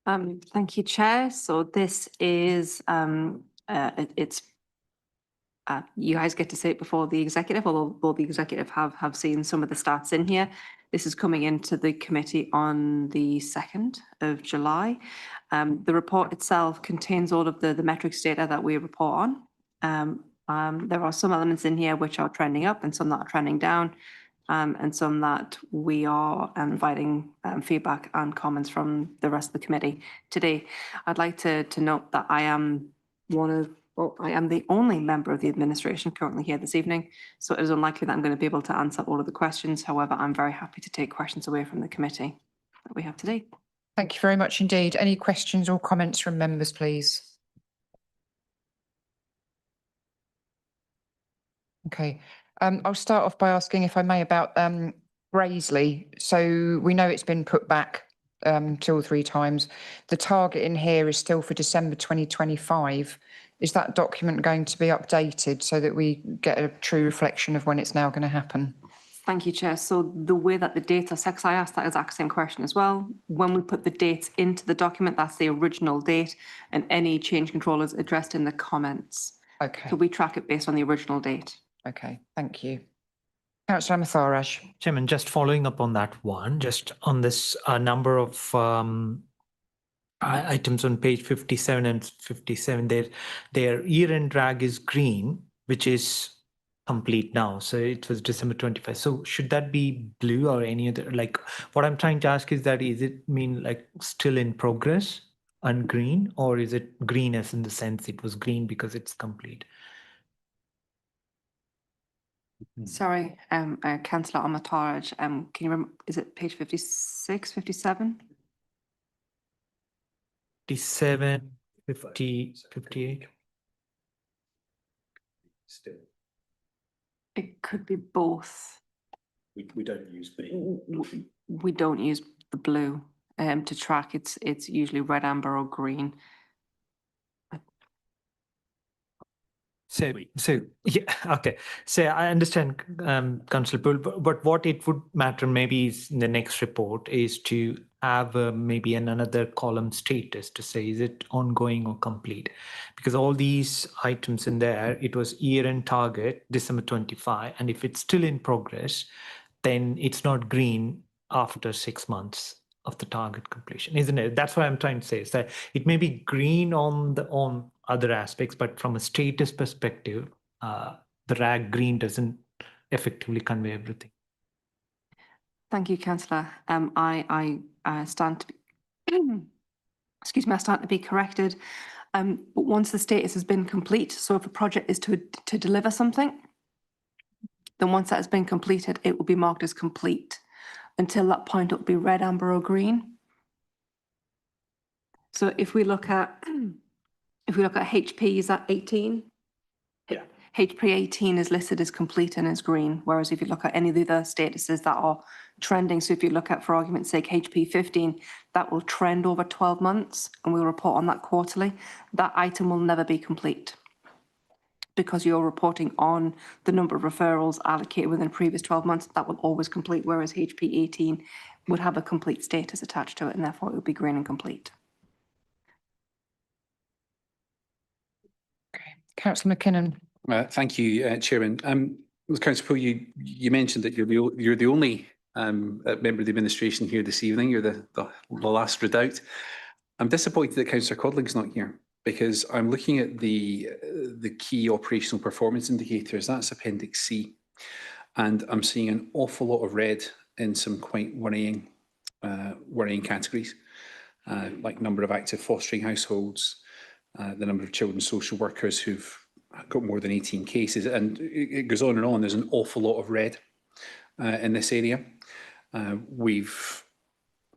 Thank you, Chair. So this is, you guys get to see it before the executive, although the executive have seen some of the stats in here. This is coming into the committee on the 2nd of July. The report itself contains all of the metrics data that we report on. There are some elements in here which are trending up and some that are trending down, and some that we are inviting feedback and comments from the rest of the committee today. I'd like to note that I am the only member of the administration currently here this evening, so it is unlikely that I'm going to be able to answer all of the questions. However, I'm very happy to take questions away from the committee that we have today. Thank you very much indeed. Any questions or comments from members, please? Okay. I'll start off by asking, if I may, about Graiseley. So we know it's been put back 2 or 3 times. The target in here is still for December 2025. Is that document going to be updated so that we get a true reflection of when it's now going to happen? Thank you, Chair. So the way that the data, because I asked that exact same question as well. When we put the dates into the document, that's the original date, and any change control is addressed in the comments. Okay. So we track it based on the original date. Okay, thank you. Councillor Matharaj. Chairman, just following up on that one, just on this number of items on page 57 and 57, their year-end drag is green, which is complete now. So it was December 25. So should that be blue or any other? Like, what I'm trying to ask is that, is it mean like still in progress and green, or is it green as in the sense it was green because it's complete? Sorry, Councillor Matharaj, can you remember, is it page 56, 57? 57, 50, 58. Still, It could be both. we don't use B. We don't use the blue to track. It's usually red, amber or green. So yeah, okay. So I understand, Councillor Poole, but what it would matter maybe is in the next report is to have maybe another column status to say, is it ongoing or complete? Because all these items in there, it was year-end target, December 25, and if it's still in progress, then it's not green after 6 months of the target completion, isn't it? That's what I'm trying to say, is that it may be green on other aspects, but from a status perspective, the rag green doesn't effectively convey everything. Thank you, Councillor. I stand to be, excuse me, I stand to be corrected. But once the status has been complete, so if a project is to deliver something, then once that has been completed, it will be marked as complete. Until that point, it will be red, amber or green. So if we look at HP, is that 18? Yeah. HP 18 is listed as complete and is green, whereas if you look at any of the other statuses that are trending, so if you look at, for argument's sake, HP 15, that will trend over 12 months and we'll report on that quarterly. That item will never be complete because you're reporting on the number of referrals allocated within the previous 12 months. That will always complete, whereas HP 18 would have a complete status attached to it and therefore it would be green and complete. Okay, Councillor McKinnon. Thank you, Chairman. Councillor Poole, you mentioned that you're the only member of the administration here this evening. You're the last redoubt. I'm disappointed that Councillor Codling's not here because I'm looking at the key operational performance indicators. That's Appendix C, and I'm seeing an awful lot of red in some quite worrying categories, like number of active fostering households, the number of children's social workers who've got more than 18 cases, and it goes on and on. There's an awful lot of red in this area. We've,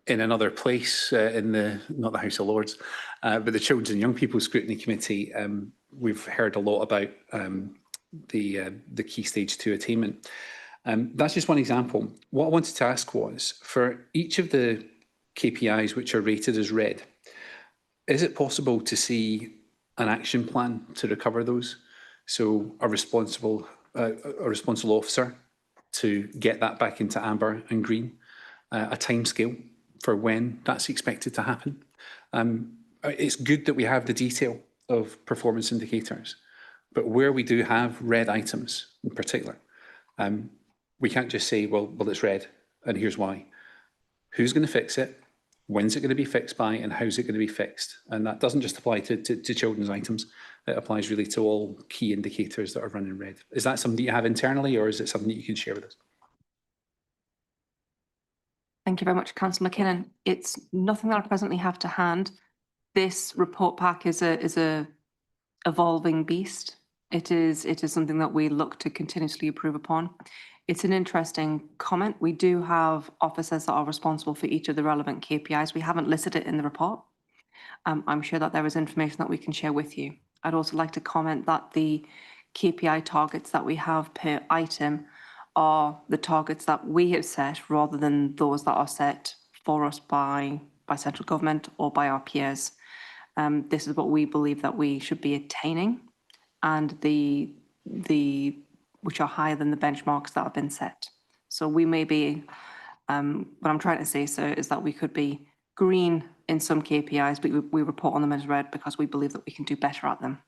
in another place, in not the House of Lords, but the Children's and Young People's Scrutiny Committee, we've heard a lot about the Key Stage 2 attainment. That's just one example. What I wanted to ask was, for each of the KPIs which are rated as red, is it possible to see an action plan to recover those. So a responsible officer to get that back into amber and green, a timescale for when that's expected to happen. It's good that we have the detail of performance indicators, but where we do have red items in particular, we can't just say, well, it's red and here's why. Who's going to fix it? When's it going to be fixed by, and how's it going to be fixed? And that doesn't just apply to children's items. It applies really to all key indicators that are running red. Is that something you have internally, or is it something that you can share with us? Thank you very much, Councillor McKinnon. It's nothing that I presently have to hand. This report pack is a evolving beast. It is something that we look to continuously improve upon. It's an interesting comment. We do have officers that are responsible for each of the relevant KPIs. We haven't listed it in the report. I'm sure that there is information that we can share with you. I'd also like to comment that the KPI targets that we have per item are the targets that we have set rather than those that are set for us by central government or by our peers. This is what we believe that we should be attaining, and which are higher than the benchmarks that have been set. So we may be, what I'm trying to say, sir, is that we could be green in some KPIs, but we report on them as red because we believe that we can do better at them.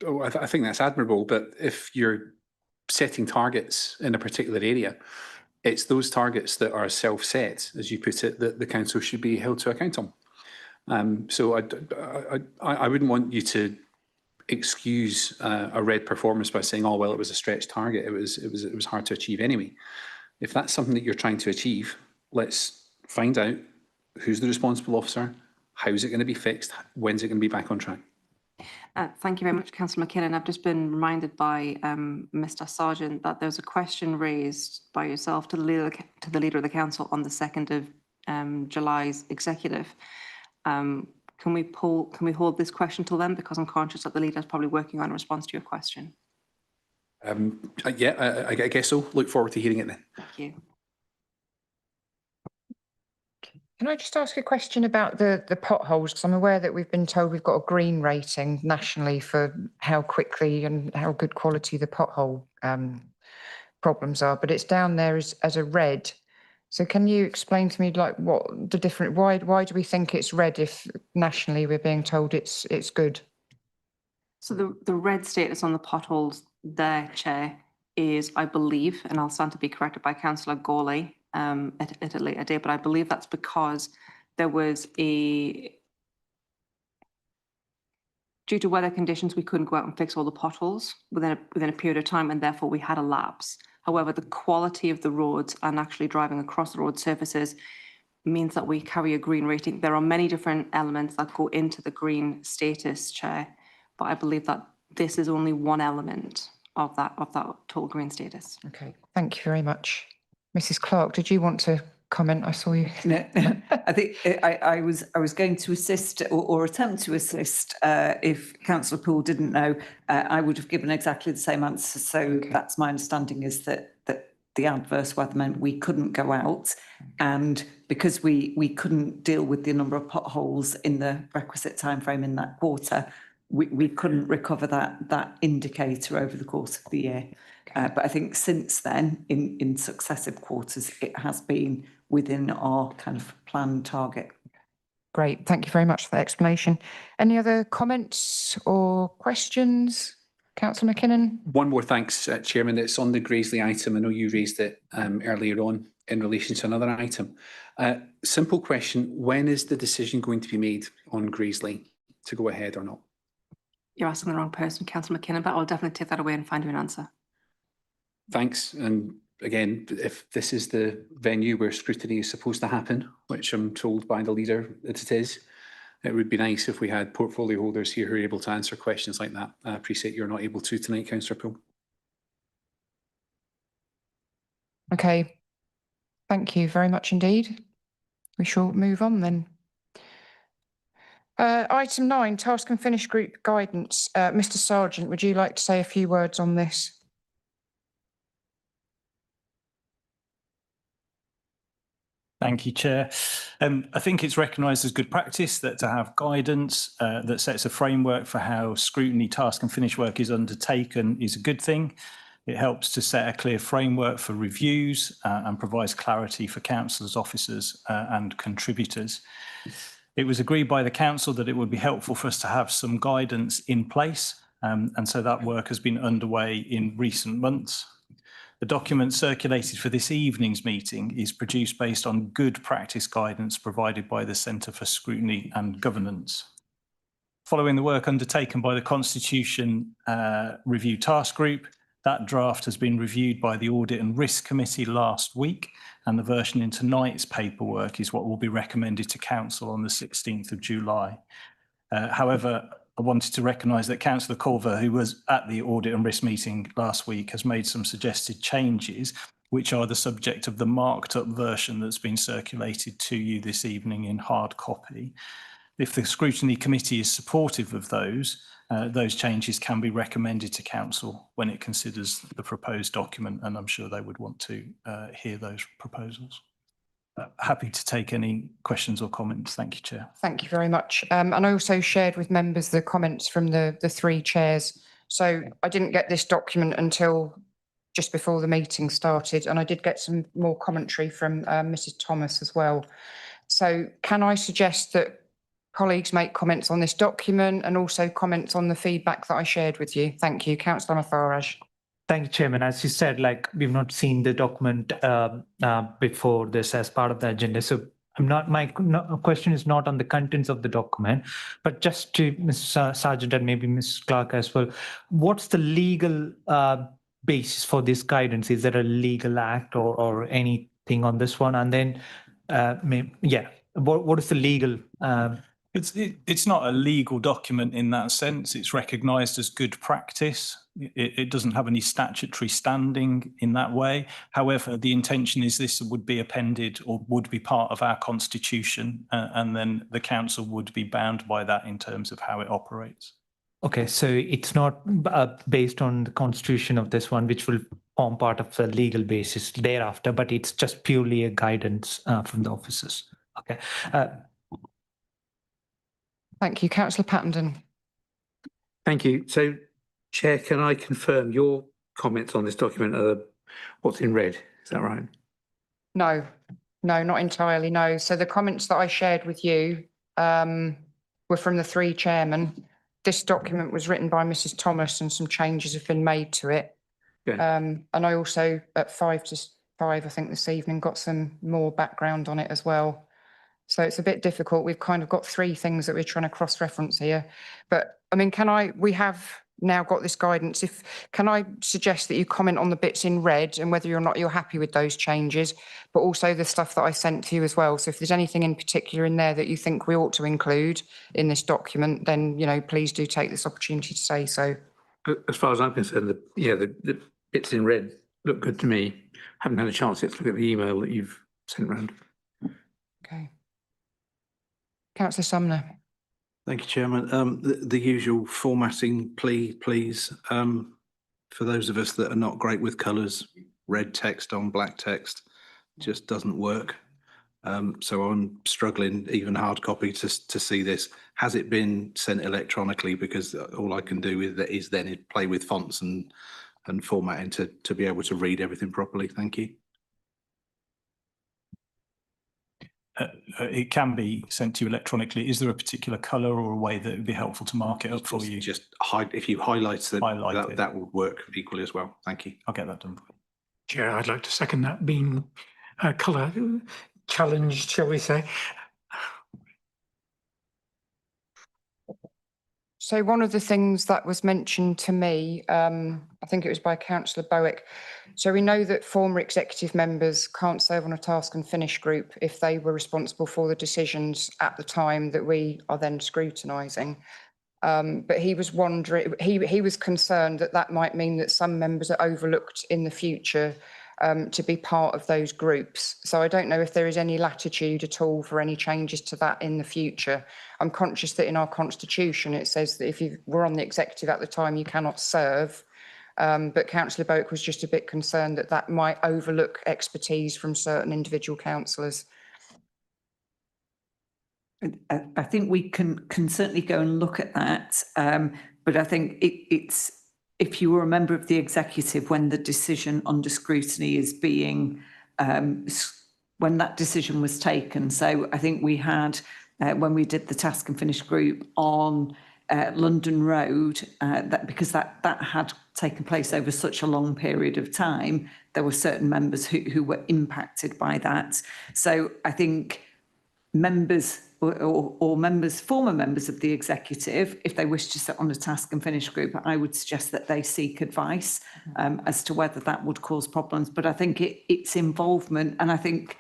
Oh, I think that's admirable, but if you're setting targets in a particular area, it's those targets that are self-set, as you put it, that the council should be held to account on. So I wouldn't want you to excuse a red performance by saying, oh, well, it was a stretched target. It was hard to achieve anyway. If that's something that you're trying to achieve, let's find out who's the responsible officer, how's it going to be fixed, when's it going to be back on track. Thank you very much, Councillor McKinnon. I've just been reminded by Mr. Sargent that there's a question raised by yourself to the leader of the council on the 2nd of July's executive. Can we hold this question till then, because I'm conscious that the leader is probably working on a response to your question. Yeah, I guess so. Look forward to hearing it then. Thank you. Can I just ask a question about the potholes? Because I'm aware that we've been told we've got a green rating nationally for how quickly and how good quality the pothole problems are, but it's down there as a red. So can you explain to me, like, what the different, why do we think it's red if nationally we're being told it's good? So the red status on the potholes there, Chair, is, I believe, and I'll stand to be corrected by Councillor Gawley at a later date, but I believe that's because there was due to weather conditions, we couldn't go out and fix all the potholes within a period of time, and therefore we had a lapse. However, the quality of the roads and actually driving across the road surfaces means that we carry a green rating. There are many different elements that go into the green status, Chair, but I believe that this is only one element of that total green status. Okay, thank you very much. Mrs. Clark, did you want to comment? I saw you. No, I think I was going to assist or attempt to assist if Councillor Poole didn't know. I would have given exactly the same answer. So okay. That's my understanding, is that the adverse weather meant we couldn't go out, and because we couldn't deal with the number of potholes in the requisite timeframe in that quarter, we couldn't recover that indicator over the course of the year. But I think since then, in successive quarters, it has been within our kind of planned target. Great, thank you very much for that explanation. Any other comments or questions? Councillor McKinnon? One more thanks, Chairman. It's on the Graiseley item. I know you raised it earlier on in relation to another item. Simple question, when is the decision going to be made on Graiseley to go ahead or not? You're asking the wrong person, Councillor McKinnon, but I'll definitely take that away and find you an answer. Thanks. And again, if this is the venue where scrutiny is supposed to happen, which I'm told by the leader that it is, it would be nice if we had portfolio holders here who are able to answer questions like that. I appreciate you're not able to tonight, Councillor Poole. Okay, thank you very much indeed. We shall move on then. Item 9, Task and Finish Group Guidance. Mr. Sargent, would you like to say a few words on this? Thank you, Chair. I think it's recognised as good practice that to have guidance that sets a framework for how scrutiny, task and finish work is undertaken is a good thing. It helps to set a clear framework for reviews and provides clarity for councillors, officers and contributors. It was agreed by the council that it would be helpful for us to have some guidance in place, and so that work has been underway in recent months. The document circulated for this evening's meeting is produced based on good practice guidance provided by the Centre for Scrutiny and Governance. Following the work undertaken by the Constitution Review Task Group, that draft has been reviewed by the Audit and Risk Committee last week, and the version in tonight's paperwork is what will be recommended to Council on the 16th of July. However, I wanted to recognise that Councillor Culver, who was at the Audit and Risk meeting last week, has made some suggested changes, which are the subject of the marked up version that's been circulated to you this evening in hard copy. If the Scrutiny Committee is supportive of those changes can be recommended to Council when it considers the proposed document, and I'm sure they would want to hear those proposals. Happy to take any questions or comments. Thank you, Chair. Thank you very much. And I also shared with members the comments from the three chairs. So I didn't get this document until just before the meeting started, and I did get some more commentary from Mrs. Thomas as well. So can I suggest that colleagues make comments on this document and also comments on the feedback that I shared with you? Thank you. Councillor Matharaj. Thank you, Chairman. As you said, like we've not seen the document before this as part of the agenda. So my question is not on the contents of the document, but just to Ms. Sargent and maybe Ms. Clark as well. What's the legal basis for this guidance? Is there a legal act or anything on this one? And then, what is the legal? It's not a legal document in that sense. It's recognised as good practice. It doesn't have any statutory standing in that way. However, the intention is this would be appended or would be part of our constitution, and then the council would be bound by that in terms of how it operates. Okay, so it's not based on the constitution of this one, which will form part of the legal basis thereafter, but it's just purely a guidance from the officers. Okay. Thank you. Councillor Pattenden. Thank you. So, Chair, can I confirm your comments on this document are what's in red? Is that right? No, not entirely, no. So the comments that I shared with you were from the three chairmen. This document was written by Mrs. Thomas and some changes have been made to it. Okay. And I also, at 5 to 5, I think this evening, got some more background on it as well. So it's a bit difficult. We've kind of got three things that we're trying to cross-reference here. But I mean, we have now got this guidance. Can I suggest that you comment on the bits in red and whether or not you're happy with those changes, but also the stuff that I sent to you as well. So if there's anything in particular in there that you think we ought to include in this document, then, please do take this opportunity to say so. As far as I'm concerned, the bits in red look good to me. Haven't had a chance yet to look at the email that you've sent around. Okay. Councillor Sumner. Thank you, Chairman. The usual formatting, please. For those of us that are not great with colours, red text on black text just doesn't work. So I'm struggling, even hard copy, to see this. Has it been sent electronically? Because all I can do is then play with fonts and formatting to be able to read everything properly. Thank you. It can be sent to you electronically. Is there a particular colour or a way that it would be helpful to mark it up for you? Just if you highlight that would work equally as well. Thank you. I'll get that done for you. Chair, I'd like to second that, being colour challenged, shall we say. So one of the things that was mentioned to me, I think it was by Councillor Bowick. So we know that former executive members can't serve on a task and finish group if they were responsible for the decisions at the time that we are then scrutinising. But he was wondering, he was concerned that might mean that some members are overlooked in the future to be part of those groups. So I don't know if there is any latitude at all for any changes to that in the future. I'm conscious that in our constitution it says that if you were on the executive at the time you cannot serve, but Councillor Boak was just a bit concerned that might overlook expertise from certain individual councillors. I think we can certainly go and look at that, but I think it's if you were a member of the executive when the decision under scrutiny is being when that decision was taken. So I think we had when we did the task and finish group on London Road, that because that had taken place over such a long period of time, there were certain members who were impacted by that. So I think members or members, former members of the executive, if they wish to sit on a task and finish group, I would suggest that they seek advice as to whether that would cause problems. But I think it's involvement, and I think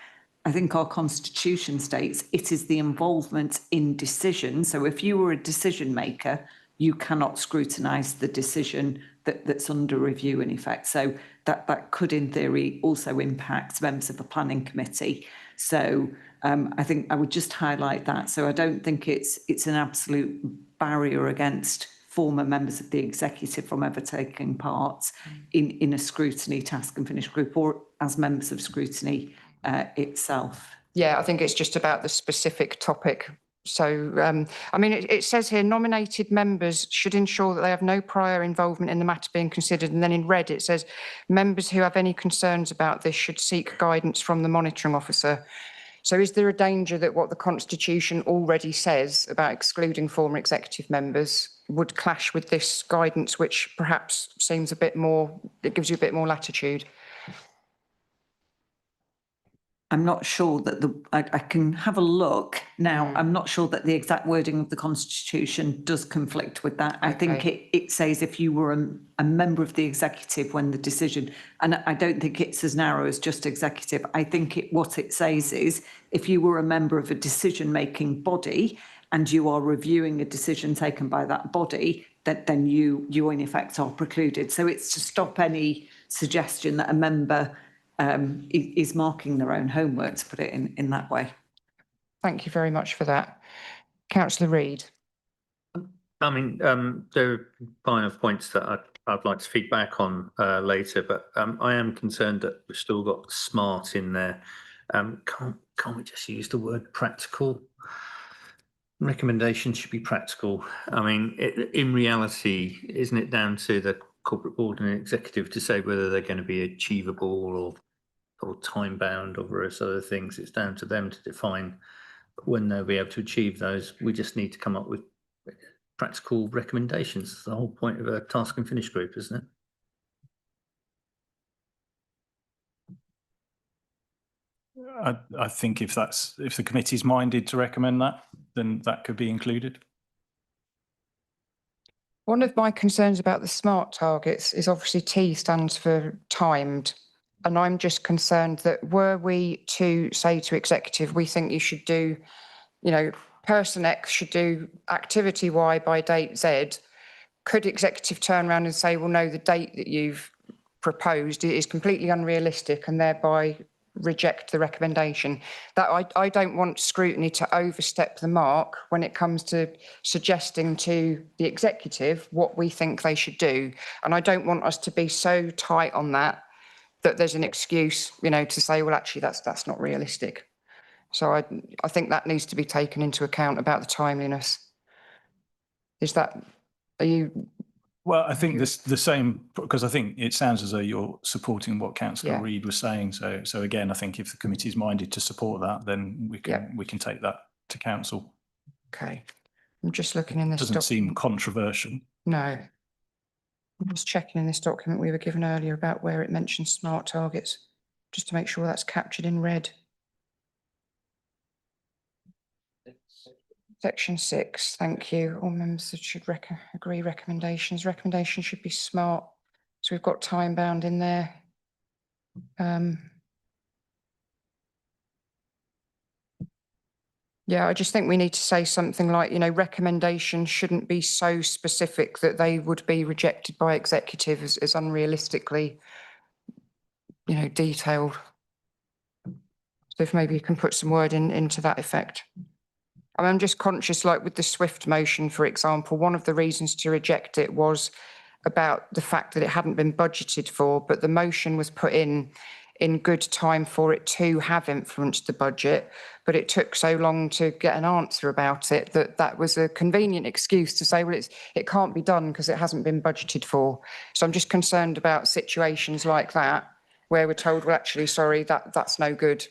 our constitution states it is the involvement in decision. So if you were a decision maker, you cannot scrutinise the decision that's under review in effect. So that could in theory also impact members of the planning committee. So I think I would just highlight that. So I don't think it's an absolute barrier against former members of the executive from ever taking part in a scrutiny task and finish group or as members of scrutiny itself. Yeah, I think it's just about the specific topic. So, I mean, it says here, nominated members should ensure that they have no prior involvement in the matter being considered. And then in red, it says members who have any concerns about this should seek guidance from the monitoring officer. So is there a danger that what the Constitution already says about excluding former executive members would clash with this guidance, which perhaps seems a bit more, it gives you a bit more latitude? I'm not sure that I can have a look now. I'm not sure that the exact wording of the Constitution does conflict with that. I think it says if you were a member of the executive when the decision, and I don't think it's as narrow as just executive. I think what it says is if you were a member of a decision-making body and you are reviewing a decision taken by that body, then you in effect are precluded. So it's to stop any suggestion that a member is marking their own homework, to put it in that way. Thank you very much for that. Councillor Reid. I mean, there are final points that I'd like to feed back on later, but I am concerned that we've still got smart in there. Can't we just use the word practical? Recommendations should be practical. I mean, in reality, isn't it down to the corporate board and executive to say whether they're going to be achievable or time bound or various other things? It's down to them to define when they'll be able to achieve those. We just need to come up with practical recommendations. It's the whole point of a task and finish group, isn't it? I think if the committee's minded to recommend that, then that could be included. One of my concerns about the SMART targets is obviously T stands for timed. And I'm just concerned that were we to say to executive, we think you should do, person X should do activity Y by date Z, could executive turn around and say, well, no, the date that you've proposed is completely unrealistic and thereby reject the recommendation? That I don't want scrutiny to overstep the mark when it comes to suggesting to the executive what we think they should do. And I don't want us to be so tight on that there's an excuse, to say, well, actually, that's not realistic. So I think that needs to be taken into account about the timeliness. Are you? Well, I think this the same, because I think it sounds as though you're supporting what Councillor Reid was saying. So again, I think if the committee is minded to support that, then we can take that to council. Okay, I'm just looking in this. Doesn't seem controversial. No. I'm just checking in this document we were given earlier about where it mentions SMART targets, just to make sure that's captured in red. Section 6, thank you. All members should agree recommendations. Recommendations should be SMART. So we've got time bound in there. Yeah, I just think we need to say something like, recommendations shouldn't be so specific that they would be rejected by executive as unrealistically, detailed. So if maybe you can put some word into that effect. I'm just conscious, like with the Swift motion, for example, one of the reasons to reject it was about the fact that it hadn't been budgeted for, but the motion was put in in good time for it to have influenced the budget, but it took so long to get an answer about it that was a convenient excuse to say, well, it can't be done because it hasn't been budgeted for. So I'm just concerned about situations like that where we're told, well, actually, sorry, that's no good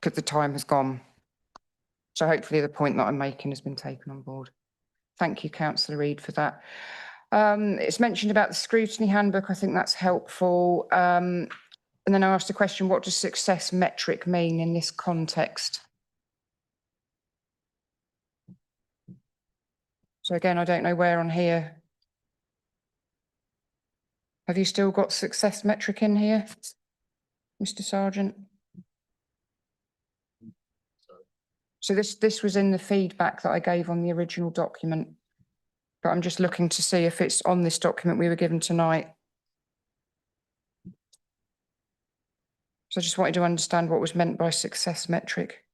because the time has gone. So hopefully the point that I'm making has been taken on board. Thank you, Councillor Reid, for that. It's mentioned about the scrutiny handbook. I think that's helpful. And then I asked the question, what does success metric mean in this context? So again, I don't know where on here. Have you still got success metric in here, Mr. Sargent? So this was in the feedback that I gave on the original document, but I'm just looking to see if it's on this document we were given tonight. So I just wanted to understand what was meant by success metric.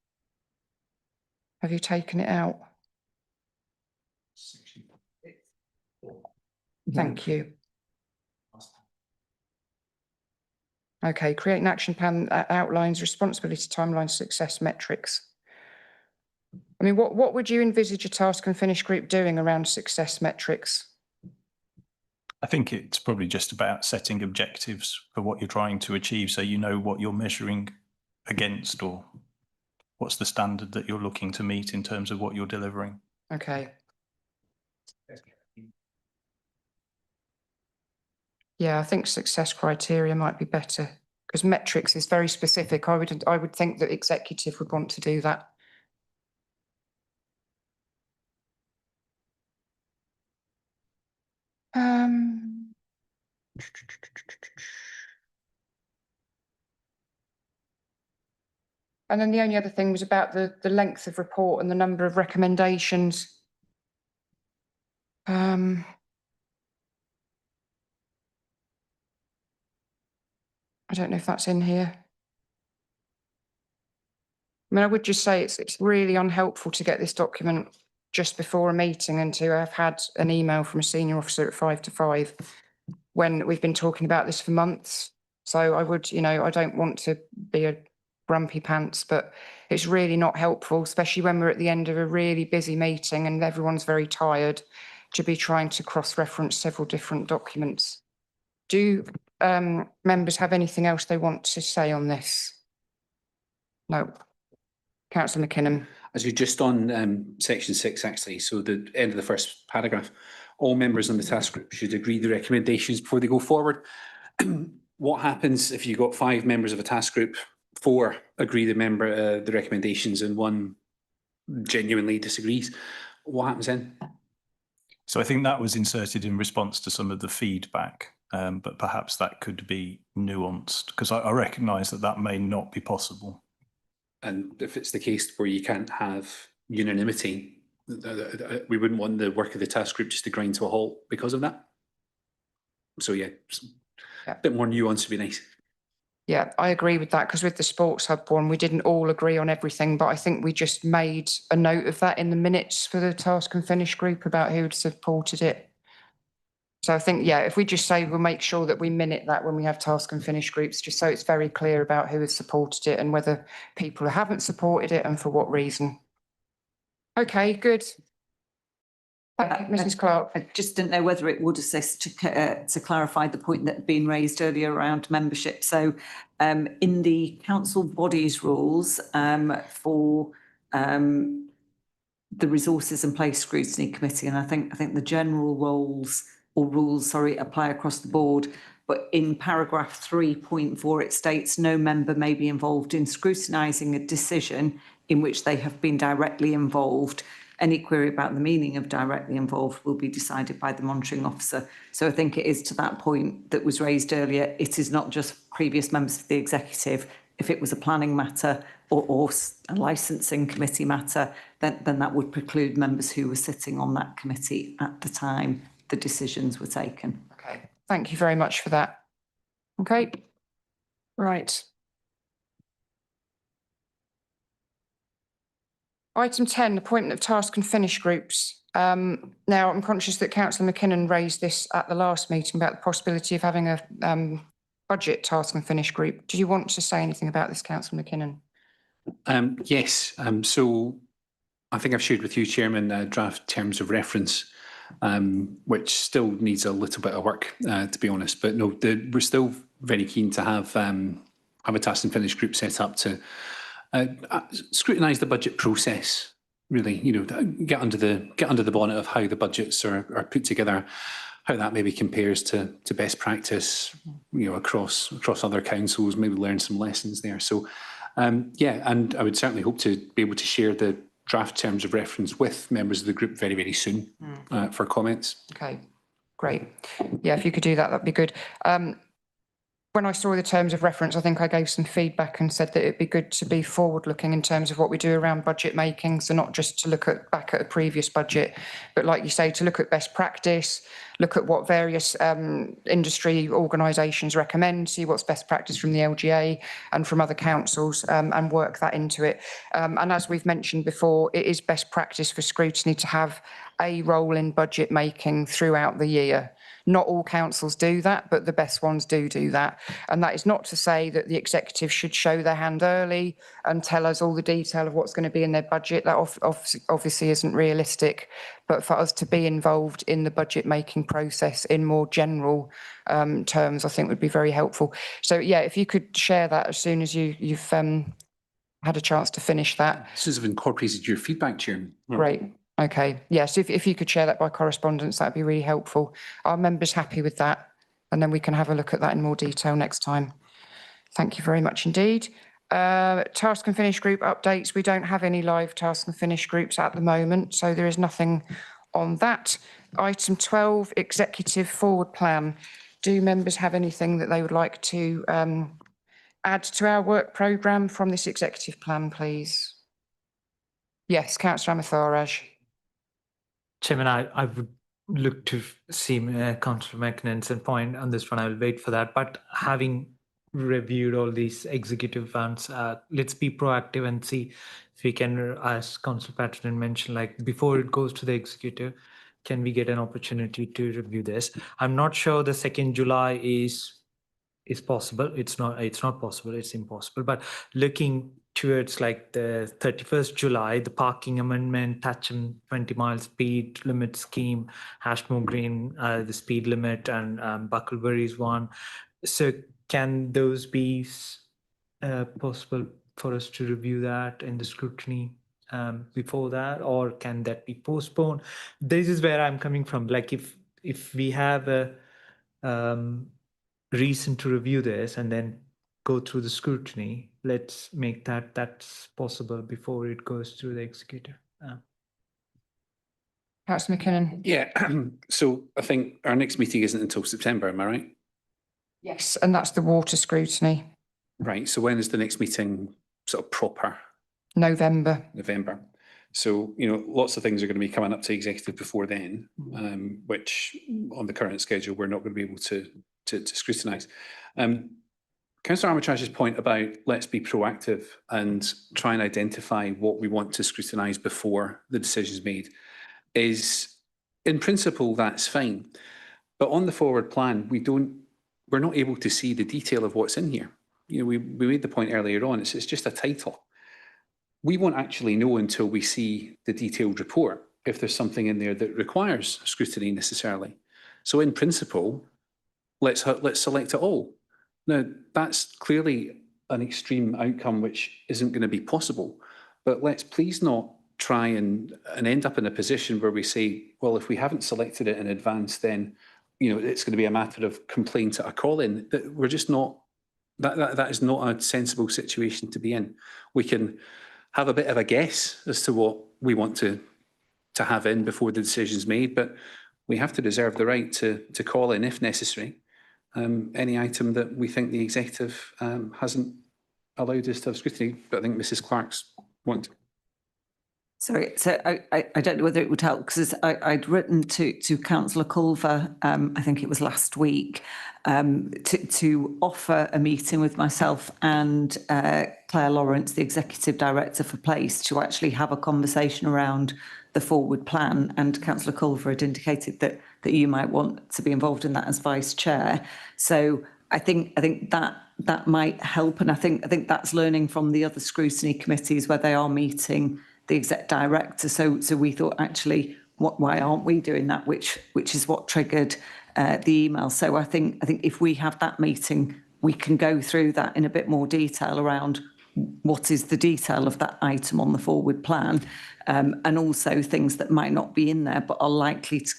Have you taken it out? Thank you. Okay, create an action plan that outlines responsibility, timeline, success metrics. I mean, what would you envisage a task and finish group doing around success metrics? I think it's probably just about setting objectives for what you're trying to achieve, so you know what you're measuring against, or what's the standard that you're looking to meet in terms of what you're delivering. Okay. Yeah, I think success criteria might be better because metrics is very specific. I would think that executive would want to do that. And then the only other thing was about the length of report and the number of recommendations. I don't know if that's in here. I mean, I would just say it's really unhelpful to get this document just before a meeting and to have had an email from a senior officer at 5 to 5 when we've been talking about this for months. So I would, I don't want to be a grumpy pants, but it's really not helpful, especially when we're at the end of a really busy meeting and everyone's very tired, to be trying to cross-reference several different documents. Do members have anything else they want to say on this? No. Councillor McKinnon. As you're just on section 6, actually, so the end of the first paragraph, all members on the task group should agree the recommendations before they go forward. What happens if you've got 5 members of a task group, 4 agree the recommendations and 1 genuinely disagrees? What happens then? So I think that was inserted in response to some of the feedback, but perhaps that could be nuanced, because I recognise that may not be possible. And if it's the case where you can't have unanimity, we wouldn't want the work of the task group just to grind to a halt because of that. So yeah, a bit more nuance would be nice. Yeah, I agree with that, because with the Sports Hub one, we didn't all agree on everything, but I think we just made a note of that in the minutes for the task and finish group about who had supported it. So I think, yeah, if we just say we'll make sure that we minute that when we have task and finish groups, just so it's very clear about who has supported it and whether people who haven't supported it and for what reason. Okay, good. Mrs. Clark. I just didn't know whether it would assist to clarify the point that had been raised earlier around membership. So in the council bodies rules for the Resources and Place Scrutiny Committee, and I think the general rules apply across the board, but in paragraph 3.4 it states no member may be involved in scrutinising a decision in which they have been directly involved. Any query about the meaning of directly involved will be decided by the monitoring officer. So I think it is to that point that was raised earlier. It is not just previous members of the executive. If it was a planning matter or a licensing committee matter, then that would preclude members who were sitting on that committee at the time the decisions were taken. Okay, thank you very much for that. Okay, right. Item 10, appointment of task and finish groups. Now, I'm conscious that Councillor McKinnon raised this at the last meeting about the possibility of having a Budget Task and Finish Group. Do you want to say anything about this, Councillor McKinnon? Yes, so I think I've shared with you, Chairman, draft terms of reference, which still needs a little bit of work, to be honest. But no, we're still very keen to have a task and finish group set up to scrutinise the budget process. Really, get under the bonnet of how the budgets are put together, how that maybe compares to best practice, across other councils. Maybe learn some lessons there. So, yeah, and I would certainly hope to be able to share the draft terms of reference with members of the group very, very soon for comments. Okay, great. Yeah, if you could do that, that'd be good. When I saw the terms of reference, I think I gave some feedback and said that it'd be good to be forward-looking in terms of what we do around budget making. So not just to look back at a previous budget, but like you say, to look at best practice, look at what various industry organisations recommend, see what's best practice from the LGA and from other councils, and work that into it. And as we've mentioned before, it is best practice for Scrutiny to have a role in budget making throughout the year. Not all councils do that, but the best ones do that. And that is not to say that the executive should show their hand early and tell us all the detail of what's going to be in their budget. That obviously isn't realistic. But for us to be involved in the budget making process in more general terms, I think would be very helpful. So yeah, if you could share that as soon as you've had a chance to finish that. This is incorporated your feedback, Chairman. Great. Okay, yes, if you could share that by correspondence, that'd be really helpful. Are members happy with that? And then we can have a look at that in more detail next time. Thank you very much indeed. Task and finish group updates. We don't have any live task and finish groups at the moment, so there is nothing on that. Item 12, executive forward plan. Do members have anything that they would like to add to our work programme from this executive plan, please? Yes, Councillor Amatharaj. Chairman, I would look to see Councillor McKinnon's point on this one. I'll wait for that. But having reviewed all these executive plans, let's be proactive and see if we can, as Councillor Patterson mentioned, like before it goes to the executive, can we get an opportunity to review this? I'm not sure the 2nd July is possible. It's not possible. It's impossible. But looking towards like the 31st July, the parking amendment, Thatcham 20-mile speed limit scheme, Ashmore Green, the speed limit, and Bucklebury is one. So can those be possible for us to review that in the scrutiny before that, or can that be postponed? This is where I'm coming from. Like if we have a reason to review this and then go through the scrutiny, let's make that's possible before it goes through the executive. Councillor McKinnon. Yeah, so I think our next meeting isn't until September, am I right? Yes, and that's the water scrutiny. Right, so when is the next meeting sort of proper? November. November. So, lots of things are going to be coming up to executive before then, which on the current schedule, we're not going to be able to scrutinise. Councillor Armitrage's point about let's be proactive and try and identify what we want to scrutinise before the decision is made is, in principle, that's fine. But on the forward plan, we're not able to see the detail of what's in here. We made the point earlier on, it's just a title. We won't actually know until we see the detailed report if there's something in there that requires scrutiny necessarily. So in principle, let's select it all. Now, that's clearly an extreme outcome which isn't going to be possible, but let's please not try and end up in a position where we say, well, if we haven't selected it in advance, then it's going to be a matter of complaint at a call-in. We're just not, that is not a sensible situation to be in. We can have a bit of a guess as to what we want to have in before the decision's made, but we have to reserve the right to call in, if necessary, any item that we think the executive hasn't allowed us to have scrutiny. But I think Mrs. Clark's want. Sorry, so I don't know whether it would help, because I'd written to Councillor Culver, I think it was last week, to offer a meeting with myself and Claire Lawrence, the Executive Director for Place, to actually have a conversation around the forward plan. And Councillor Culver had indicated that you might want to be involved in that as Vice Chair. So I think that might help, and I think that's learning from the other scrutiny committees where they are meeting the exec director. So we thought, actually, why aren't we doing that? Which is what triggered the email. So I think if we have that meeting, we can go through that in a bit more detail around what is the detail of that item on the forward plan, and also things that might not be in there but are likely to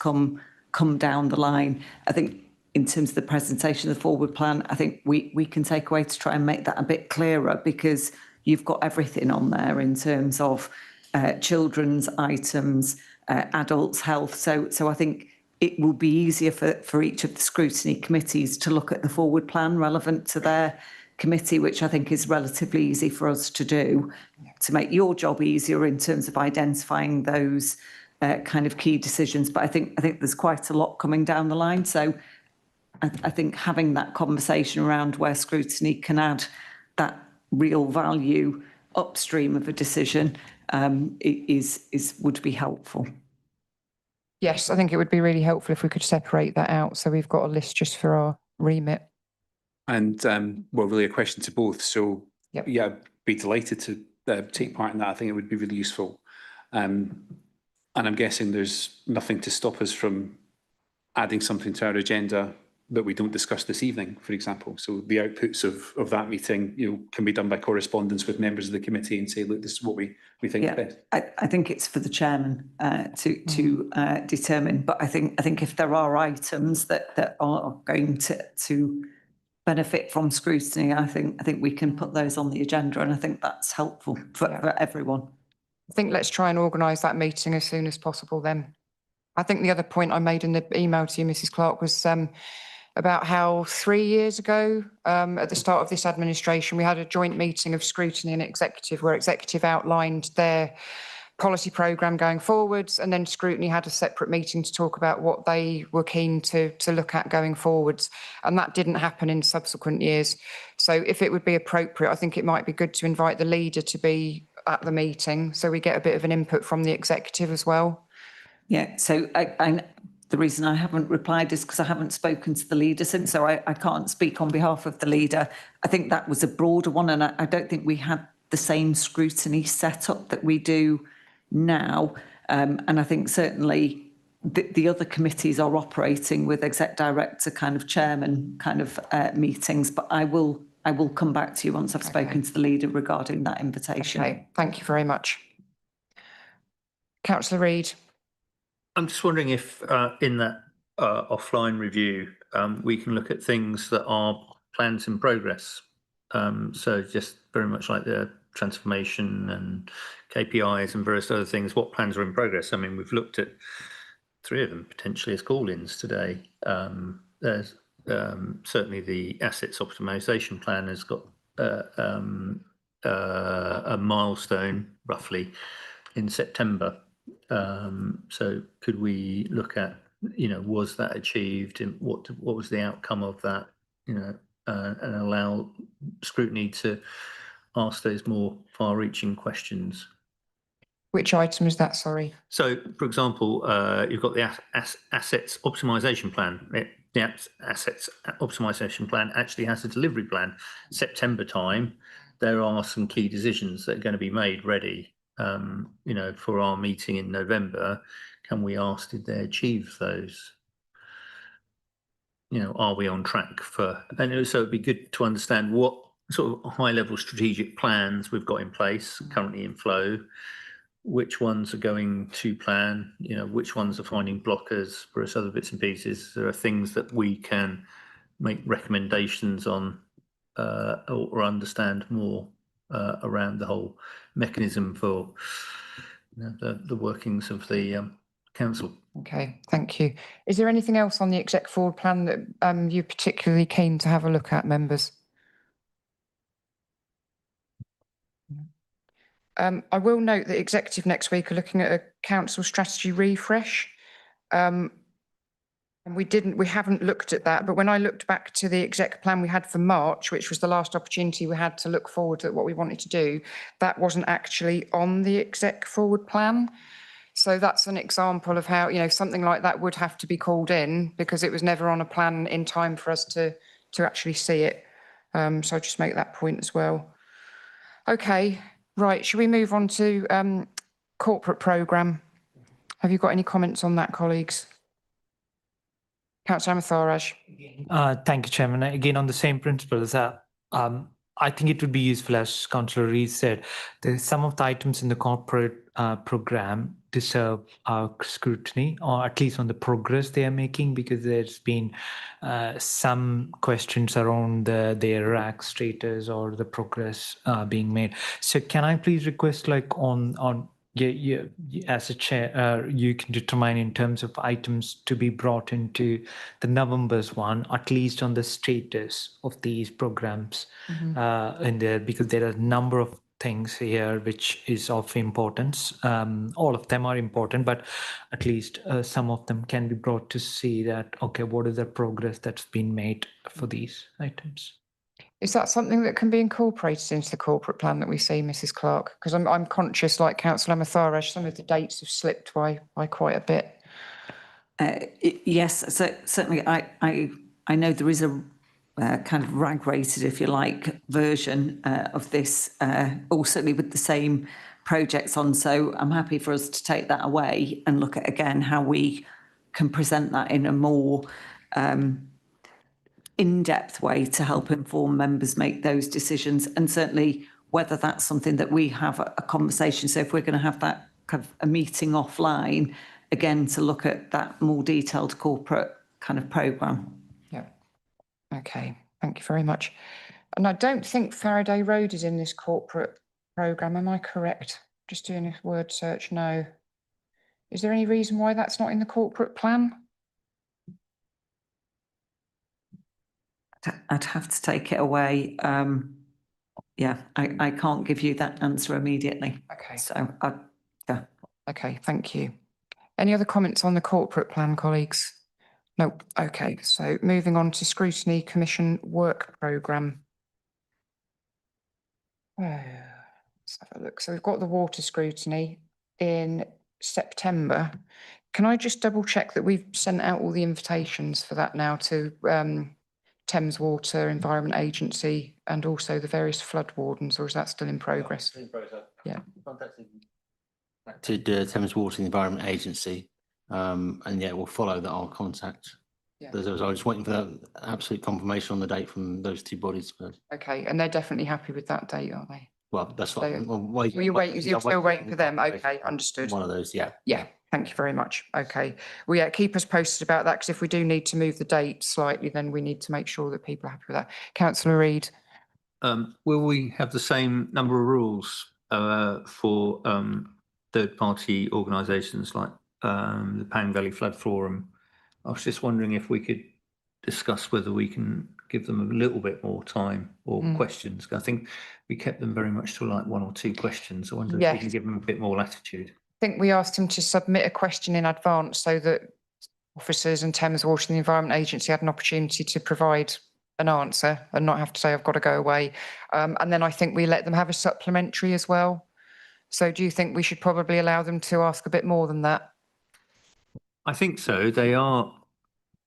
come down the line. I think in terms of the presentation of the forward plan, I think we can take away to try and make that a bit clearer, because you've got everything on there in terms of children's items, adults' health. So I think it will be easier for each of the scrutiny committees to look at the forward plan relevant to their committee, which I think is relatively easy for us to do, to make your job easier in terms of identifying those kind of key decisions. But I think there's quite a lot coming down the line. So I think having that conversation around where scrutiny can add that real value upstream of a decision would be helpful. Yes, I think it would be really helpful if we could separate that out, so we've got a list just for our remit. And well, really a question to both. So Yep. yeah, I'd be delighted to take part in that. I think it would be really useful. And I'm guessing there's nothing to stop us from adding something to our agenda that we don't discuss this evening, for example. So the outputs of that meeting, can be done by correspondence with members of the committee and say, look, this is what we think is best. I think it's for the chairman to determine. But I think if there are items that are going to benefit from scrutiny, I think we can put those on the agenda, and I think that's helpful for everyone. I think let's try and organise that meeting as soon as possible then. I think the other point I made in the email to you, Mrs. Clark, was about how 3 years ago, at the start of this administration, we had a joint meeting of scrutiny and executive, where executive outlined their policy programme going forwards, and then scrutiny had a separate meeting to talk about what they were keen to look at going forwards. And that didn't happen in subsequent years. So if it would be appropriate, I think it might be good to invite the leader to be at the meeting, so we get a bit of an input from the executive as well. Yeah, so the reason I haven't replied is because I haven't spoken to the leader since, so I can't speak on behalf of the leader. I think that was a broader one, and I don't think we had the same scrutiny setup that we do now. And I think certainly the other committees are operating with exec director kind of chairman kind of meetings, but I will come back to you once I've spoken to the leader regarding that invitation. Okay, thank you very much. Councillor Reid. I'm just wondering if in that offline review, we can look at things that are plans in progress. So just very much like the transformation and KPIs and various other things, what plans are in progress? I mean, we've looked at 3 of them potentially as call-ins today. There's certainly the assets optimisation plan has got a milestone roughly in September. So could we look at, was that achieved, and what was the outcome of that, and allow scrutiny to ask those more far-reaching questions. Which item is that, sorry? So, for example, you've got the assets optimisation plan. The assets optimisation plan actually has a delivery plan. September time, there are some key decisions that are going to be made ready, for our meeting in November. Can we ask, did they achieve those? Are we on track for? And so it'd be good to understand what sort of high-level strategic plans we've got in place, currently in flow, which ones are going to plan, which ones are finding blockers for us, other bits and pieces. There are things that we can make recommendations on or understand more around the whole mechanism for the workings of the council. Okay, thank you. Is there anything else on the exec forward plan that you're particularly keen to have a look at, members? I will note that executive next week are looking at a council strategy refresh. And we haven't looked at that, but when I looked back to the exec plan we had for March, which was the last opportunity we had to look forward at what we wanted to do, that wasn't actually on the exec forward plan. So that's an example of how, something like that would have to be called in because it was never on a plan in time for us to to actually see it. So I'll just make that point as well. Okay, right, should we move on to corporate programme? Have you got any comments on that, colleagues? Councillor Amatharaj. Thank you, Chairman. Again, on the same principles, I think it would be useful, as Councillor Rees said, some of the items in the corporate programme deserve our scrutiny, or at least on the progress they are making, because there's been some questions around their RAC status or the progress being made. So can I please request, like on yeah, as a chair, you can determine in terms of items to be brought into the November's one, at least on the status of these programs in there, because there are a number of things here which is of importance. All of them are important, but at least some of them can be brought to see that, okay, what is the progress that's been made for these items? Is that something that can be incorporated into the corporate plan that we see, Mrs. Clark? Because I'm conscious, like Councillor Amatharaj, some of the dates have slipped by quite a bit. Yes, so certainly I know there is a kind of rag-rated, if you like, version of this, or certainly with the same projects on. So I'm happy for us to take that away and look at again how we can present that in a more in-depth way to help inform members make those decisions, and certainly whether that's something that we have a conversation. So if we're going to have that kind of a meeting offline, again, to look at that more detailed corporate kind of programme. Yeah. Okay, thank you very much. And I don't think Faraday Road is in this corporate programme, am I correct? Just doing a word search, no. Is there any reason why that's not in the corporate plan? I'd have to take it away. Yeah, I can't give you that answer immediately. Okay. So, yeah. Okay, thank you. Any other comments on the corporate plan, colleagues? Nope. Okay, so moving on to Scrutiny Commission work programme. Let's have a look. So we've got the water scrutiny in September. Can I just double check that we've sent out all the invitations for that now to Thames Water, Environment Agency, and also the various flood wardens, or is that still in progress? Yeah. To the Thames Water and Environment Agency, and yeah, we'll follow that. I'll contact. Yeah. I was waiting for that absolute confirmation on the date from those two bodies. Okay, and they're definitely happy with that date, aren't they? Well, that's what So, you're you're still waiting for them. Okay, understood. One of those, yeah. Yeah, thank you very much. Okay, well, yeah, keep us posted about that, because if we do need to move the date slightly, then we need to make sure that people are happy with that. Councillor Reid. Will we have the same number of rules for third-party organisations like the Pang Valley Flood Forum? I was just wondering if we could discuss whether we can give them a little bit more time or questions. I think we kept them very much to like 1 or 2 questions. I wonder if we can give them a bit more latitude. I think we asked them to submit a question in advance so that officers and Thames Water and the Environment Agency had an opportunity to provide an answer and not have to say, I've got to go away. And then I think we let them have a supplementary as well. So do you think we should probably allow them to ask a bit more than that? I think so. They are,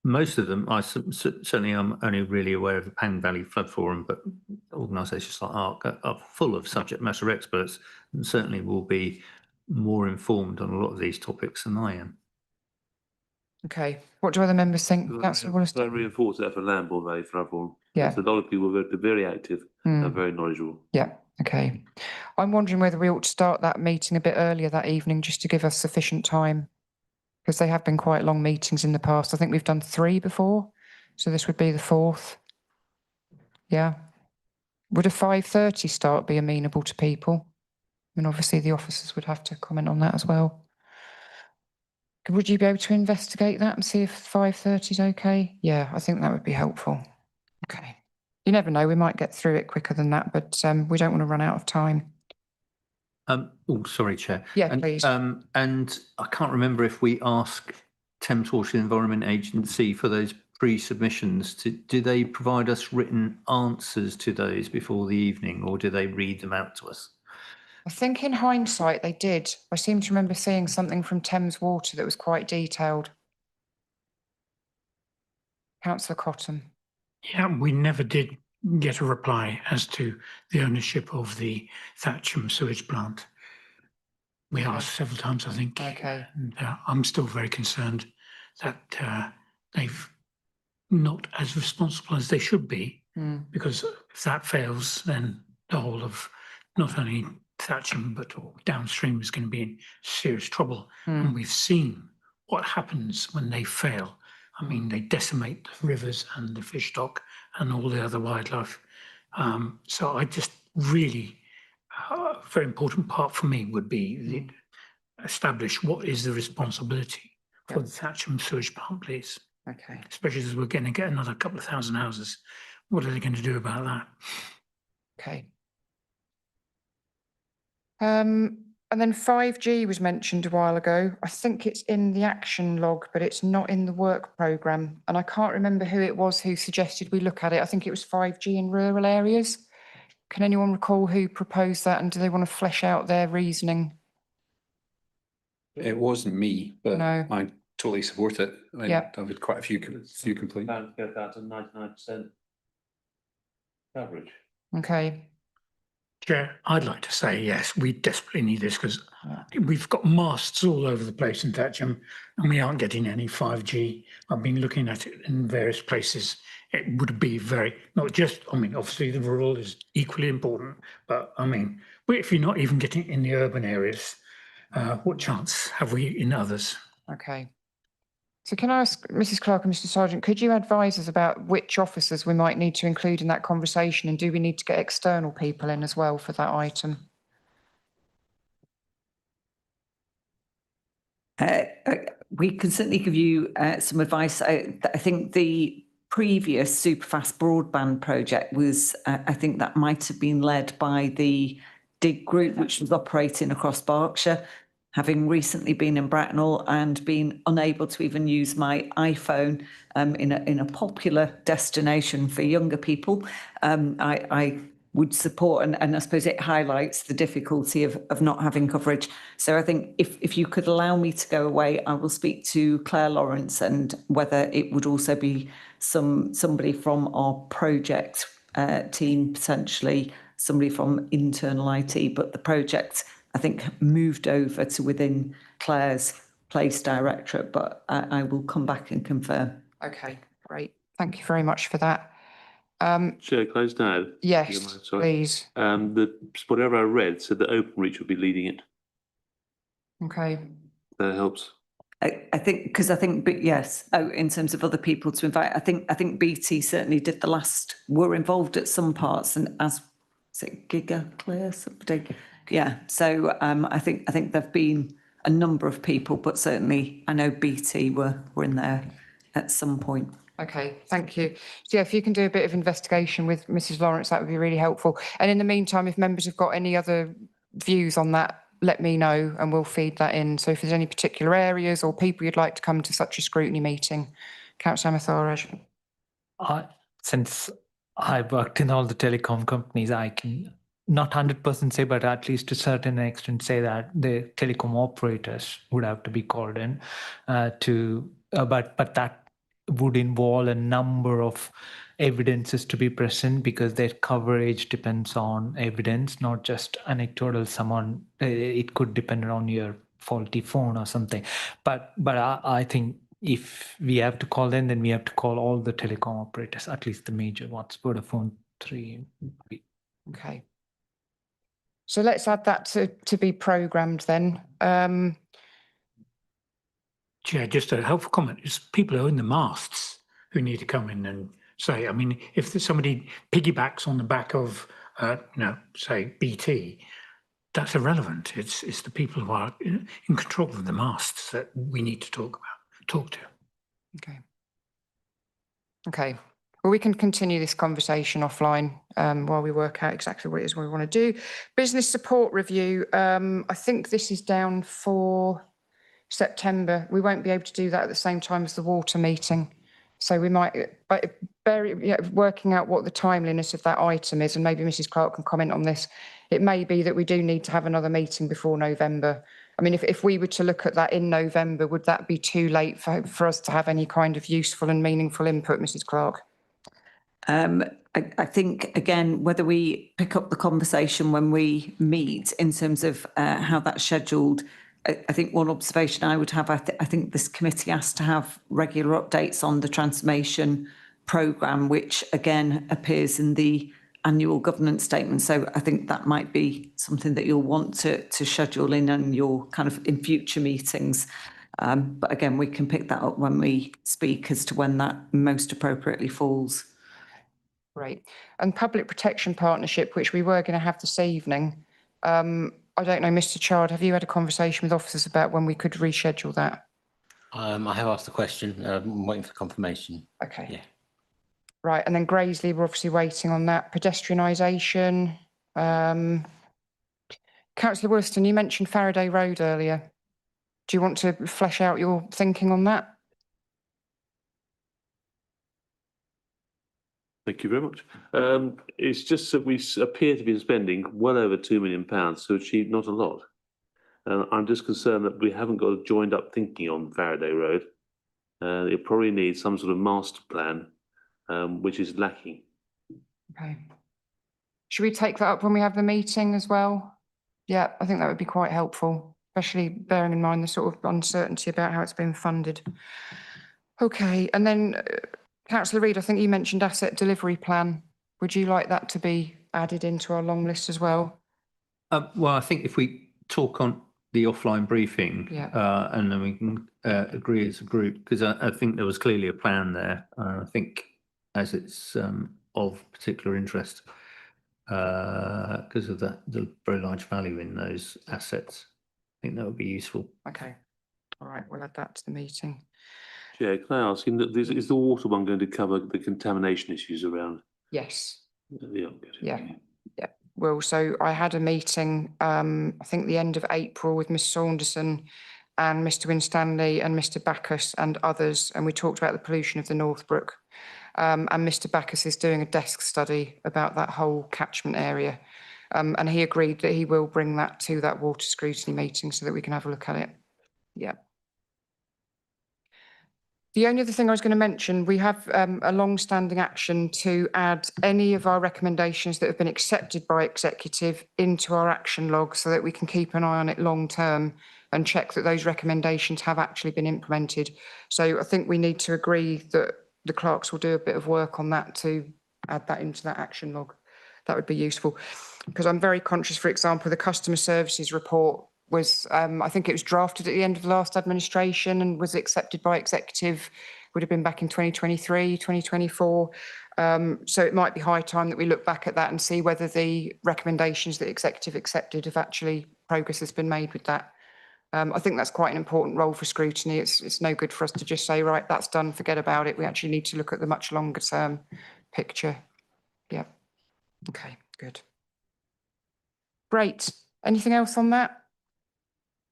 most of them, I certainly am only really aware of the Pang Valley Flood Forum, but organisations like ARC are full of subject matter experts and certainly will be more informed on a lot of these topics than I am. Okay, what do other members think? Councillor Wallace? I reinforce that for Lambourne Valley Flood Forum. Yeah. So a lot of people were very active and very knowledgeable. Yeah, okay. I'm wondering whether we ought to start that meeting a bit earlier that evening, just to give us sufficient time, because they have been quite long meetings in the past. I think we've done 3 before, so this would be the 4th. Yeah. Would a 5:30 start be amenable to people? And obviously the officers would have to comment on that as well. Would you be able to investigate that and see if 5:30 is okay? Yeah, I think that would be helpful. Okay. You never know, we might get through it quicker than that, but we don't want to run out of time. Oh, sorry, Chair. Yeah, please. And I can't remember if we ask Thames Water Environment Agency for those pre-submissions. Do they provide us written answers to those before the evening, or do they read them out to us? I think in hindsight they did. I seem to remember seeing something from Thames Water that was quite detailed. Councillor Cotton. Yeah, we never did get a reply as to the ownership of the Thatcham sewage plant. We asked several times, I think. Okay. And I'm still very concerned that they've not as responsible as they should be, because if that fails, then the whole of not only Thatcham but downstream is going to be in serious trouble. And we've seen what happens when they fail. I mean, they decimate the rivers and the fish stock and all the other wildlife. So I just really, a very important part for me would be establish what is the responsibility for the Thatcham sewage plant, please. Okay. Especially as we're going to get another couple of thousand houses. What are they going to do about that? Okay. And then 5G was mentioned a while ago. I think it's in the action log, but it's not in the work programme. And I can't remember who it was who suggested we look at it. I think it was 5G in rural areas. Can anyone recall who proposed that, and do they want to flesh out their reasoning? It wasn't me, but No. I totally support it. Yeah. I've had quite a few complaints. Get that to 99% coverage. Okay. Chair, I'd like to say yes, we desperately need this because we've got masts all over the place in Thatcham and we aren't getting any 5G. I've been looking at it in various places. It would be very, not just, I mean, obviously the rural is equally important, but I mean, if you're not even getting it in the urban areas, what chance have we in others? Okay. So can I ask Mrs. Clark and Mr. Sargent, could you advise us about which officers we might need to include in that conversation, and do we need to get external people in as well for that item? We can certainly give you some advice. I think the previous superfast broadband project was, I think that might have been led by the DIG group, which was operating across Berkshire. Having recently been in Bracknell and been unable to even use my iPhone in a popular destination for younger people, I would support, and I suppose it highlights the difficulty of not having coverage. So I think if you could allow me to go away, I will speak to Claire Lawrence and whether it would also be somebody from our project team, potentially somebody from internal IT, but the project, I think, moved over to within Claire's place directorate, but I will come back and confirm. Okay, great. Thank you very much for that. Chair, can I just add? Yes, please. Whatever I read said that Openreach would be leading it. Okay. That helps. I think, yes. Oh, in terms of other people to invite, I think BT certainly did the last, were involved at some parts, and as, is it Giga Clear, somebody? Yeah, so I think there've been a number of people, but certainly I know BT were in there at some point. Okay, thank you. So yeah, if you can do a bit of investigation with Mrs. Lawrence, that would be really helpful. And in the meantime, if members have got any other views on that, let me know and we'll feed that in. So if there's any particular areas or people you'd like to come to such a scrutiny meeting, Councillor Amatharaj. Since I worked in all the telecom companies, I can not 100% say, but at least to a certain extent say that the telecom operators would have to be called in but that would involve a number of evidences to be present, because their coverage depends on evidence, not just anecdotal. It could depend on your faulty phone or something. But I think if we have to call them, then we have to call all the telecom operators, at least the major ones, Vodafone, 3. Okay. So let's add that to be programmed then. Chair, just a helpful comment. It's people who own the masts who need to come in and say, I mean, if there's somebody piggybacks on the back of, say BT, that's irrelevant. It's the people who are in control of the masts that we need to talk to. Okay. Okay. Well, we can continue this conversation offline while we work out exactly what it is we want to do. Business support review. I think this is down for September. We won't be able to do that at the same time as the water meeting. So we might, working out what the timeliness of that item is, and maybe Mrs. Clark can comment on this. It may be that we do need to have another meeting before November. I mean, if we were to look at that in November, would that be too late for us to have any kind of useful and meaningful input, Mrs. Clark? I think, again, whether we pick up the conversation when we meet in terms of how that's scheduled, I think one observation I would have, I think this committee has to have regular updates on the transformation programme, which again appears in the annual governance statement. So I think that might be something that you'll want to schedule in your kind of in future meetings. But again, we can pick that up when we speak as to when that most appropriately falls. Great. And public protection partnership, which we were going to have this evening. I don't know, Mr. Chard, have you had a conversation with officers about when we could reschedule that? I have asked the question. I'm waiting for confirmation. Okay. Yeah. Right, and then Graiseley, we're obviously waiting on that. Pedestrianisation. Councillor Williston, you mentioned Faraday Road earlier. Do you want to flesh out your thinking on that? Thank you very much. It's just that we appear to be spending well over £2 million to achieve not a lot. I'm just concerned that we haven't got a joined up thinking on Faraday Road. It probably needs some sort of master plan, which is lacking. Okay. Should we take that up when we have the meeting as well? Yeah, I think that would be quite helpful, especially bearing in mind the sort of uncertainty about how it's been funded. Okay, and then Councillor Reid, I think you mentioned asset delivery plan. Would you like that to be added into our long list as well? Well, I think if we talk on the offline briefing, and then we can agree as a group, because I think there was clearly a plan there. I think as it's of particular interest, because of the very large value in those assets, I think that would be useful. Okay. All right, we'll add that to the meeting. Chair, can I ask, is the water one going to cover the contamination issues around? Yes. Yeah. Yeah. Yeah. Well, so I had a meeting, I think the end of April with Miss Saunderson and Mr. Winstanley and Mr. Bacchus and others, and we talked about the pollution of the Northbrook. And Mr. Bacchus is doing a desk study about that whole catchment area. And he agreed that he will bring that to that water scrutiny meeting so that we can have a look at it. Yeah. The only other thing I was going to mention, we have a long-standing action to add any of our recommendations that have been accepted by executive into our action log so that we can keep an eye on it long-term and check that those recommendations have actually been implemented. So I think we need to agree that the clerks will do a bit of work on that to add that into that action log. That would be useful, because I'm very conscious, for example, the customer services report was, I think it was drafted at the end of the last administration and was accepted by executive, would have been back in 2023, 2024. So it might be high time that we look back at that and see whether the recommendations that executive accepted have actually, progress has been made with that. I think that's quite an important role for scrutiny. It's no good for us to just say, right, that's done, forget about it. We actually need to look at the much longer term picture. Yeah. Okay, good. Great. Anything else on that?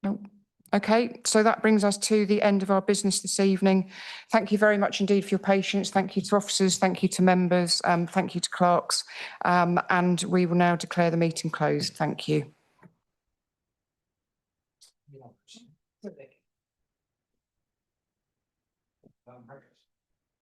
No. Okay, so that brings us to the end of our business this evening. Thank you very much indeed for your patience. Thank you to officers, thank you to members, thank you to clerks, and we will now declare the meeting closed. Thank you.